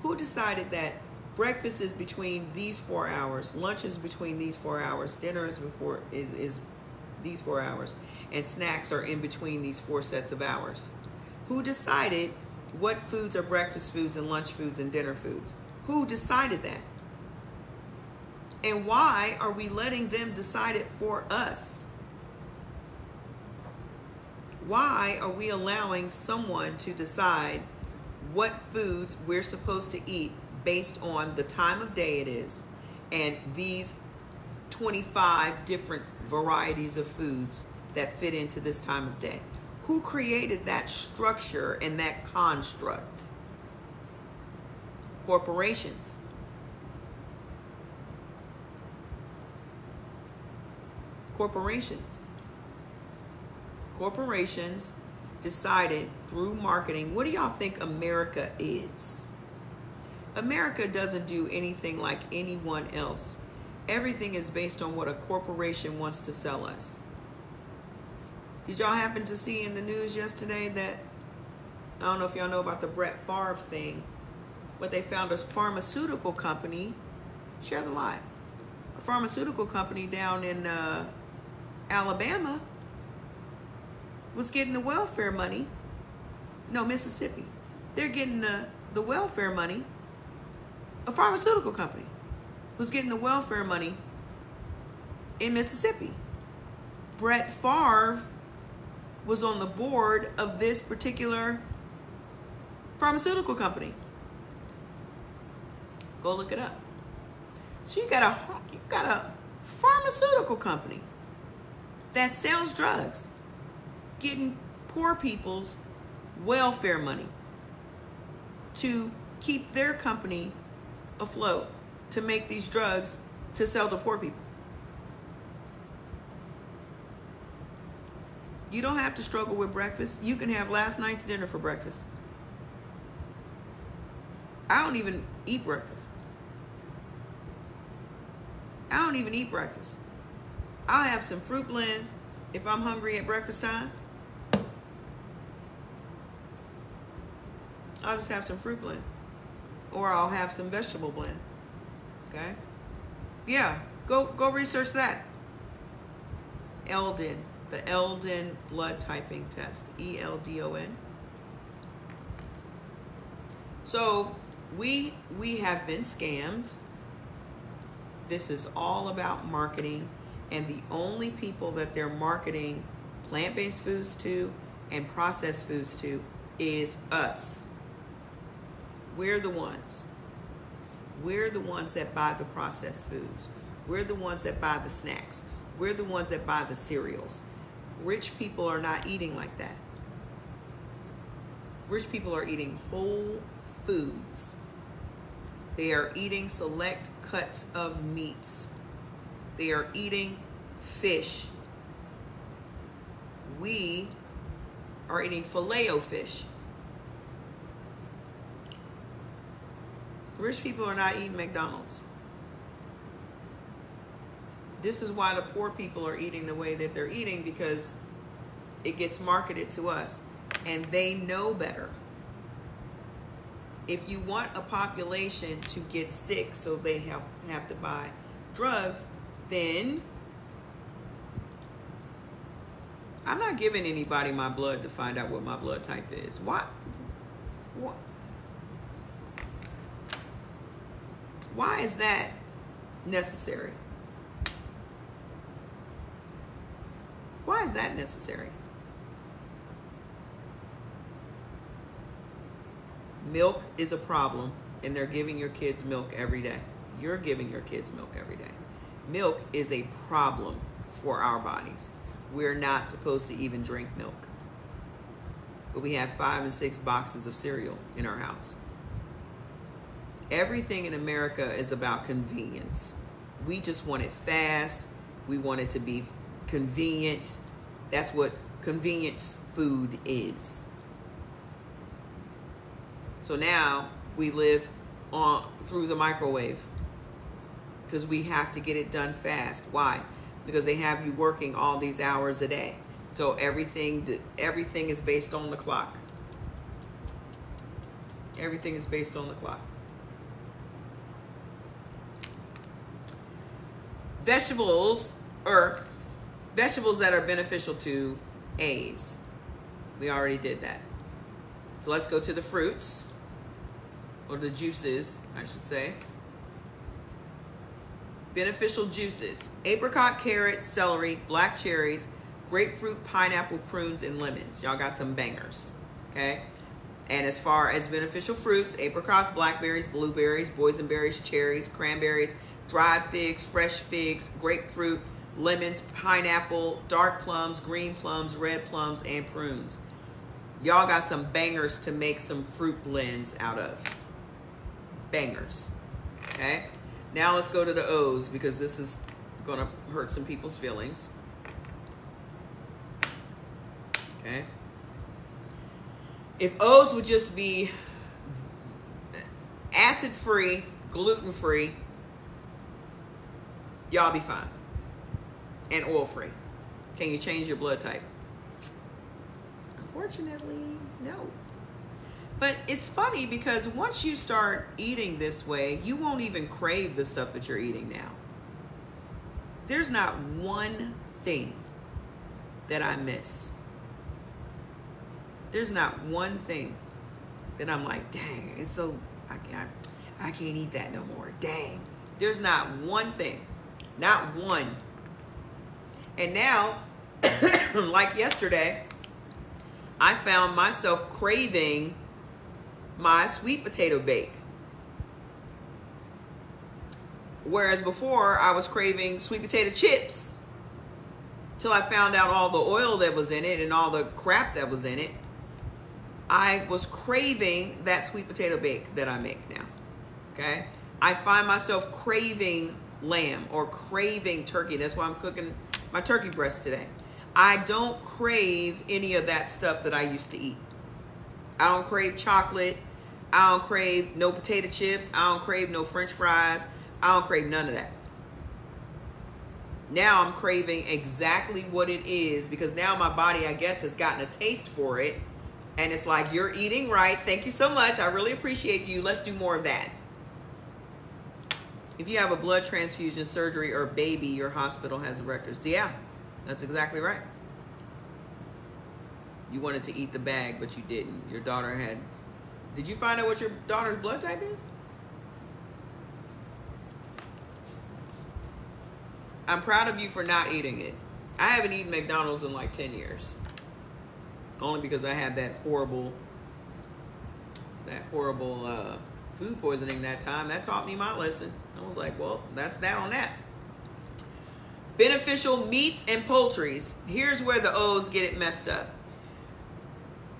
Who decided that breakfast is between these 4 hours, lunch is between these 4 hours, dinner is these 4 hours, and snacks are in between these 4 sets of hours? Who decided what foods are breakfast foods and lunch foods and dinner foods? Who decided that? And why are we letting them decide it for us? Why are we allowing someone to decide what foods we're supposed to eat based on the time of day it is and these 25 different varieties of foods that fit into this time of day? Who created that structure and that construct? Corporations. Corporations decided through marketing. What do y'all think America is? America doesn't do anything like anyone else. Everything is based on what a corporation wants to sell us. Did y'all happen to see in the news yesterday that, I don't know if y'all know about the Brett Favre thing, but they found a pharmaceutical company, share the lie, a pharmaceutical company down in Alabama was getting the welfare money. No, Mississippi. They're getting the welfare money. A pharmaceutical company was getting the welfare money in Mississippi. Brett Favre was on the board of this particular pharmaceutical company. Go look it up. So you got a pharmaceutical company that sells drugs getting poor people's welfare money to keep their company afloat, to make these drugs to sell to poor people. You don't have to struggle with breakfast. You can have last night's dinner for breakfast. I don't even eat breakfast. I'll have some fruit blend if I'm hungry at breakfast time. I'll just have some fruit blend. Or I'll have some vegetable blend. Okay? Yeah, go research that. Eldon, the Eldon blood typing test, ELDON. So we have been scammed. This is all about marketing, and the only people that they're marketing plant-based foods to and processed foods to is us. We're the ones. We're the ones that buy the processed foods. We're the ones that buy the snacks. We're the ones that buy the cereals. Rich people are not eating like that. Rich people are eating whole foods. They are eating select cuts of meats. They are eating fish. We are eating filet-o-fish. Rich people are not eating McDonald's. This is why the poor people are eating the way that they're eating, because it gets marketed to us and they know better. If you want a population to get sick so they have to buy drugs, then I'm not giving anybody my blood to find out what my blood type is. What? Why is that necessary? Why is that necessary? Milk is a problem, and they're giving your kids milk every day. You're giving your kids milk every day. Milk is a problem for our bodies. We're not supposed to even drink milk. But we have 5 and 6 boxes of cereal in our house. Everything in America is about convenience. We just want it fast. We want it to be convenient. That's what convenience food is. So now we live through the microwave because we have to get it done fast. Why? Because they have you working all these hours a day. So everything is based on the clock. Everything is based on the clock. Vegetables that are beneficial to A's. We already did that. So let's go to the fruits, or the juices, I should say. Beneficial juices: apricot, carrot, celery, black cherries, grapefruit, pineapple, prunes, and lemons. Y'all got some bangers, okay? And as far as beneficial fruits, apricots, blackberries, blueberries, boysenberries, cherries, cranberries, dried figs, fresh figs, grapefruit, lemons, pineapple, dark plums, green plums, red plums, and prunes. Y'all got some bangers to make some fruit blends out of. Bangers, okay? Now let's go to the O's, because this is gonna hurt some people's feelings. Okay? If O's would just be acid-free, gluten-free, y'all be fine. And oil-free. Can you change your blood type? Unfortunately, no. But it's funny, because once you start eating this way, you won't even crave the stuff that you're eating now. There's not one thing that I miss. There's not one thing that I'm like, dang, it's so, I can't eat that no more. Dang. There's not one thing. Not one. And now, like yesterday, I found myself craving my sweet potato bake. Whereas before, I was craving sweet potato chips. Till I found out all the oil that was in it and all the crap that was in it. I was craving that sweet potato bake that I make now. Okay? I find myself craving lamb or craving turkey. That's why I'm cooking my turkey breast today. I don't crave any of that stuff that I used to eat. I don't crave chocolate. I don't crave no potato chips. I don't crave no French fries. I don't crave none of that. Now I'm craving exactly what it is, because now my body, I guess, has gotten a taste for it. And it's like, you're eating right. Thank you so much. I really appreciate you. Let's do more of that. If you have a blood transfusion, surgery, or baby, your hospital has the records. Yeah, that's exactly right. You wanted to eat the bag, but you didn't. Your daughter had... Did you find out what your daughter's blood type is? I'm proud of you for not eating it. I haven't eaten McDonald's in like 10 years. Only because I had that horrible food poisoning that time. That taught me my lesson. I was like, well, that's that on that. Beneficial meats and poultries. Here's where the O's get it messed up.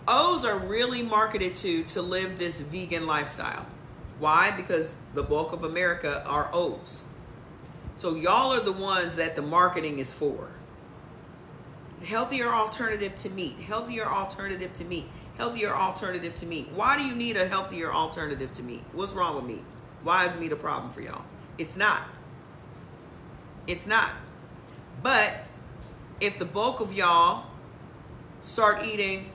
O's are really marketed to live this vegan lifestyle. Why? Because the bulk of America are O's. So y'all are the ones that the marketing is for. Healthier alternative to meat. Healthier alternative to meat. Healthier alternative to meat. Why do you need a healthier alternative to meat? What's wrong with meat? Why is meat a problem for y'all? It's not. It's not. But if the bulk of y'all start eating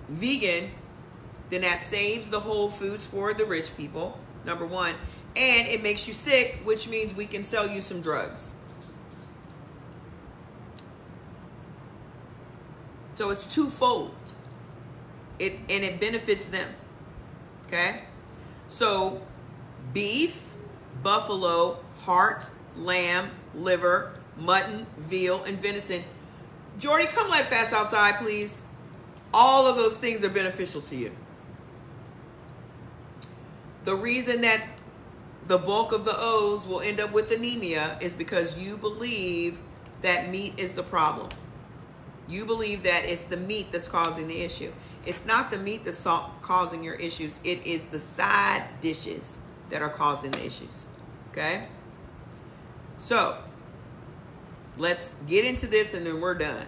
vegan, then that saves the whole foods for the rich people, number one. And it makes you sick, which means we can sell you some drugs. So it's twofold. It benefits them. Okay? So beef, buffalo, heart, lamb, liver, mutton, veal, and venison. Jordy, come let Fats outside, please. All of those things are beneficial to you. The reason that the bulk of the O's will end up with anemia is because you believe that meat is the problem. You believe that it's the meat that's causing the issue. It's not the meat that's causing your issues. It is the side dishes that are causing the issues. Okay? So, let's get into this and then we're done.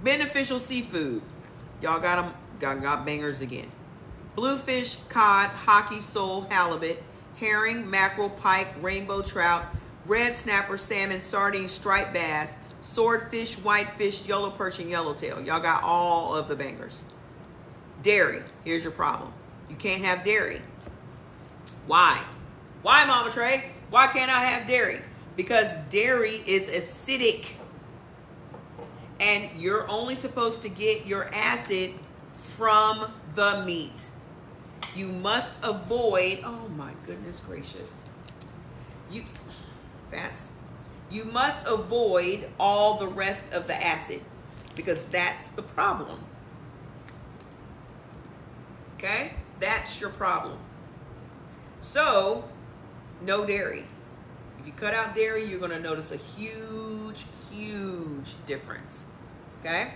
Beneficial seafood. Y'all got them, got bangers again. Bluefish, cod, hockey, sole, halibut, herring, mackerel, pike, rainbow trout, red snapper, salmon, sardines, striped bass, swordfish, whitefish, yellow perch, and yellowtail. Y'all got all of the bangers. Dairy. Here's your problem. You can't have dairy. Why? Why, Mama Trey? Why can't I have dairy? Because dairy is acidic. And you're only supposed to get your acid from the meat. You must avoid, oh my goodness gracious. You must avoid all the rest of the acid because that's the problem. Okay? That's your problem. So, no dairy. If you cut out dairy, you're going to notice a huge, huge difference. Okay?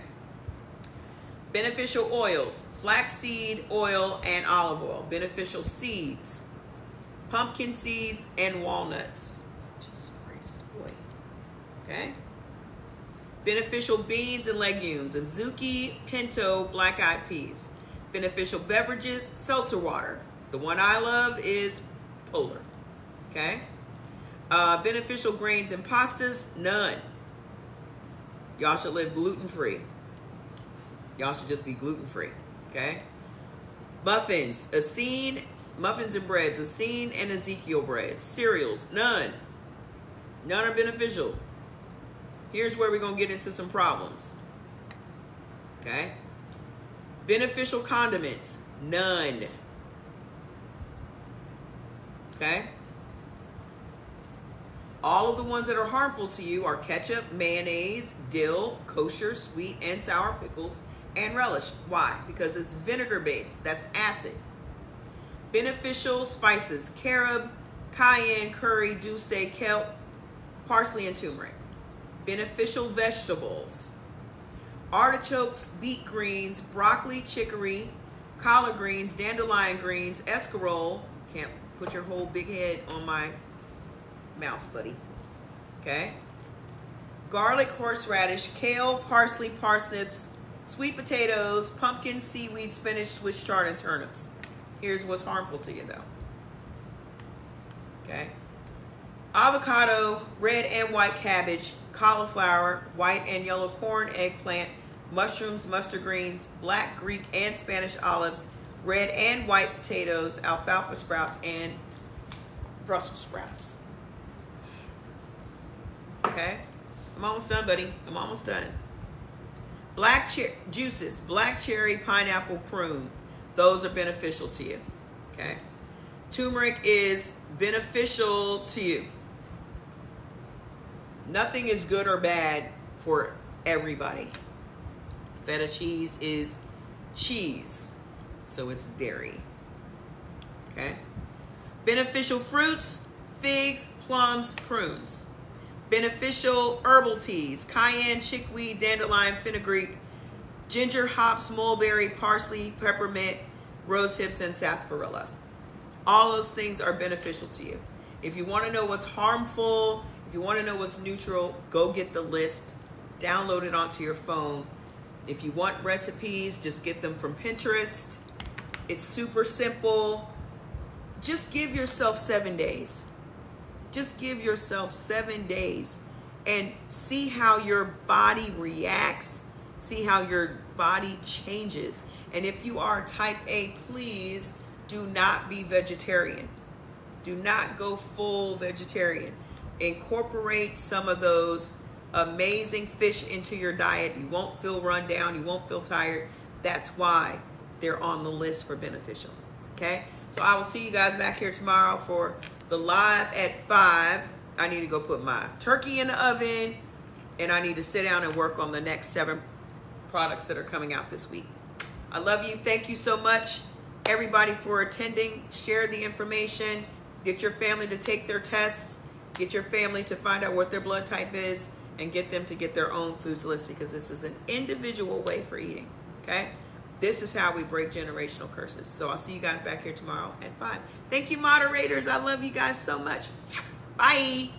Beneficial oils, flaxseed oil and olive oil. Beneficial seeds, pumpkin seeds and walnuts. Jesus Christ, boy. Okay? Beneficial beans and legumes, azuki, pinto, black-eyed peas. Beneficial beverages, seltzer water. The one I love is Polar. Okay? Beneficial grains and pastas, none. Y'all should live gluten-free. Y'all should just be gluten-free, okay? Muffins, muffins and breads, Essene and Ezekiel breads. Cereals, none. None are beneficial. Here's where we're going to get into some problems, okay? Beneficial condiments, none. Okay? All of the ones that are harmful to you are ketchup, mayonnaise, dill, kosher, sweet and sour pickles, and relish. Why? Because it's vinegar based. That's acid. Beneficial spices, carob, cayenne, curry, douce, kelp, parsley, and turmeric. Beneficial vegetables, artichokes, beet greens, broccoli, chicory, collard greens, dandelion greens, escarole. Can't put your whole big head on my mouse, buddy. Okay? Garlic, horseradish, kale, parsley, parsnips, sweet potatoes, pumpkin, seaweed, spinach, Swiss chard, and turnips. Here's what's harmful to you, though. Okay? Avocado, red and white cabbage, cauliflower, white and yellow corn, eggplant, mushrooms, mustard greens, black, Greek, and Spanish olives, red and white potatoes, alfalfa sprouts, and Brussels sprouts. Okay? I'm almost done, buddy. I'm almost done. Black juices, black cherry, pineapple, prune. Those are beneficial to you. Okay? Turmeric is beneficial to you. Nothing is good or bad for everybody. Feta cheese is cheese, so it's dairy. Okay? Beneficial fruits, figs, plums, prunes. Beneficial herbal teas, cayenne, chickweed, dandelion, fenugreek, ginger, hops, mulberry, parsley, peppermint, rose hips, and sarsaparilla. All those things are beneficial to you. If you want to know what's harmful, if you want to know what's neutral, go get the list, download it onto your phone. If you want recipes, just get them from Pinterest. It's super simple. Just give yourself 7 days. Just give yourself 7 days and see how your body reacts. See how your body changes. And if you are type A, please do not be vegetarian. Do not go full vegetarian. Incorporate some of those amazing fish into your diet. You won't feel run down. You won't feel tired. That's why they're on the list for beneficial. Okay? So I will see you guys back here tomorrow for the live at 5. I need to go put my turkey in the oven, and I need to sit down and work on the next 7 products that are coming out this week. I love you. Thank you so much, everybody, for attending. Share the information. Get your family to take their tests. Get your family to find out what their blood type is, and get them to get their own foods list, because this is an individual way for eating. Okay? This is how we break generational curses. So I'll see you guys back here tomorrow at 5. Thank you, moderators. I love you guys so much. Bye.